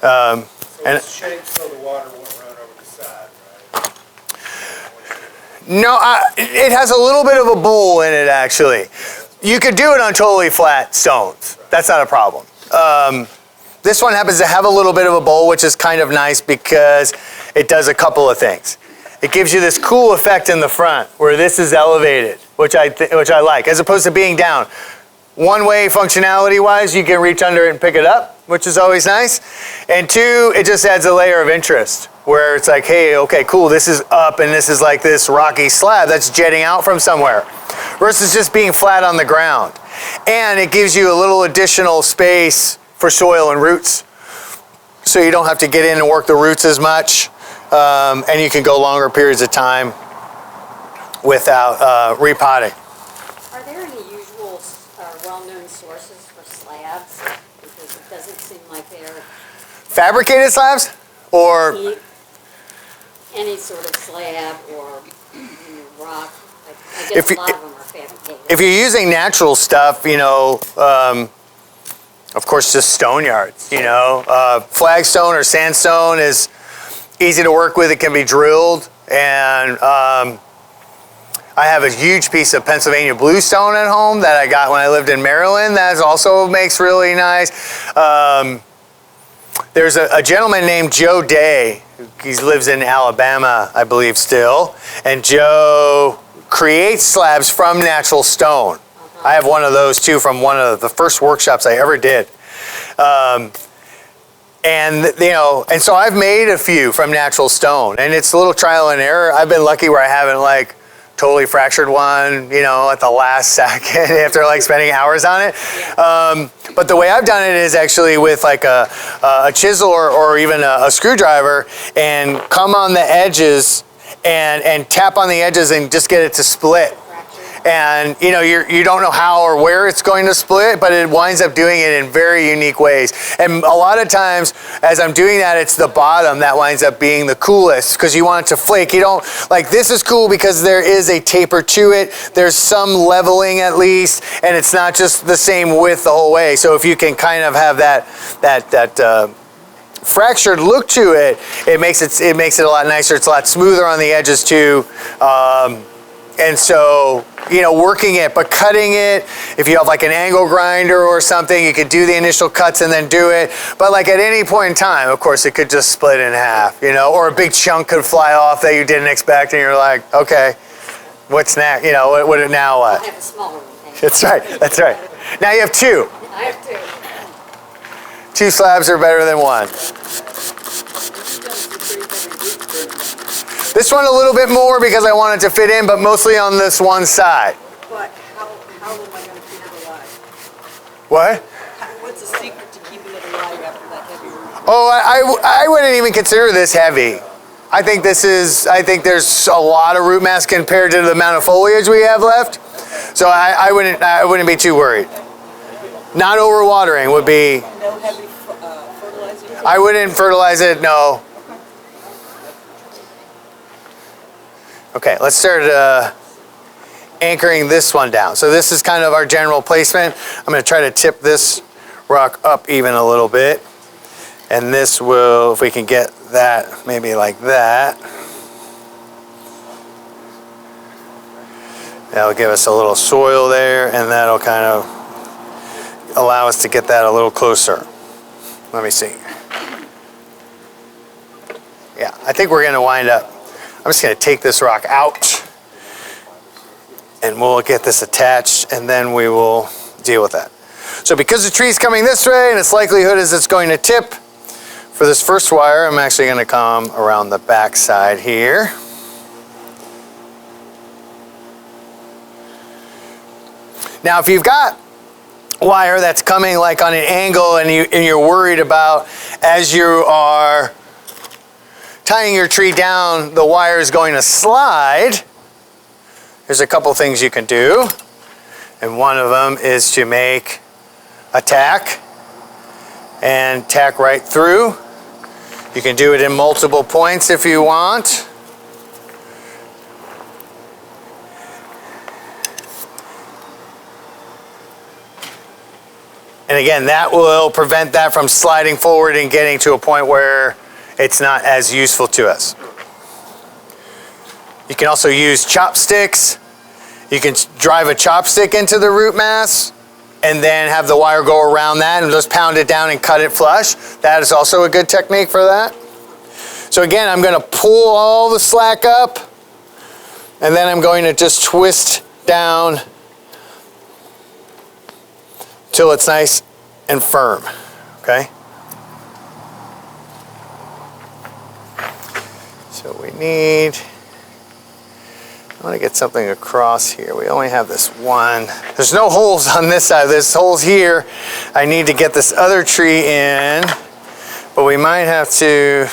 So And- it's shaped so the water won't run over the side, right? No, it has a little bit of a bowl in it, actually. You could do it on totally flat stones. That's not a problem. This one happens to have a little bit of a bowl, which is kind of nice because it does a couple of things. It gives you this cool effect in the front where this is elevated, which I like, as opposed to being down. One way, functionality-wise, you can reach under it and pick it up, which is always nice. And two, it just adds a layer of interest where it's like, hey, okay, cool, this is up and this is like this rocky slab that's jetting out from somewhere versus just being flat on the ground. And it gives you a little additional space for soil and roots. So you don't have to get in and work the roots as much. And you can go longer periods of time without repotting. Are there any usual well-known sources for slabs? Because it doesn't seem like they're Fabricated slabs or any sort of slab or rock. Just if a lot of them are fabricated. if you're using natural stuff, you know, of course, just stone yards, you know. Flagstone or sandstone is easy to work with. It can be drilled. And I have a huge piece of Pennsylvania bluestone at home that I got when I lived in Maryland. That also makes really nice. There's a gentleman named Joe Day. He lives in Alabama, I believe, still. And Joe creates slabs from natural stone. I have one of those too from one of the first workshops I ever did. And you know, and so I've made a few from natural stone, and it's a little trial and error. I've been lucky where I haven't like totally fractured one, you know, at the last second after like spending hours on it. But the way I've done it is actually with like a chisel or even a screwdriver, and come on the edges and tap on the edges and just get it to split. And you know, you don't know how or where it's going to split, but it winds up doing it in very unique ways. And a lot of times, as I'm doing that, it's the bottom that winds up being the coolest, because you want it to flake. You don't, like, this is cool because there is a taper to it. There's some leveling at least, and it's not just the same width the whole way. So if you can kind of have that fractured look to it, it makes it a lot nicer. It's a lot smoother on the edges too. And so, you know, working it, but cutting it, if you have like an angle grinder or something, you could do the initial cuts and then do it. But like at any point in time, of course, it could just split in half, you know, or a big chunk could fly off that you didn't expect, and you're like, okay, what's next? You know, what now what? I have a smaller one. That's right, that's right. Now you have two. I have two. Two slabs are better than one. This one a little bit more because I want it to fit in, but mostly on this one side. But how am I going to keep it alive? What? What's the secret to keeping it alive after that heavy root? Oh, I wouldn't even consider this heavy. I think there's a lot of root mass compared to the amount of foliage we have left. So I wouldn't be too worried. Not overwatering would be. No heavy fertilizing? I wouldn't fertilize it, no. Okay, let's start anchoring this one down. So this is kind of our general placement. I'm going to try to tip this rock up even a little bit. And this will, if we can get that, maybe like that. That'll give us a little soil there, and that'll kind of allow us to get that a little closer. Let me see. Yeah, I think we're going to wind up. I'm just going to take this rock out, and we'll get this attached, and then we will deal with that. So because the tree's coming this way, and its likelihood is it's going to tip, for this first wire, I'm actually going to come around the back side here. Now, if you've got wire that's coming like on an angle, and you're worried about, as you are tying your tree down, the wire is going to slide, there's a couple things you can do. And one of them is to make a tack and tack right through. You can do it in multiple points if you want. And again, that will prevent that from sliding forward and getting to a point where it's not as useful to us. You can also use chopsticks. You can drive a chopstick into the root mass and then have the wire go around that and just pound it down and cut it flush. That is also a good technique for that. So again, I'm going to pull all the slack up, and then I'm going to just twist down till it's nice and firm, okay? So we need, I want to get something across here. We only have this one. There's no holes on this side. There's holes here. I need to get this other tree in, but we might have to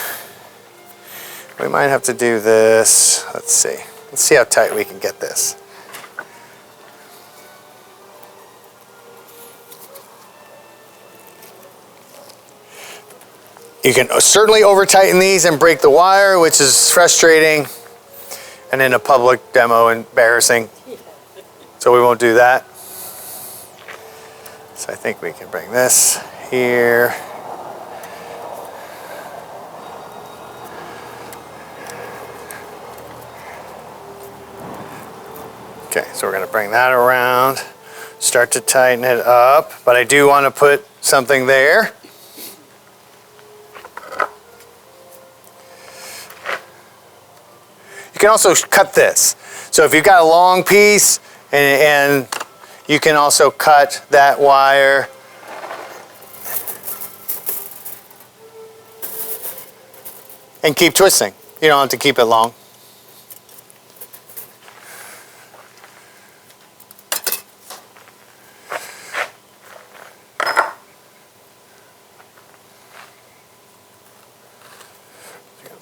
do this. Let's see. Let's see how tight we can get this. You can certainly over tighten these and break the wire, which is frustrating, and in a public demo, embarrassing. So we won't do that. So I think we can bring this here. Okay, so we're going to bring that around, start to tighten it up, but I do want to put something there. You can also cut this. So if you've got a long piece and you can also cut that wire. And keep twisting. You don't have to keep it long.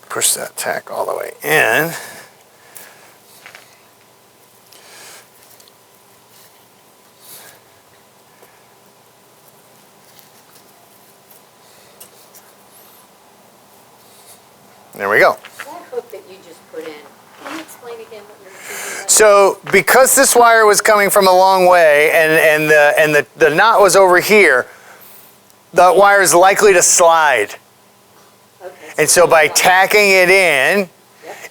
Push that tack all the way in. There we go. That hook that you just put in, can you explain again what you're doing? So because this wire was coming from a long way and the knot was over here, the wire is likely to slide. Okay, And so by tacking it in,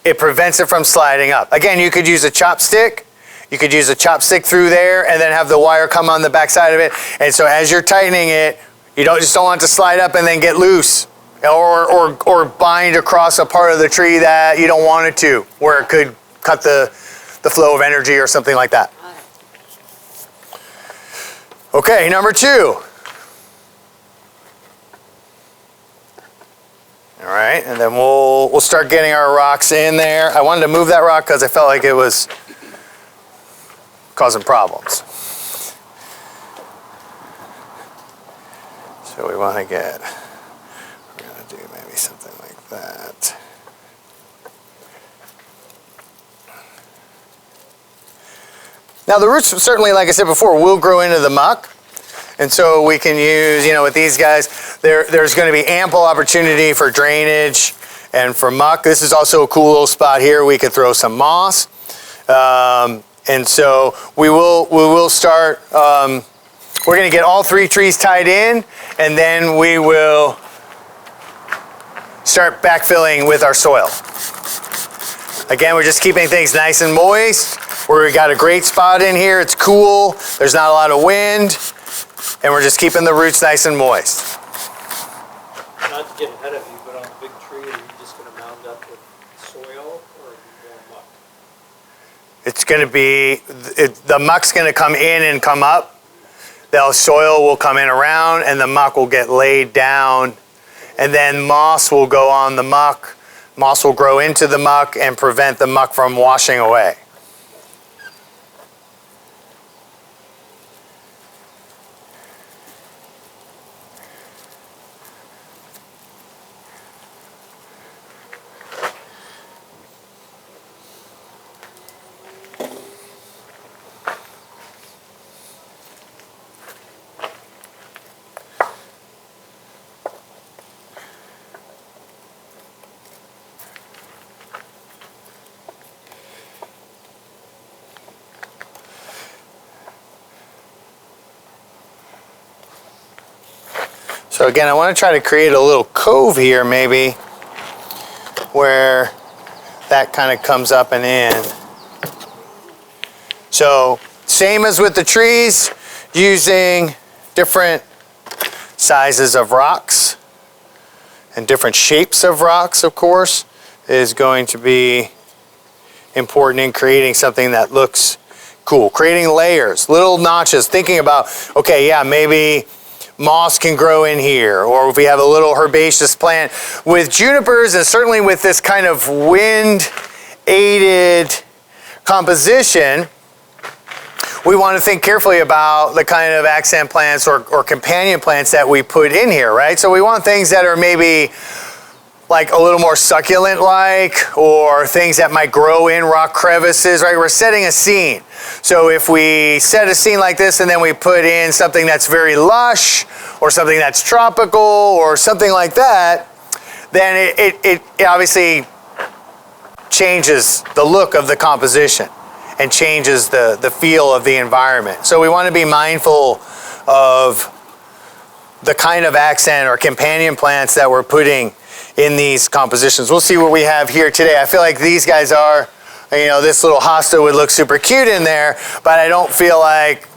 it prevents it from sliding up. Again, you could use a chopstick. You could use a chopstick through there and then have the wire come on the back side of it. And so as you're tightening it, you don't want it to slide up and then get loose or bind across a part of the tree that you don't want it to, where it could cut the flow of energy or something like that. Okay, number 2. All right, and then we'll start getting our rocks in there. I wanted to move that rock because I felt like it was causing problems. So we want to we're going to do maybe something like that. Now the roots certainly, like I said before, will grow into the muck. And so we can use, with these guys, there's going to be ample opportunity for drainage and for muck. This is also a cool little spot here. We could throw some moss. And so we will start, we're going to get all 3 trees tied in, and then we will start backfilling with our soil. Again, we're just keeping things nice and moist. We got a great spot in here. It's cool. There's not a lot of wind. And we're just keeping the roots nice and moist. Not to get ahead of you, but on the big tree, are you just going to mound up with soil, or are you going muck? It's going to be, the muck's going to come in and come up. The soil will come in around, and the muck will get laid down. And then moss will go on the muck. Moss will grow into the muck and prevent the muck from washing away. So again, I want to try to create a little cove here maybe where that kind of comes up and in. So same as with the trees, using different sizes of rocks and different shapes of rocks, of course, is going to be important in creating something that looks cool. Creating layers, little notches, thinking about, okay, yeah, maybe moss can grow in here, or if we have a little herbaceous plant. With junipers, and certainly with this kind of wind-aided composition, we want to think carefully about the kind of accent plants or companion plants that we put in here, right? So we want things that are maybe like a little more succulent-like, or things that might grow in rock crevices, right? We're setting a scene. So if we set a scene like this and then we put in something that's very lush, or something that's tropical, or something like that, then it obviously changes the look of the composition. and changes the feel of the environment. So we want to be mindful of the kind of accent or companion plants that we're putting in these compositions. We'll see what we have here today. I feel like these guys are, this little hosta would look super cute in there, but I don't feel like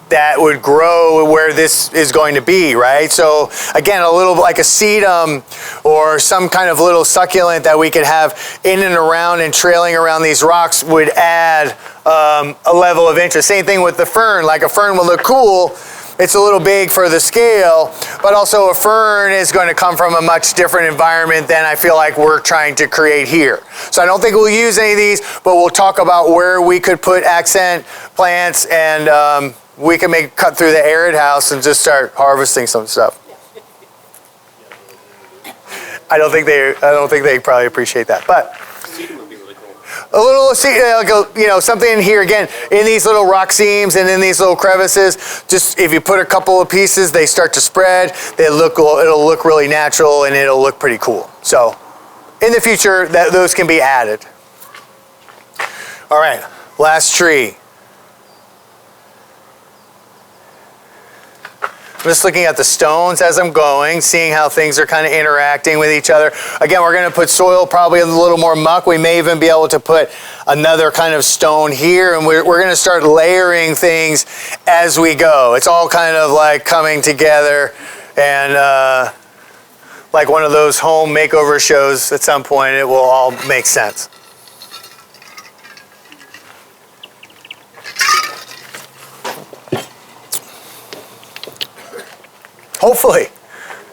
that would grow where this is going to be, right? So again, a little like a sedum or some kind of little succulent that we could have in and around and trailing around these rocks would add a level of interest. Same thing with the fern. Like a fern will look cool. It's a little big for the scale, but also a fern is going to come from a much different environment than I feel like we're trying to create here. So I don't think we'll use any of these, but we'll talk about where we could put accent plants, and we can cut through the arid house and just start harvesting some stuff. I don't think they probably appreciate that, but a little, something in here again in these little rock seams and in these little crevices. Just if you put a couple of pieces, they start to spread. It'll look really natural and it'll look pretty cool. So, in the future, those can be added. All right, last tree. I'm just looking at the stones as I'm going, seeing how things are kind of interacting with each other. Again, we're going to put soil, probably a little more muck. We may even be able to put another kind of stone here, and we're going to start layering things as we go. It's all kind of like coming together, and like one of those home makeover shows at some point, it will all make sense. Hopefully,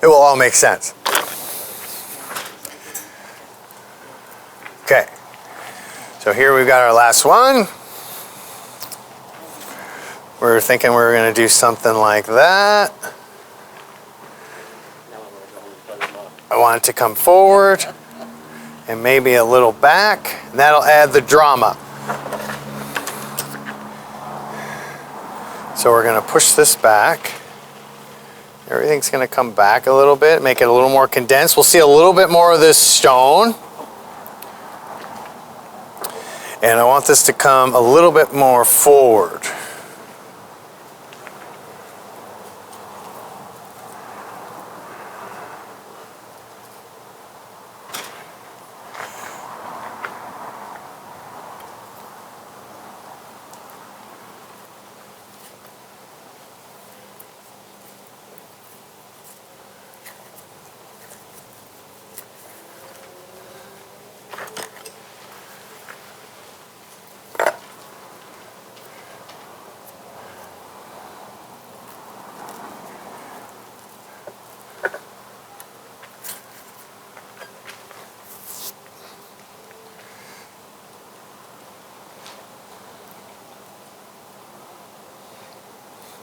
it will all make sense. Okay, so here we've got our last one. We're thinking we're going to do something like that. I want it to come forward and maybe a little back. And that'll add the drama. So we're going to push this back. Everything's going to come back a little bit, make it a little more condensed. We'll see a little bit more of this stone. And I want this to come a little bit more forward.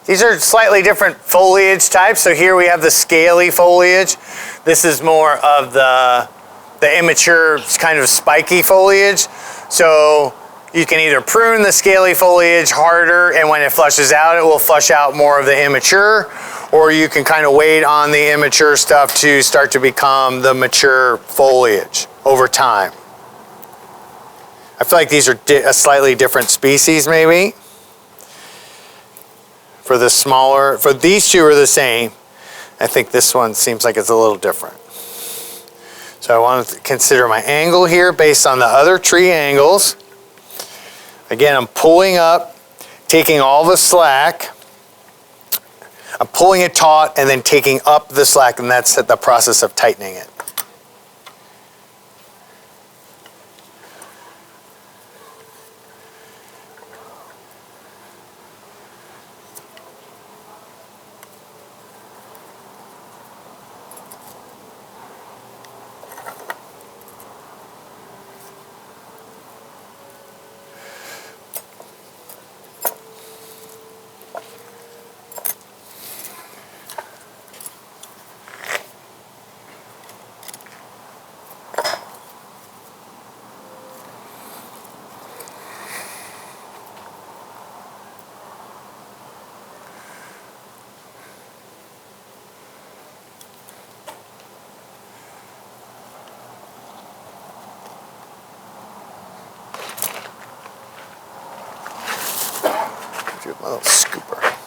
These are slightly different foliage types. So here we have the scaly foliage. This is more of the immature kind of spiky foliage. So you can either prune the scaly foliage harder, and when it flushes out, it will flush out more of the immature, or you can kind of wait on the immature stuff to start to become the mature foliage over time. I feel like these are a slightly different species maybe. For the smaller, for these two are the same. I think this one seems like it's a little different. So I want to consider my angle here based on the other tree angles. Again, I'm pulling up, taking all the slack. I'm pulling it taut and then taking up the slack, and that's the process of tightening it. do my little scooper.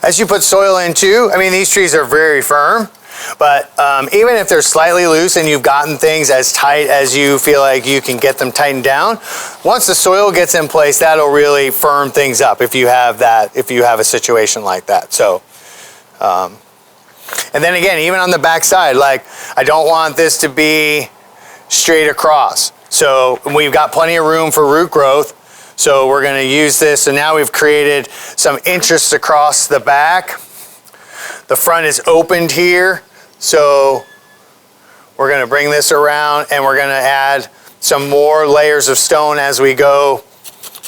As you put soil into, I mean, these trees are very firm, but even if they're slightly loose and you've gotten things as tight as you feel like you can get them tightened down, once the soil gets in place, that'll really firm things up if you have that, if you have a situation like that. So, and then again, even on the back side, like I don't want this to be straight across. So we've got plenty of room for root growth. So we're going to use this. So now we've created some interest across the back. The front is opened here. So we're going to bring this around and we're going to add some more layers of stone as we go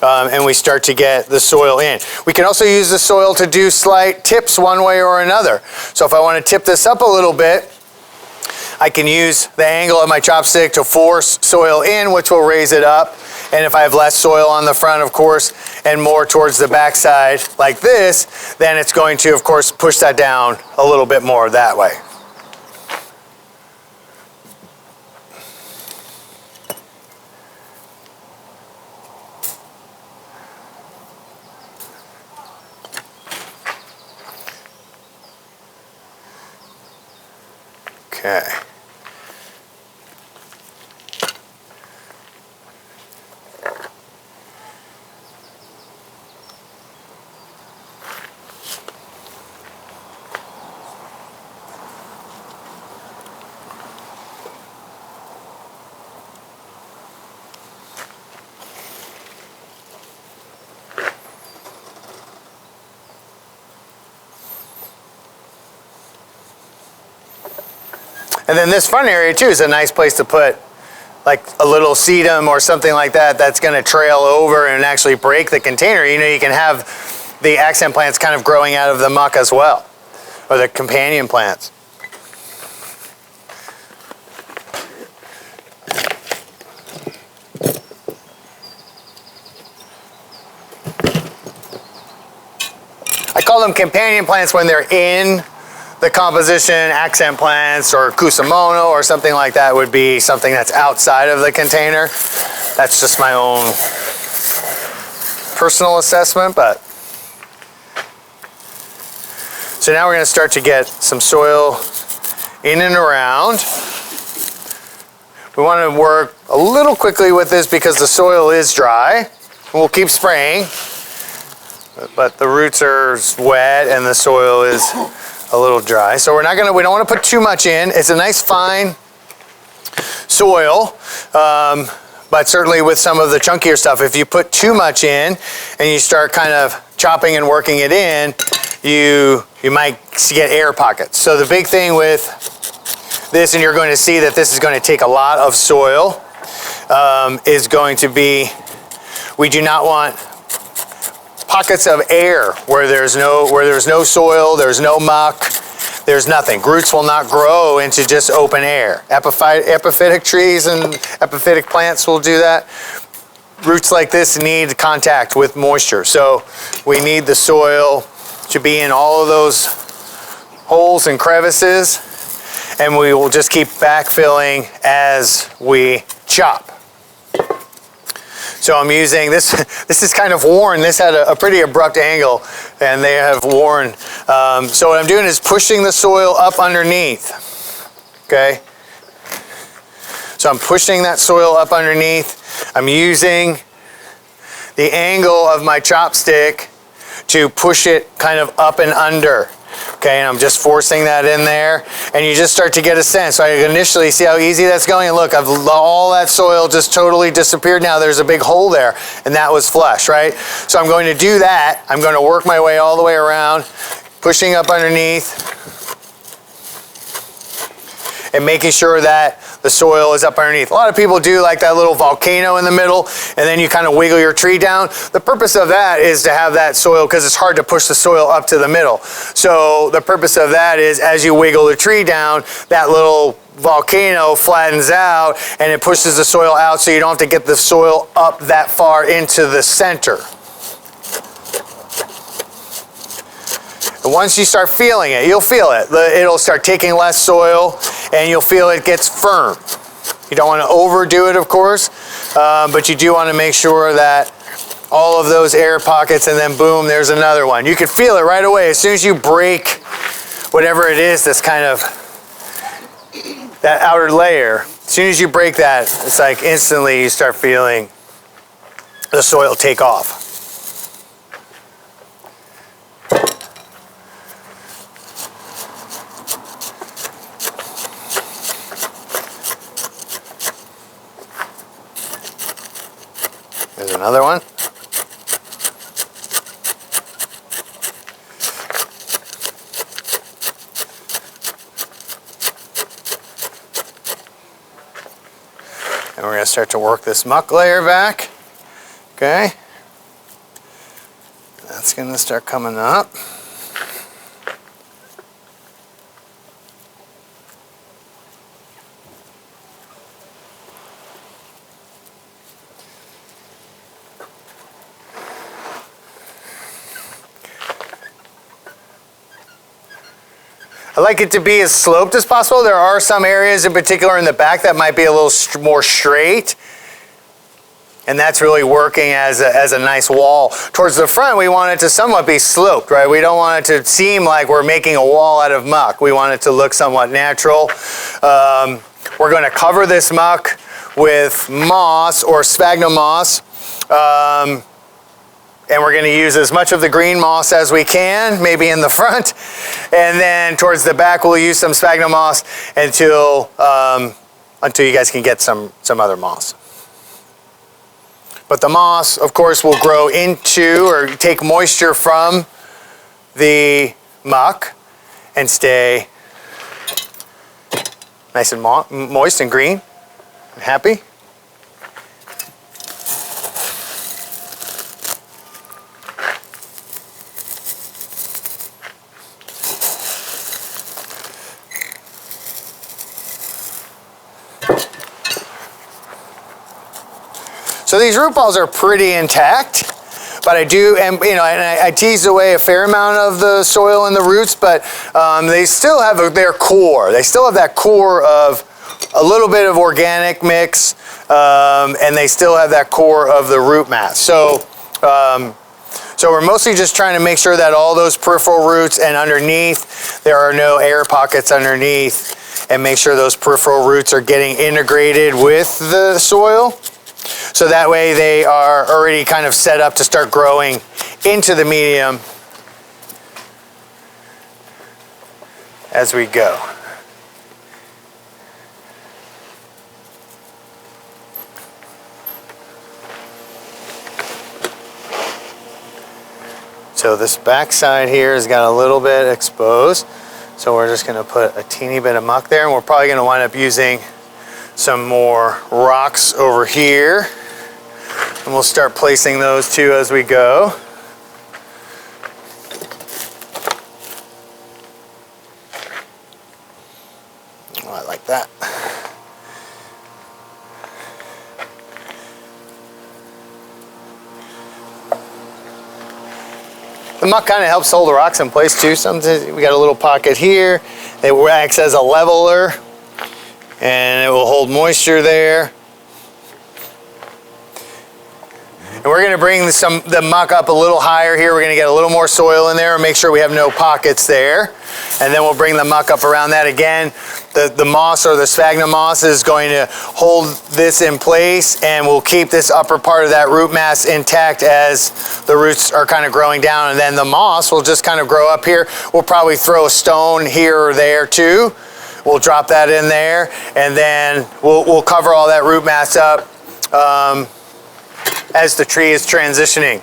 and we start to get the soil in. We can also use the soil to do slight tips one way or another. So if I want to tip this up a little bit, I can use the angle of my chopstick to force soil in, which will raise it up. And if I have less soil on the front, of course, and more towards the back side like this, then it's going to, of course, push that down a little bit more that way. Okay. And then this front area too is a nice place to put like a little sedum or something like that that's going to trail over and actually break the container. You know, you can have the accent plants kind of growing out of the muck as well, or the companion plants. I call them companion plants when they're in the composition. Accent plants or kusamono or something like that would be something that's outside of the container. That's just my own personal assessment, but. So now we're going to start to get some soil in and around. We want to work a little quickly with this because the soil is dry. We'll keep spraying, but the roots are wet and the soil is a little dry. So we don't want to put too much in. It's a nice fine soil, but certainly with some of the chunkier stuff, if you put too much in and you start kind of chopping and working it in, you might get air pockets. So the big thing with this, and you're going to see that this is going to take a lot of soil, is going to be, we do not want pockets of air where there's no soil, there's no muck, there's nothing. Roots will not grow into just open air. Epiphytic trees and epiphytic plants will do that. Roots like this need contact with moisture. So we need the soil to be in all of those holes and crevices, and we will just keep backfilling as we chop. So I'm using this. This is kind of worn. This had a pretty abrupt angle, and they have worn. So what I'm doing is pushing the soil up underneath. Okay. So I'm pushing that soil up underneath. I'm using the angle of my chopstick to push it kind of up and under. Okay, and I'm just forcing that in there, and you just start to get a sense. So I initially see how easy that's going, and look, all that soil just totally disappeared. Now there's a big hole there, and that was flush, right? So I'm going to do that. I'm going to work my way all the way around, pushing up underneath. and making sure that the soil is up underneath. A lot of people do like that little volcano in the middle, and then you kind of wiggle your tree down. The purpose of that is to have that soil, because it's hard to push the soil up to the middle. So the purpose of that is, as you wiggle the tree down, that little volcano flattens out and it pushes the soil out, so you don't have to get the soil up that far into the center. And once you start feeling it, you'll feel it. It'll start taking less soil and you'll feel it gets firm. You don't want to overdo it, of course, but you do want to make sure that all of those air pockets, and then boom, there's another one. You can feel it right away. As soon as you break whatever it is that's kind of that outer layer, as soon as you break that, it's like instantly you start feeling the soil take off. There's another one. And we're going to start to work this muck layer back. Okay. That's going to start coming up. I like it to be as sloped as possible. There are some areas in particular in the back that might be a little more straight. And that's really working as a nice wall. Towards the front, we want it to somewhat be sloped, right? We don't want it to seem like we're making a wall out of muck. We want it to look somewhat natural. We're going to cover this muck with moss or sphagnum moss. And we're going to use as much of the green moss as we can, maybe in the front. And then towards the back, we'll use some sphagnum moss until you guys can get some other moss. But the moss, of course, will grow into or take moisture from the muck and stay nice and moist and green and happy. So these root balls are pretty intact, but I do, and I tease away a fair amount of the soil and the roots, but they still have their core. They still have that core of a little bit of organic mix, and they still have that core of the root mass. So we're mostly just trying to make sure that all those peripheral roots and underneath, there are no air pockets underneath, and make sure those peripheral roots are getting integrated with the soil. So that way they are already kind of set up to start growing into the medium as we go. So this back side here has got a little bit exposed. So we're just going to put a teeny bit of muck there, and we're probably going to wind up using some more rocks over here, and we'll start placing those too as we go. Oh, I like that. The muck kind of helps hold the rocks in place too. Sometimes we got a little pocket here. It acts as a leveler, and it will hold moisture there. And we're going to bring the muck up a little higher here. We're going to get a little more soil in there and make sure we have no pockets there. And then we'll bring the muck up around that again. The moss or the sphagnum moss is going to hold this in place, and we'll keep this upper part of that root mass intact as the roots are kind of growing down. And then the moss will just kind of grow up here. We'll probably throw a stone here or there too. We'll drop that in there, and then we'll cover all that root mass up as the tree is transitioning.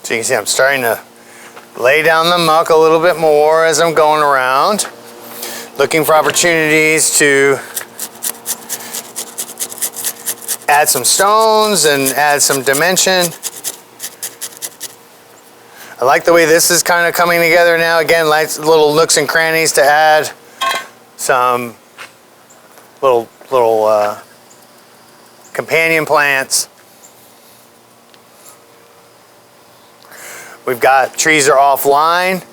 So you can see I'm starting to lay down the muck a little bit more as I'm going around, looking for opportunities to add some stones and add some dimension. I like the way this is kind of coming together now. Again, like little nooks and crannies to add some little companion plants. We've got trees are offline.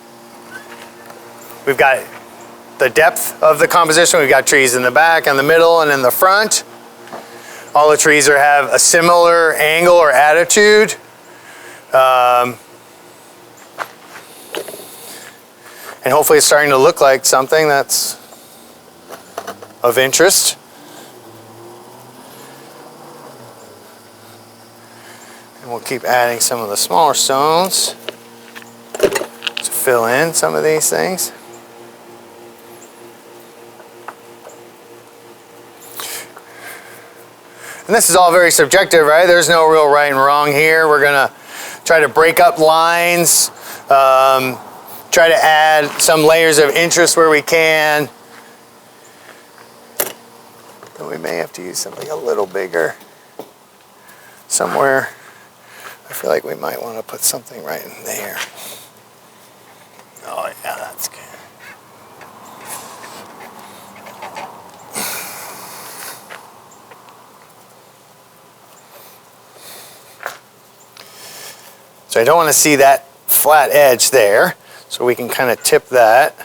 We've got the depth of the composition. We've got trees in the back, in the middle, and in the front. All the trees have a similar angle or attitude. And hopefully it's starting to look like something that's of interest. And we'll keep adding some of the smaller stones to fill in some of these things. And this is all very subjective, right? There's no real right and wrong here. We're gonna try to break up lines, try to add some layers of interest where we can. Then we may have to use something a little bigger somewhere. I feel like we might want to put something right in there. Oh yeah, that's good. So I don't want to see that flat edge there, so we can kind of tip that.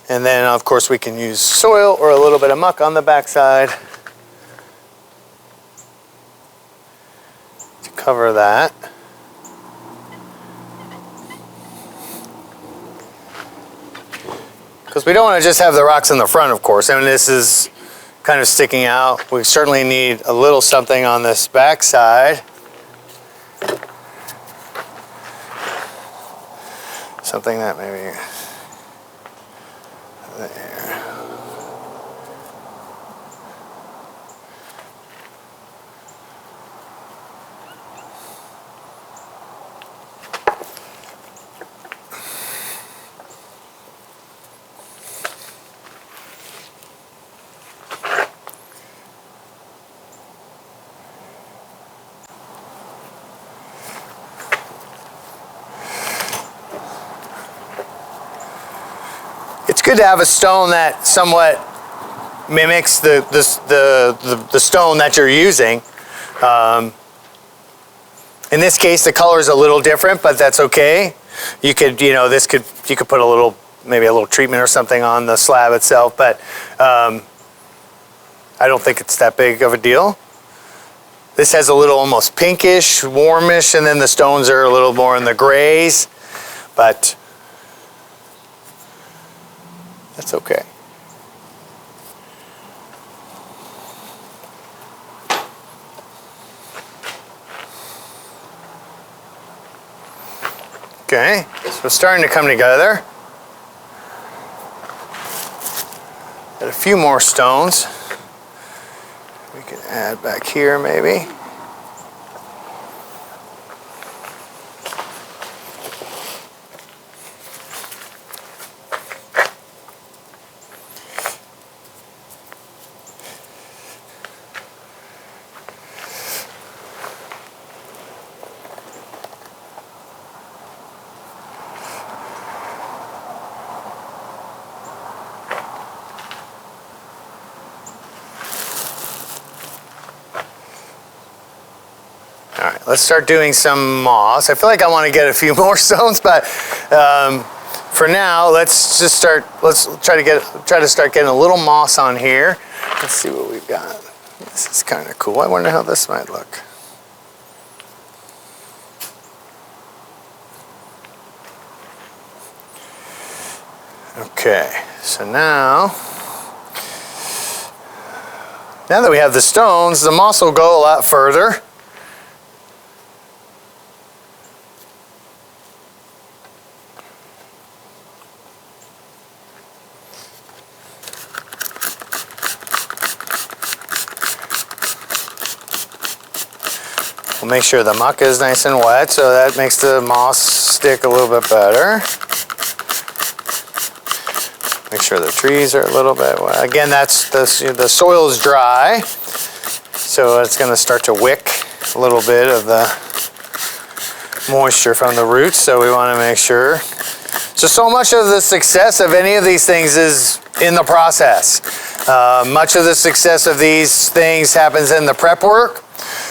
And then of course we can use soil or a little bit of muck on the backside to cover that. Because we don't want to just have the rocks in the front, of course. I mean, this is kind of sticking out. We certainly need a little something on this backside. Something that maybe there. It's good to have a stone that somewhat mimics the stone that you're using. In this case, the color is a little different, but that's okay. You could, you could put maybe a little treatment or something on the slab itself, but I don't think it's that big of a deal. This has a little almost pinkish, warmish, and then the stones are a little more in the grays, but that's okay. Okay, so it's starting to come together. Got a few more stones we can add back here maybe. Let's start doing some moss. I feel like I want to get a few more stones, but for now, let's try to start getting a little moss on here. Let's see what we've got. This is kind of cool. I wonder how this might look. Okay, so now that we have the stones, the moss will go a lot further. We'll make sure the muck is nice and wet, so that makes the moss stick a little bit better. Make sure the trees are a little bit wet. Again, that's the soil is dry, so it's going to start to wick a little bit of the moisture from the roots, so we want to make sure. So much of the success of any of these things is in the process. Much of the success of these things happens in the prep work.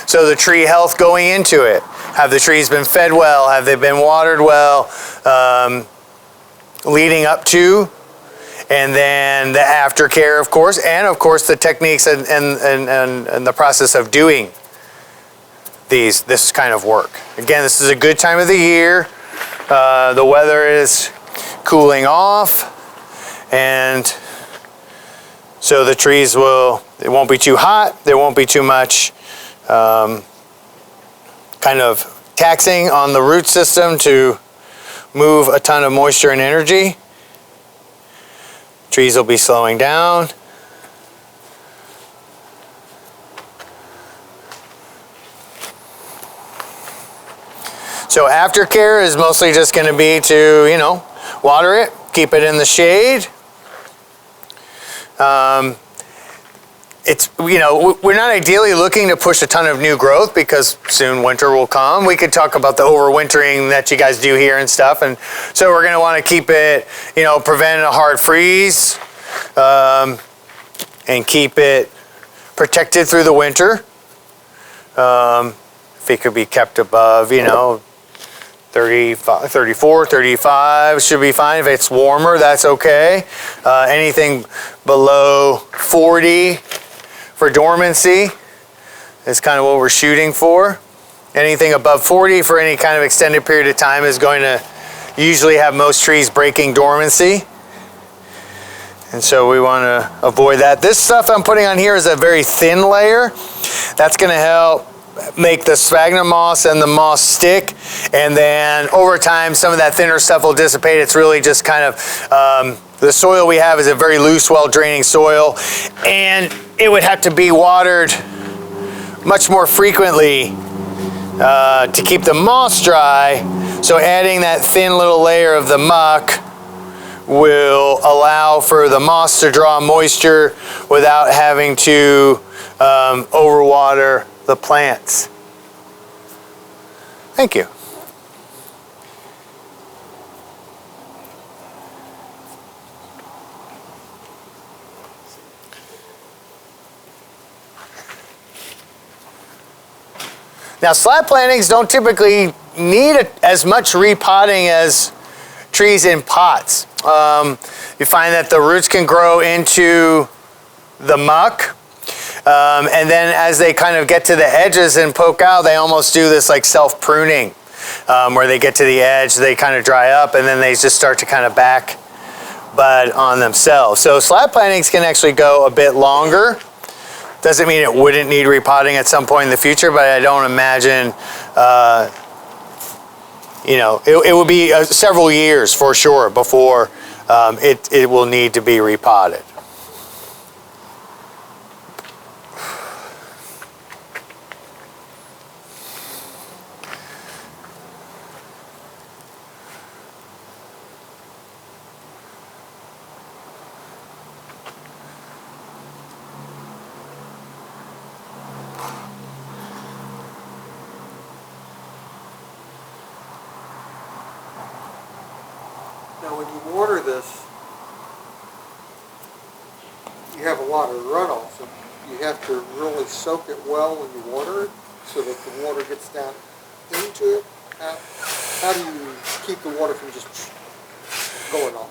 So the tree health going into it. Have the trees been fed well? Have they been watered well? Leading up to, and then the aftercare, of course, and of course the techniques and the process of doing this kind of work. Again, this is a good time of the year. The weather is cooling off, and so the trees it won't be too hot, there won't be too much kind of taxing on the root system to move a ton of moisture and energy. Trees will be slowing down. So aftercare is mostly just going to be to, water it, keep it in the shade. We're not ideally looking to push a ton of new growth because soon winter will come. We could talk about the overwintering that you guys do here and stuff. And so we're going to want to keep it, prevent a hard freeze, and keep it protected through the winter. If it could be kept above, 35, 34, 35 should be fine. If it's warmer, that's okay. Anything below 40 for dormancy is kind of what we're shooting for. Anything above 40 for any kind of extended period of time is going to usually have most trees breaking dormancy. And so we want to avoid that. This stuff I'm putting on here is a very thin layer. That's going to help make the sphagnum moss and the moss stick, and then over time some of that thinner stuff will dissipate. It's really just kind of the soil we have is a very loose, well draining soil, and it would have to be watered much more frequently to keep the moss dry. So adding that thin little layer of the muck will allow for the moss to draw moisture without having to overwater the plants. Thank you. Now, slab plantings don't typically need as much repotting as trees in pots. You find that the roots can grow into the muck. And then as they kind of get to the edges and poke out, they almost do this like self-pruning, where they get to the edge, they kind of dry up, and then they just start to kind of back bud on themselves. So slab plantings can actually go a bit longer. Doesn't mean it wouldn't need repotting at some point in the future, but I don't imagine, it would be several years for sure before it will need to be repotted. Now, when you water this, you have a lot of runoff, so you have to really soak it well when you water it so that the water gets down into it. How do you keep the water from just going off?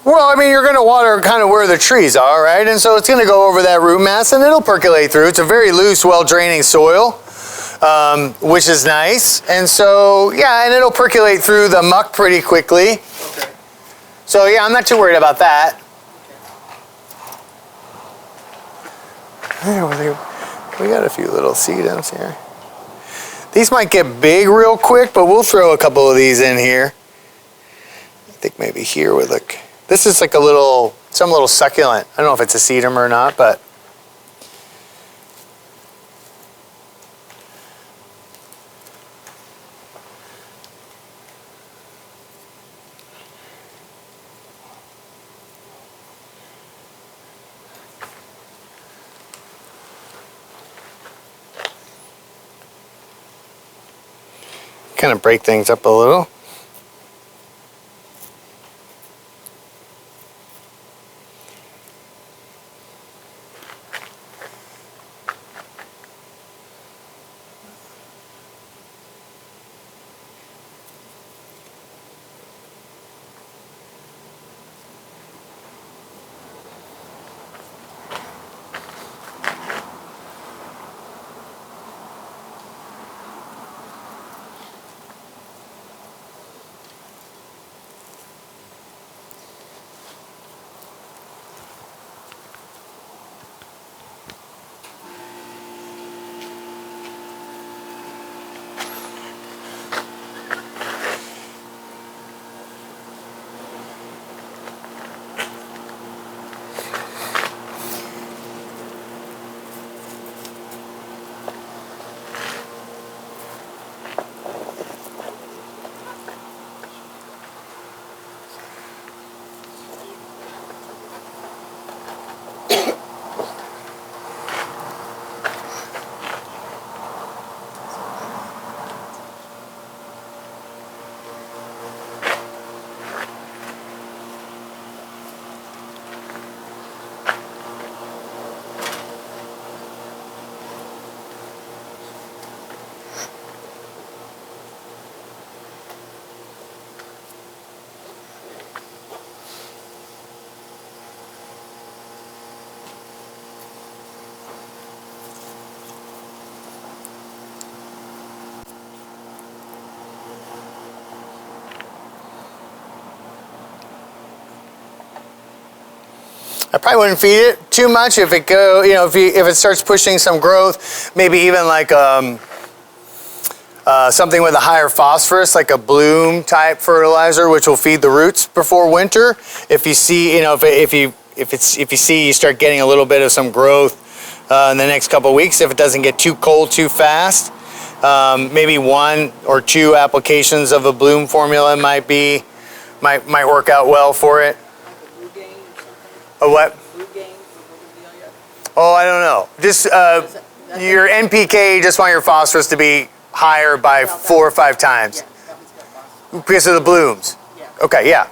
Well, I mean, you're going to water kind of where the trees are, right? And so it's going to go over that root mass and it'll percolate through. It's a very loose, well-draining soil, which is nice. And so, yeah, and it'll percolate through the muck pretty quickly. Okay. So, yeah, I'm not too worried about that. We got a few little sedums here. These might get big real quick, but we'll throw a couple of these in here. I think maybe here would look. This is like some little succulent. I don't know if it's a sedum or not, but. kind of break things up a little. I probably wouldn't feed it too much if it if it starts pushing some growth, maybe even like something with a higher phosphorus, like a bloom type fertilizer, which will feed the roots before winter. If you see, if you see you start getting a little bit of some growth in the next couple of weeks, if it doesn't get too cold too fast, maybe 1 or 2 applications of a bloom formula might work out well for it. A what? Oh, I don't know. Just your NPK, just want your phosphorus to be higher by 4 or 5 times because of the blooms. Okay, yeah.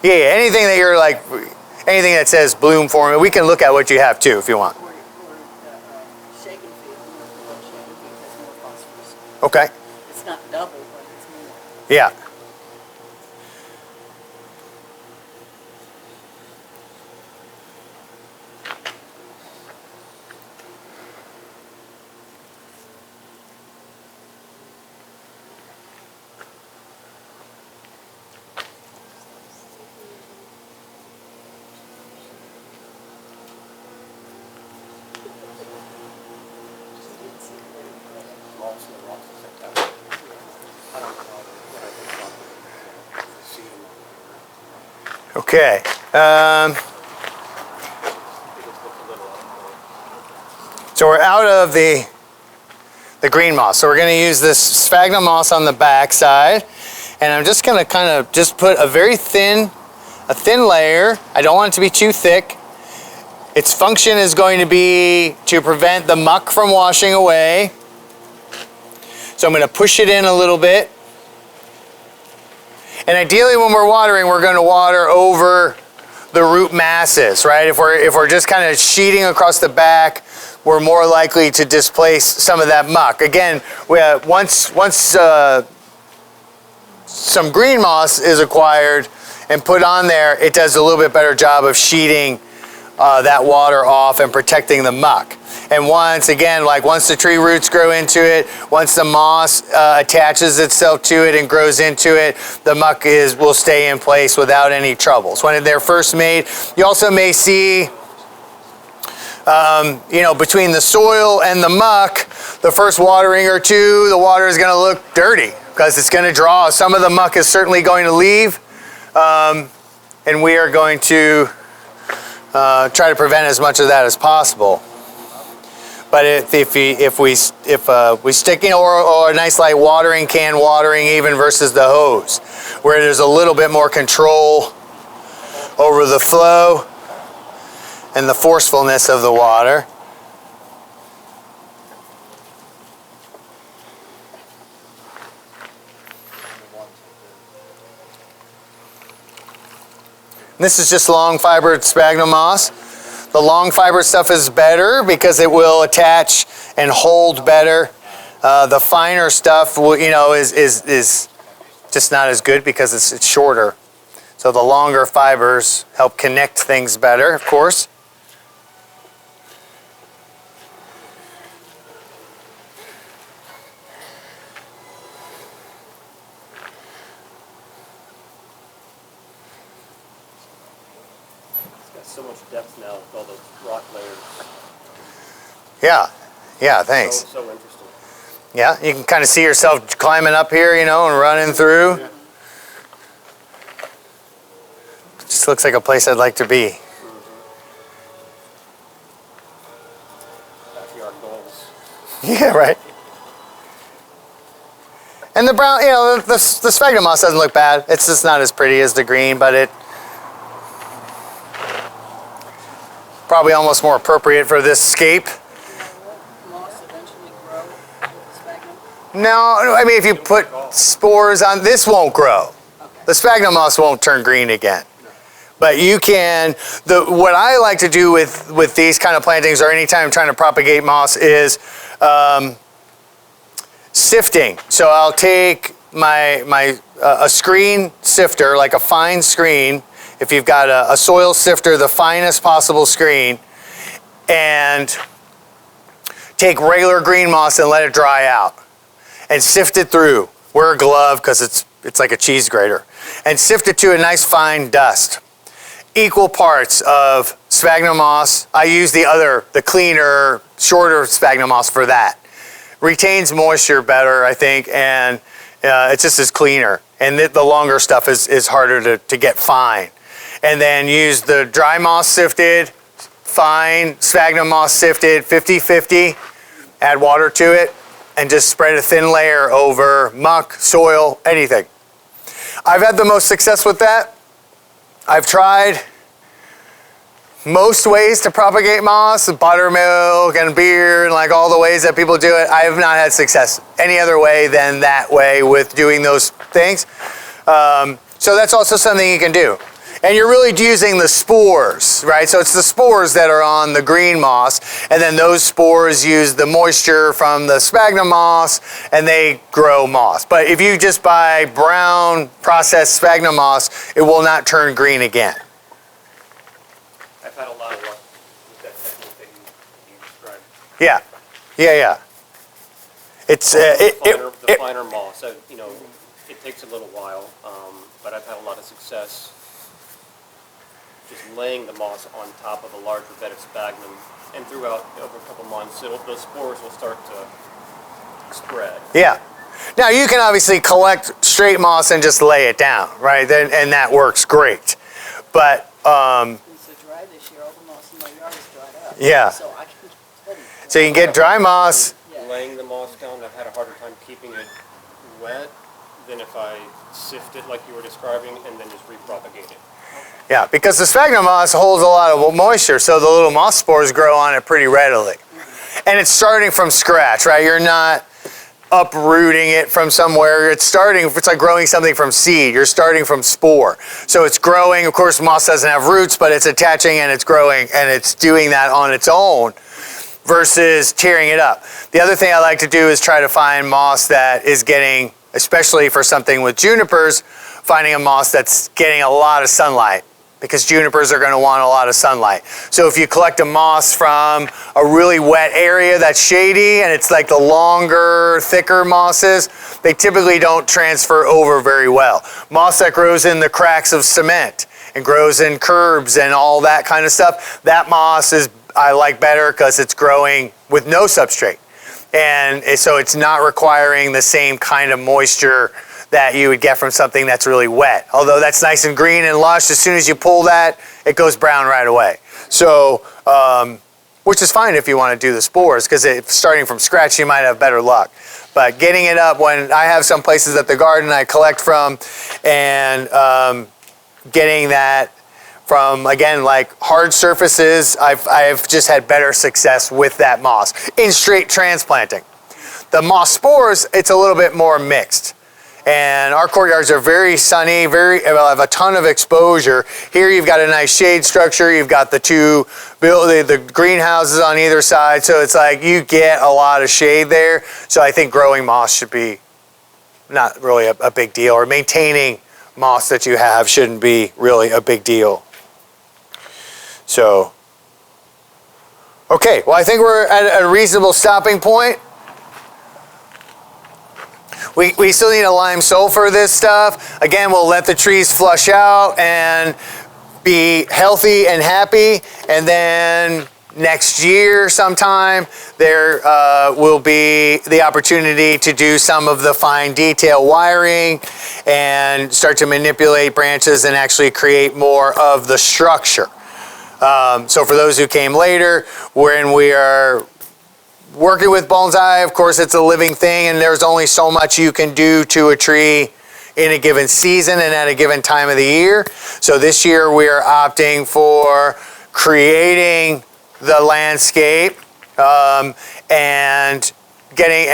Anything that you're like, anything that says bloom formula, we can look at what you have too if you want. Okay. It's not double, but it's more. Yeah. Okay. So we're out of the green moss. So we're going to use this sphagnum moss on the back side, and I'm just going to kind of just put a very thin layer. I don't want it to be too thick. Its function is going to be to prevent the muck from washing away. So I'm going to push it in a little bit. And ideally when we're watering, we're going to water over the root masses, right? If we're just kind of sheeting across the back, we're more likely to displace some of that muck. Again, once some green moss is acquired and put on there, it does a little bit better job of sheeting that water off and protecting the muck. And once the tree roots grow into it, once the moss attaches itself to it and grows into it, the muck will stay in place without any troubles. When they're first made, you also may see, between the soil and the muck, the first watering or two, the water is going to look dirty because it's going to draw. Some of the muck is certainly going to leave, and we are going to try to prevent as much of that as possible. But if we stick or a nice light watering can watering even versus the hose, where there's a little bit more control over the flow and the forcefulness of the water. This is just long fibered sphagnum moss. The long fiber stuff is better because it will attach and hold better. The finer stuff, you know, is just not as good because it's shorter. So the longer fibers help connect things better, of course. It's got so much depth now with all those rock layers. Yeah, thanks. So interesting. Yeah, you can kind of see yourself climbing up here, you know, and running through. Just looks like a place I'd like to be. Backyard goals. Yeah, right. And the brown, you know, the sphagnum moss doesn't look bad. It's just not as pretty as the green, but it probably almost more appropriate for this scape. Moss eventually grow with the sphagnum? No, I mean, if you put spores on, this won't grow. The sphagnum moss won't turn green again. But you can, what I like to do with these kind of plantings or anytime I'm trying to propagate moss is sifting. So I'll take a screen sifter, like a fine screen, if you've got a soil sifter, the finest possible screen, and take regular green moss and let it dry out. And sift it through. Wear a glove because it's like a cheese grater. And sift it to a nice fine dust. Equal parts of sphagnum moss. I use the cleaner, shorter sphagnum moss for that. Retains moisture better, I think, and it's just as cleaner. And the longer stuff is harder to get fine. And then use the dry moss sifted, fine sphagnum moss sifted, 50-50. Add water to it, and just spread a thin layer over muck, soil, anything. I've had the most success with that. I've tried most ways to propagate moss, buttermilk and beer, and like all the ways that people do it. I have not had success any other way than that way with doing those things. So that's also something you can do. And you're really using the spores, right? So it's the spores that are on the green moss, and then those spores use the moisture from the sphagnum moss, and they grow moss. But if you just buy brown processed sphagnum moss, it will not turn green again. I've had a lot of luck with that technique that you described. Yeah. It's The finer moss, you know, it takes a little while, but I've had a lot of success just laying the moss on top of a larger bed of sphagnum, and throughout over a couple months, those spores will start to spread. Yeah. Now you can obviously collect straight moss and just lay it down, right? And that works great. But It's so dry this year, all the moss in my yard is dried up. Yeah. So I can tell you. so you can get dry moss. Laying the moss down, I've had a harder time keeping it wet than if I sift it like you were describing and then just repropagate it. Yeah, because the sphagnum moss holds a lot of moisture, so the little moss spores grow on it pretty readily. And it's starting from scratch, right? You're not uprooting it from somewhere. It's like growing something from seed. You're starting from spore. So it's growing. Of course, moss doesn't have roots, but it's attaching and it's growing, and it's doing that on its own versus tearing it up. The other thing I like to do is try to find moss that is getting, especially for something with junipers, finding a moss that's getting a lot of sunlight, because junipers are going to want a lot of sunlight. So if you collect a moss from a really wet area that's shady, and it's like the longer, thicker mosses, they typically don't transfer over very well. Moss that grows in the cracks of cement and grows in curbs and all that kind of stuff, that moss I like better because it's growing with no substrate. And so it's not requiring the same kind of moisture that you would get from something that's really wet. Although that's nice and green and lush, as soon as you pull that, it goes brown right away. So, which is fine if you want to do the spores, because starting from scratch, you might have better luck. But getting it up, when I have some places at the garden I collect from, and getting that from, again, like hard surfaces, I've just had better success with that moss in straight transplanting. The moss spores, it's a little bit more mixed. And our courtyards are very sunny, have a ton of exposure. Here you've got a nice shade structure. You've got the the greenhouses on either side. So it's like you get a lot of shade there. So I think growing moss should be not really a big deal, or maintaining moss that you have shouldn't be really a big deal. So, okay, well I think we're at a reasonable stopping point. We still need a lime soil for this stuff. Again, we'll let the trees flush out and be healthy and happy, and then next year sometime there will be the opportunity to do some of the fine detail wiring and start to manipulate branches and actually create more of the structure. So for those who came later, when we are working with bonsai, of course, it's a living thing, and there's only so much you can do to a tree in a given season and at a given time of the year. So this year we are opting for creating the landscape and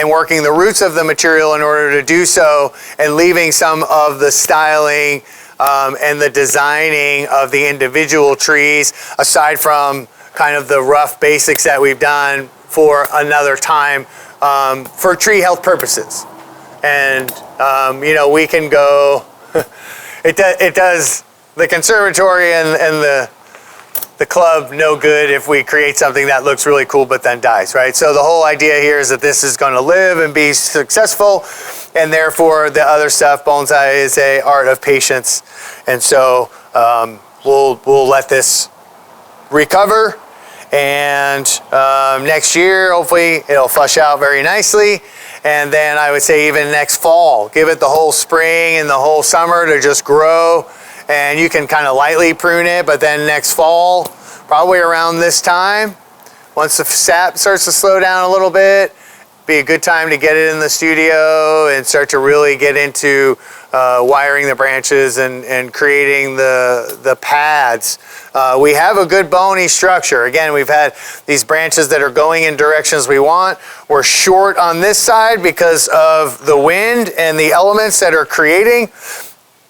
working the roots of the material in order to do so, and leaving some of the styling and the designing of the individual trees, aside from kind of the rough basics that we've done, for another time for tree health purposes. And we can go, it does the conservatory and the club no good if we create something that looks really cool but then dies, right? So the whole idea here is that this is going to live and be successful, and therefore the other stuff, bonsai is a art of patience, and so we'll let this recover. And next year, hopefully, it'll flush out very nicely. And then I would say even next fall, give it the whole spring and the whole summer to just grow. And you can kind of lightly prune it, but then next fall, probably around this time, once the sap starts to slow down a little bit, be a good time to get it in the studio and start to really get into wiring the branches and creating the pads. We have a good bony structure. Again, we've had these branches that are going in directions we want. We're short on this side because of the wind and the elements that are creating.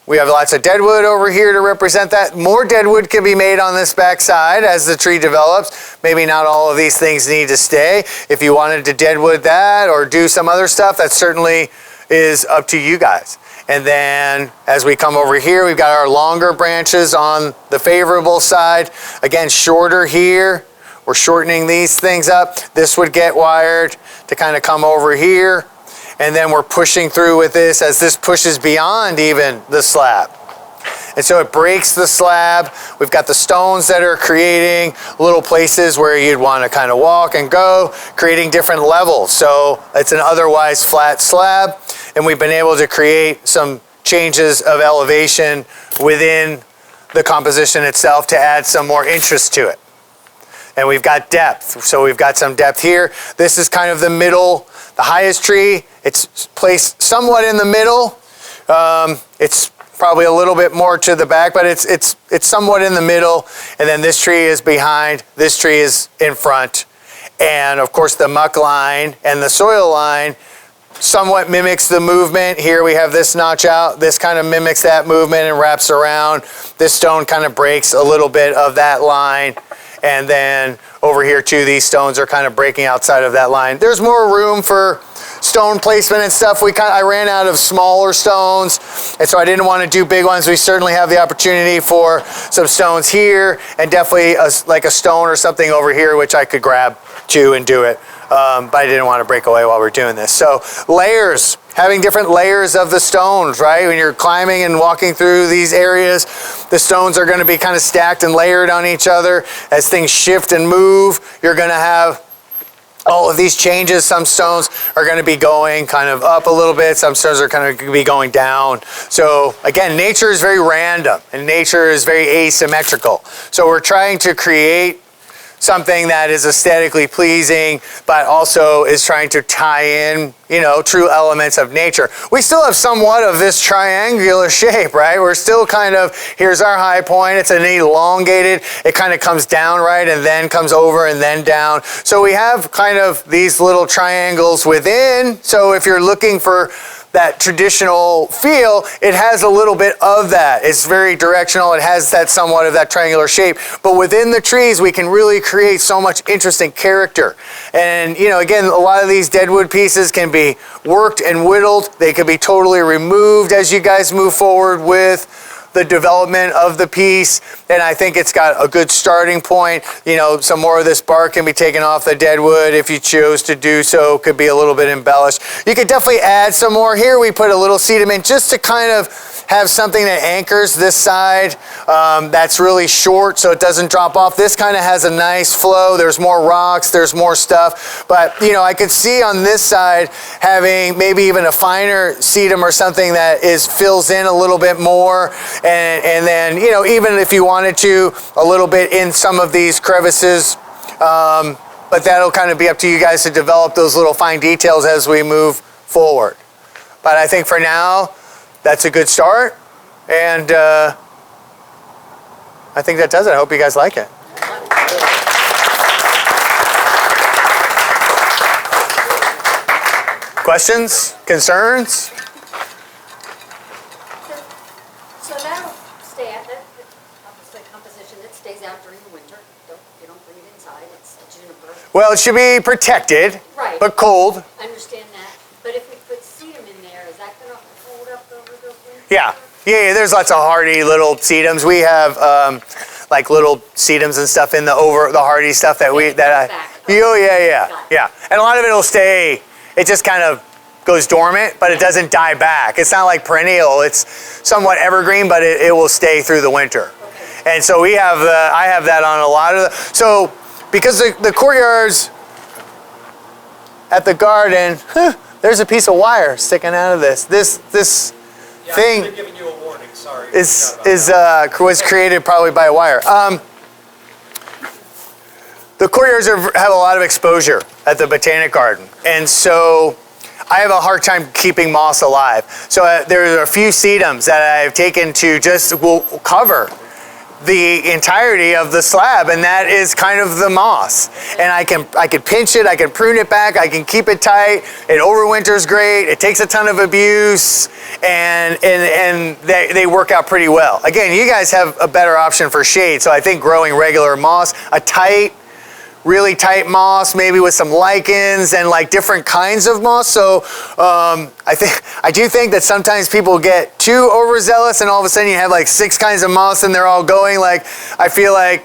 We have lots of deadwood over here to represent that. More deadwood can be made on this back side as the tree develops. Maybe not all of these things need to stay. If you wanted to deadwood that or do some other stuff, that certainly is up to you guys. And then as we come over here, we've got our longer branches on the favorable side. Again, shorter here. We're shortening these things up. This would get wired to kind of come over here. And then we're pushing through with this as this pushes beyond even the slab. And so it breaks the slab. We've got the stones that are creating little places where you'd want to kind of walk and go, creating different levels. So it's an otherwise flat slab, and we've been able to create some changes of elevation within the composition itself to add some more interest to it. And we've got depth. So we've got some depth here. This is kind of the middle, the highest tree. It's placed somewhat in the middle. It's probably a little bit more to the back, but it's somewhat in the middle. And then this tree is behind, this tree is in front. And of course the muck line and the soil line somewhat mimics the movement. Here we have this notch out. This kind of mimics that movement and wraps around. This stone kind of breaks a little bit of that line. And then over here too, these stones are kind of breaking outside of that line. There's more room for stone placement and stuff. I ran out of smaller stones, and so I didn't want to do big ones. We certainly have the opportunity for some stones here, and definitely like a stone or something over here, which I could grab too and do it. But I didn't want to break away while we're doing this. So layers, having different layers of the stones, right? When you're climbing and walking through these areas, the stones are going to be kind of stacked and layered on each other. As things shift and move, you're going to have all of these changes. Some stones are going to be going kind of up a little bit. Some stones are kind of be going down. So again, nature is very random and nature is very asymmetrical. So we're trying to create something that is aesthetically pleasing, but also is trying to tie in, true elements of nature. We still have somewhat of this triangular shape, right? We're still kind of, here's our high point. It's an elongated, it kind of comes down, right? And then comes over and then down. So we have kind of these little triangles within. So if you're looking for that traditional feel, it has a little bit of that. It's very directional. It has that somewhat of that triangular shape. But within the trees, we can really create so much interesting character. And, you know, again, a lot of these deadwood pieces can be worked and whittled. They can be totally removed as you guys move forward with the development of the piece, and I think it's got a good starting point. You know, some more of this bark can be taken off the deadwood if you chose to do so. Could be a little bit embellished. You could definitely add some more. Here we put a little sediment just to kind of have something that anchors this side that's really short so it doesn't drop off. This kind of has a nice flow. There's more rocks, there's more stuff. But, you know, I could see on this side having maybe even a finer sedum or something that fills in a little bit more. And then, you know, even if you wanted to, a little bit in some of these crevices. But that'll kind of be up to you guys to develop those little fine details as we move forward. But I think for now, that's a good start, and I think that does it. I hope you guys like it. Questions? Concerns? So that'll stay at that, obviously composition that stays out during the winter. You don't bring it inside, it's a juniper. Well, it should be protected, Right. but cold. I understand that, but if we put sedum in there, is that gonna hold up over the winter? Yeah, there's lots of hardy little sedums. We have like little sedums and stuff in the hardy stuff that yeah. And a lot of it'll stay, it just kind of goes dormant, but it doesn't die back. It's not like perennial, it's somewhat evergreen, but it will stay through the winter. Okay. And so I have that on a lot of so because the courtyards at the garden, there's a piece of wire sticking out of this. This thing I've been giving you a warning, sorry. was created probably by a wire. The courtyards have a lot of exposure at the Botanic Garden, and so I have a hard time keeping moss alive. So there are a few sedums that I've taken to will cover the entirety of the slab, and that is kind of the moss. And I can pinch it, I can prune it back, I can keep it tight. It overwinters great. It takes a ton of abuse, and they work out pretty well. Again, you guys have a better option for shade, so I think growing regular moss, really tight moss, maybe with some lichens and like different kinds of moss. So I do think that sometimes people get too overzealous and all of a sudden you have like 6 kinds of moss and they're all going. Like, I feel like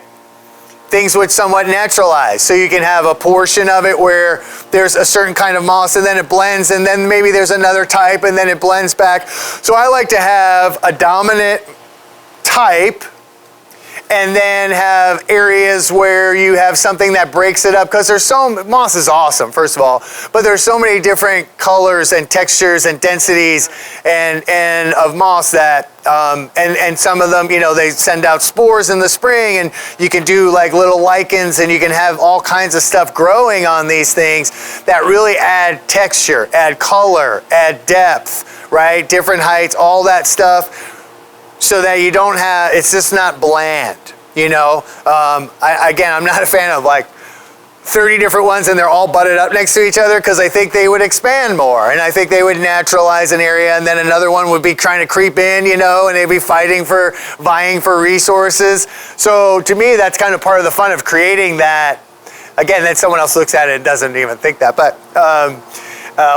things would somewhat naturalize. So you can have a portion of it where there's a certain kind of moss and then it blends, and then maybe there's another type and then it blends back. So I like to have a dominant type and then have areas where you have something that breaks it up, because moss is awesome, first of all, but there's so many different colors and textures and densities and of moss that, and some of them, you know, they send out spores in the spring, and you can do like little lichens, and you can have all kinds of stuff growing on these things that really add texture, add color, add depth, right? Different heights, all that stuff. So that you don't have, it's just not bland, you know? I'm not a fan of like 30 different ones and they're all butted up next to each other, because I think they would expand more, and I think they would naturalize an area, and then another one would be trying to creep in, you know, and they'd be vying for resources. So to me, that's kind of part of the fun of creating that. Again, then someone else looks at it and doesn't even think that, but,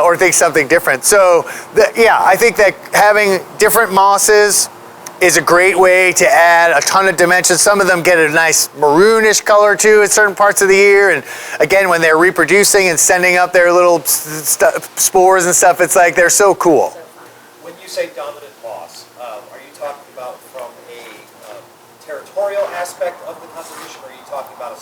or thinks something different. So I think that having different mosses is a great way to add a ton of dimension. Some of them get a nice maroonish color too at certain parts of the year. And again, when they're reproducing and sending up their little spores and stuff, it's like they're so cool. When you say dominant moss, are you talking about from a territorial aspect of the composition, or are you talking about a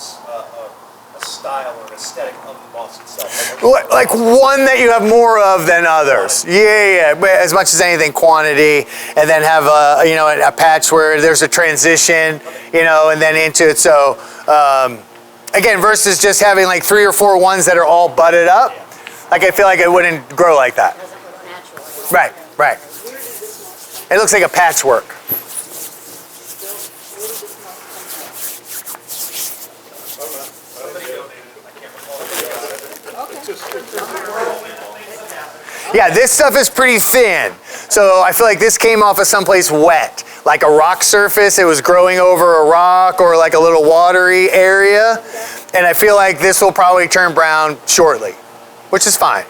style or an aesthetic of the moss itself? Like one that you have more of than others. Yeah. As much as anything, quantity, and then have a patch where there's a transition, you know, and then into it. So again, versus just having like 3 or 4 ones that are all butted up. Like, I feel like it wouldn't grow like that. Right. It looks like a patchwork. Yeah, this stuff is pretty thin. So I feel like this came off of someplace wet, like a rock surface. It was growing over a rock or like a little watery area. And I feel like this will probably turn brown shortly, which is fine.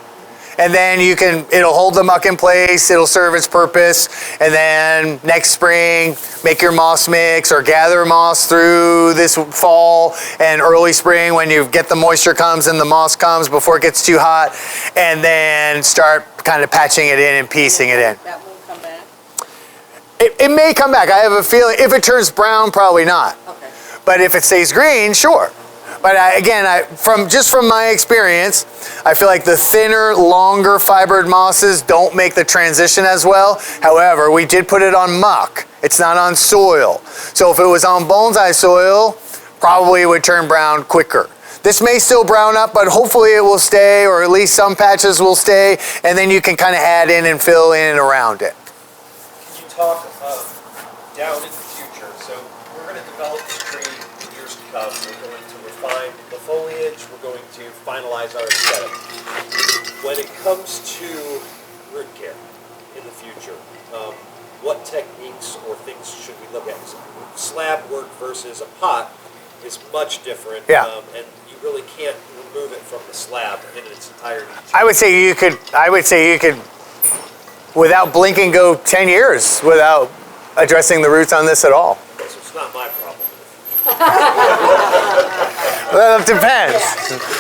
And then it'll hold the muck in place, it'll serve its purpose, and then next spring, make your moss mix or gather moss through this fall and early spring when you get the moisture comes and the moss comes before it gets too hot, and then start kind of patching it in and piecing it in. That won't come back? It may come back. I have a feeling, if it turns brown, probably not. Okay. But if it stays green, sure. But from my experience, I feel like the thinner, longer fibered mosses don't make the transition as well. However, we did put it on muck. It's not on soil. So if it was on bonsai soil, probably it would turn brown quicker. This may still brown up, but hopefully it will stay, or at least some patches will stay, and then you can kind of add in and fill in and around it. Can you talk down in the future? So we're going to develop this tree in years to come. We're going to refine the foliage. We're going to finalize our aesthetic. When it comes to root care in the future, what techniques or things should we look at? Slab work versus a pot is much different, Yeah. and you really can't remove it from the slab in its entirety. I would say you could, without blinking, go 10 years without addressing the roots on this at all. So it's not my problem. That depends.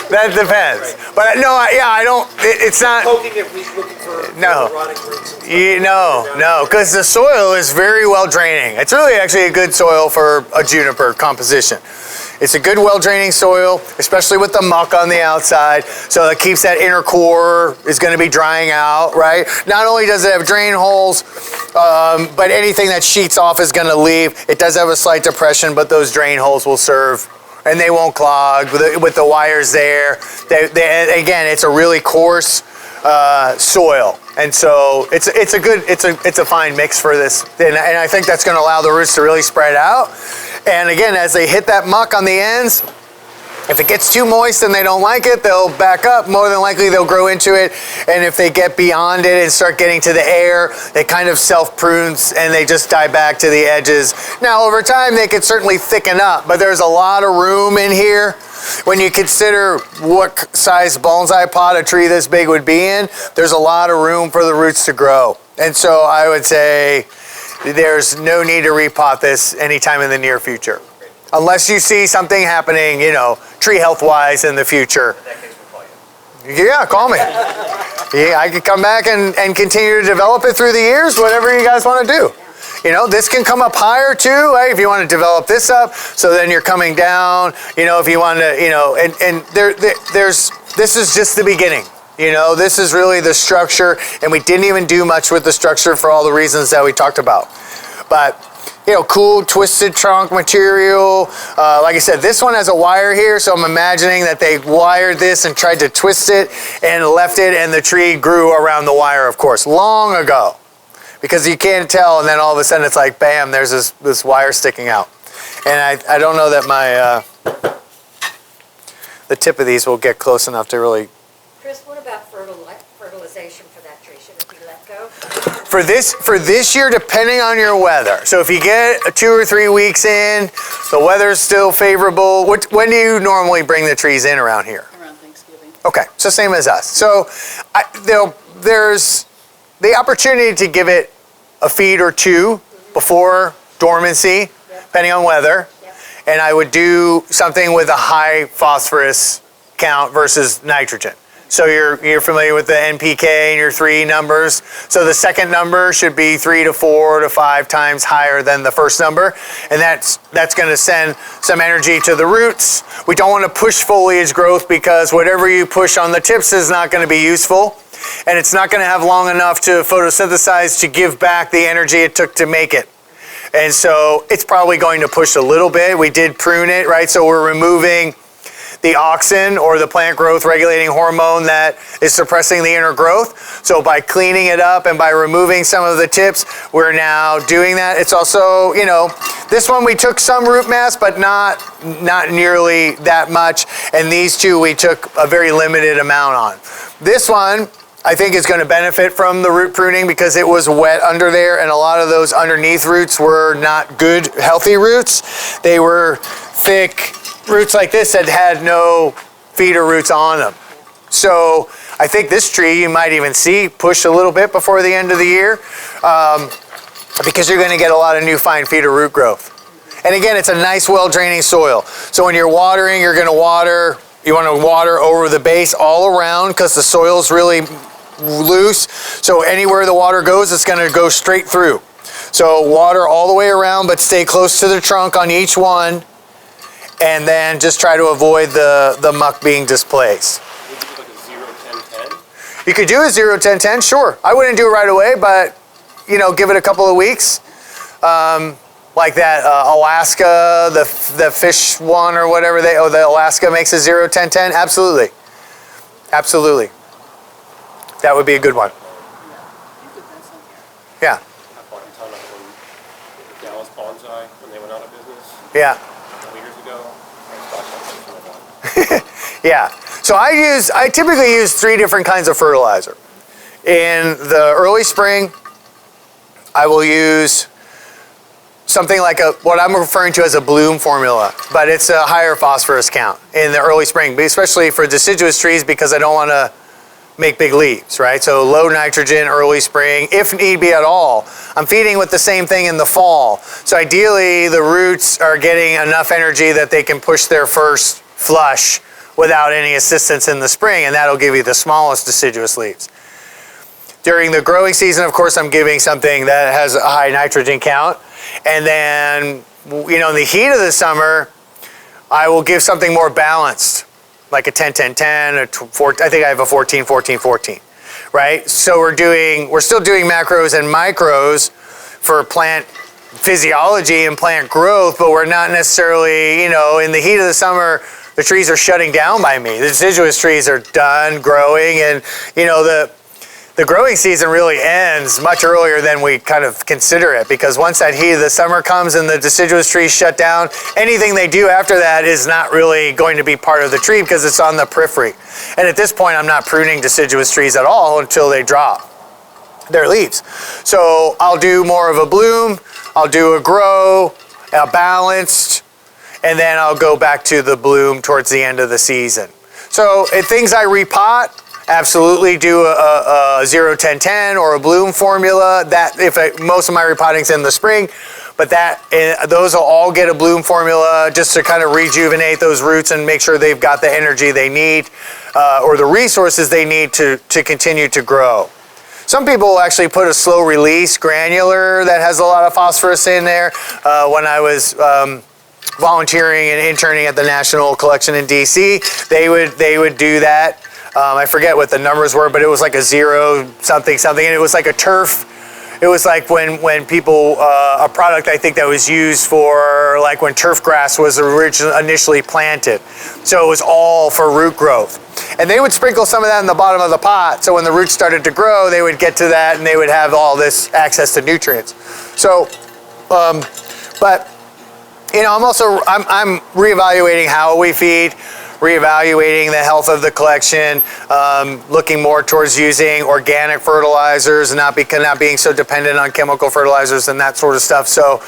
That depends. But no, I don't. It's not. Poking it, looking for No. rotting roots. No, because the soil is very well draining. It's really actually a good soil for a juniper composition. It's a good, well draining soil, especially with the muck on the outside. So it keeps that inner core is going to be drying out, right? Not only does it have drain holes, but anything that sheets off is going to leave. It does have a slight depression, but those drain holes will serve, and they won't clog with the wires there. Again, it's a really coarse soil, and so it's a fine mix for this, and I think that's going to allow the roots to really spread out. And again, as they hit that muck on the ends, if it gets too moist and they don't like it, they'll back up. More than likely, they'll grow into it. And if they get beyond it and start getting to the air, it kind of self-prunes and they just die back to the edges. Now, over time, they could certainly thicken up, but there's a lot of room in here. When you consider what size bonsai pot a tree this big would be in, there's a lot of room for the roots to grow. And so I would say there's no need to repot this anytime in the near future. Unless you see something happening, tree health-wise in the future. In that case, we'll call you. Yeah, call me. Yeah, I could come back and continue to develop it through the years, whatever you guys want to do. This can come up higher too, right? If you want to develop this up, so then you're coming down, if you want to, this is just the beginning. This is really the structure, and we didn't even do much with the structure for all the reasons that we talked about. But, cool twisted trunk material. Like I said, this one has a wire here, so I'm imagining that they wired this and tried to twist it and left it, and the tree grew around the wire, of course, long ago. Because you can't tell, and then all of a sudden it's like, bam, there's this wire sticking out. And I don't know that the tip of these will get close enough to really. Chris, what about fertilization for that tree? Should it be let go? For this year, depending on your weather. So if you get 2 or 3 weeks in, the weather's still favorable. When do you normally bring the trees in around here? Around Thanksgiving. Okay, so same as us. So there's the opportunity to give it a feed or two before dormancy, depending on weather. And I would do something with a high phosphorus count versus nitrogen. So you're familiar with the NPK and your 3 numbers. So the second number should be 3 to 4 to 5 times higher than the first number. And that's going to send some energy to the roots. We don't want to push foliage growth because whatever you push on the tips is not going to be useful. And it's not going to have long enough to photosynthesize to give back the energy it took to make it. And so it's probably going to push a little bit. We did prune it, right? So we're removing the auxin, or the plant growth regulating hormone that is suppressing the inner growth. So by cleaning it up and by removing some of the tips, we're now doing that. It's also, this one we took some root mass, but not nearly that much. And these two we took a very limited amount on. This one, I think is going to benefit from the root pruning because it was wet under there, and a lot of those underneath roots were not good, healthy roots. They were thick roots like this that had no feeder roots on them. So I think this tree you might even see push a little bit before the end of the year because you're going to get a lot of new fine feeder root growth. And again, it's a nice, well-draining soil. So when you're watering, you're going to water. You want to water over the base all around because the soil's really loose. So anywhere the water goes, it's going to go straight through. So water all the way around, but stay close to the trunk on each one. And then just try to avoid the muck being displaced. Would you do like a 0-10-10? You could do a 0-10-10, sure. I wouldn't do it right away, but you know, give it a couple of weeks. Like that Alaska, the fish one or whatever the Alaska makes a 0-10-10. Absolutely, absolutely. That would be a good one. Yeah. I bought a ton of them with Dallas Bonsai when they went out of business Yeah. 2 years ago. I stocked up some of them. Yeah. So I typically use 3 different kinds of fertilizer. In the early spring, I will use something like what I'm referring to as a bloom formula, but it's a higher phosphorus count in the early spring, but especially for deciduous trees because I don't want to make big leaves, right? So low nitrogen early spring, if need be at all. I'm feeding with the same thing in the fall. So ideally the roots are getting enough energy that they can push their first flush without any assistance in the spring, and that'll give you the smallest deciduous leaves. During the growing season, of course, I'm giving something that has a high nitrogen count. And then, you know, in the heat of the summer, I will give something more balanced, like a 10-10-10, I think I have a 14-14-14, right? So we're still doing macros and micros for plant physiology and plant growth, but we're not necessarily, you know, in the heat of the summer, the trees are shutting down by me. The deciduous trees are done growing, and, you know, the growing season really ends much earlier than we kind of consider it, because once that heat of the summer comes and the deciduous trees shut down, anything they do after that is not really going to be part of the tree because it's on the periphery. And at this point, I'm not pruning deciduous trees at all until they drop their leaves. So I'll do more of a bloom, I'll do a grow, a balanced, and then I'll go back to the bloom towards the end of the season. So things I repot, absolutely do a 0-10-10 or a bloom formula. That most of my repotting's in the spring, but those will all get a bloom formula just to kind of rejuvenate those roots and make sure they've got the energy they need or the resources they need to continue to grow. Some people will actually put a slow release granular that has a lot of phosphorus in there. When I was volunteering and interning at the National Collection in DC, they would do that. I forget what the numbers were, but it was like a 0 something something, and it was like a turf. It was like when people, a product I think that was used for like when turf grass was initially planted. So it was all for root growth. And they would sprinkle some of that in the bottom of the pot, so when the roots started to grow, they would get to that and they would have all this access to nutrients. So, but you know, I'm reevaluating how we feed, reevaluating the health of the collection, looking more towards using organic fertilizers and not being so dependent on chemical fertilizers and that sort of stuff. So,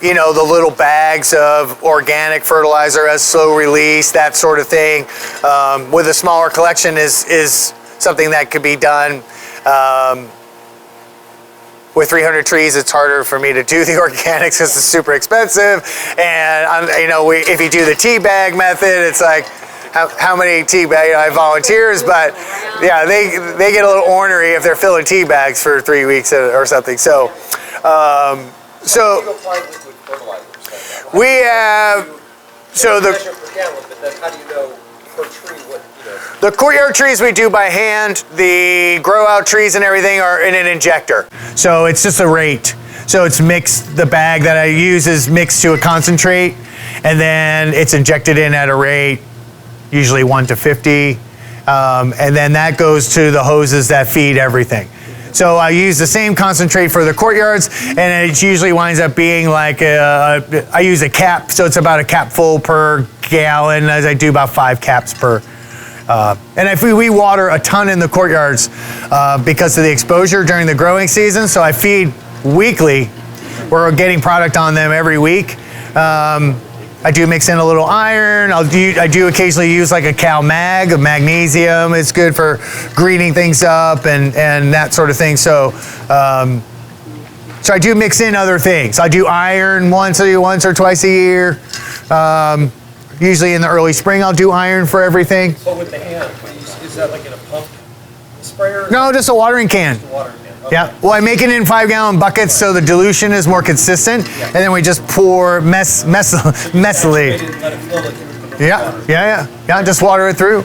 you know, the little bags of organic fertilizer as slow release, that sort of thing, with a smaller collection is something that could be done. With 300 trees, it's harder for me to do the organics because it's super expensive. And you know, if you do the tea bag method, it's like how many tea bags? I have volunteers, but yeah, they get a little ornery if they're filling tea bags for 3 weeks or something. So, we have But how do you know per tree what, you know? The courtyard trees we do by hand. The grow out trees and everything are in an injector. So it's just a rate. So it's mixed, the bag that I use is mixed to a concentrate, and then it's injected in at a rate, usually 1 to 50. And then that goes to the hoses that feed everything. So I use the same concentrate for the courtyards, and it usually winds up being like, I use a cap, so it's about a cap full per gallon, as I do about 5 caps per And if we water a ton in the courtyards because of the exposure during the growing season, so I feed weekly. We're getting product on them every week. I do mix in a little iron. I do occasionally use like a cow mag of magnesium. It's good for greening things up and that sort of thing. So so I do mix in other things. I do iron once or twice a year. Usually in the early spring, I'll do iron for everything. But with the hand, is that like in a pump sprayer? No, just a watering can. Just a watering can. Okay. Yeah. Well, I make it in 5-gallon buckets so the dilution is more consistent, and then we just pour messily. Let it flow like you would put it in Yeah. water. Yeah. Just water it through.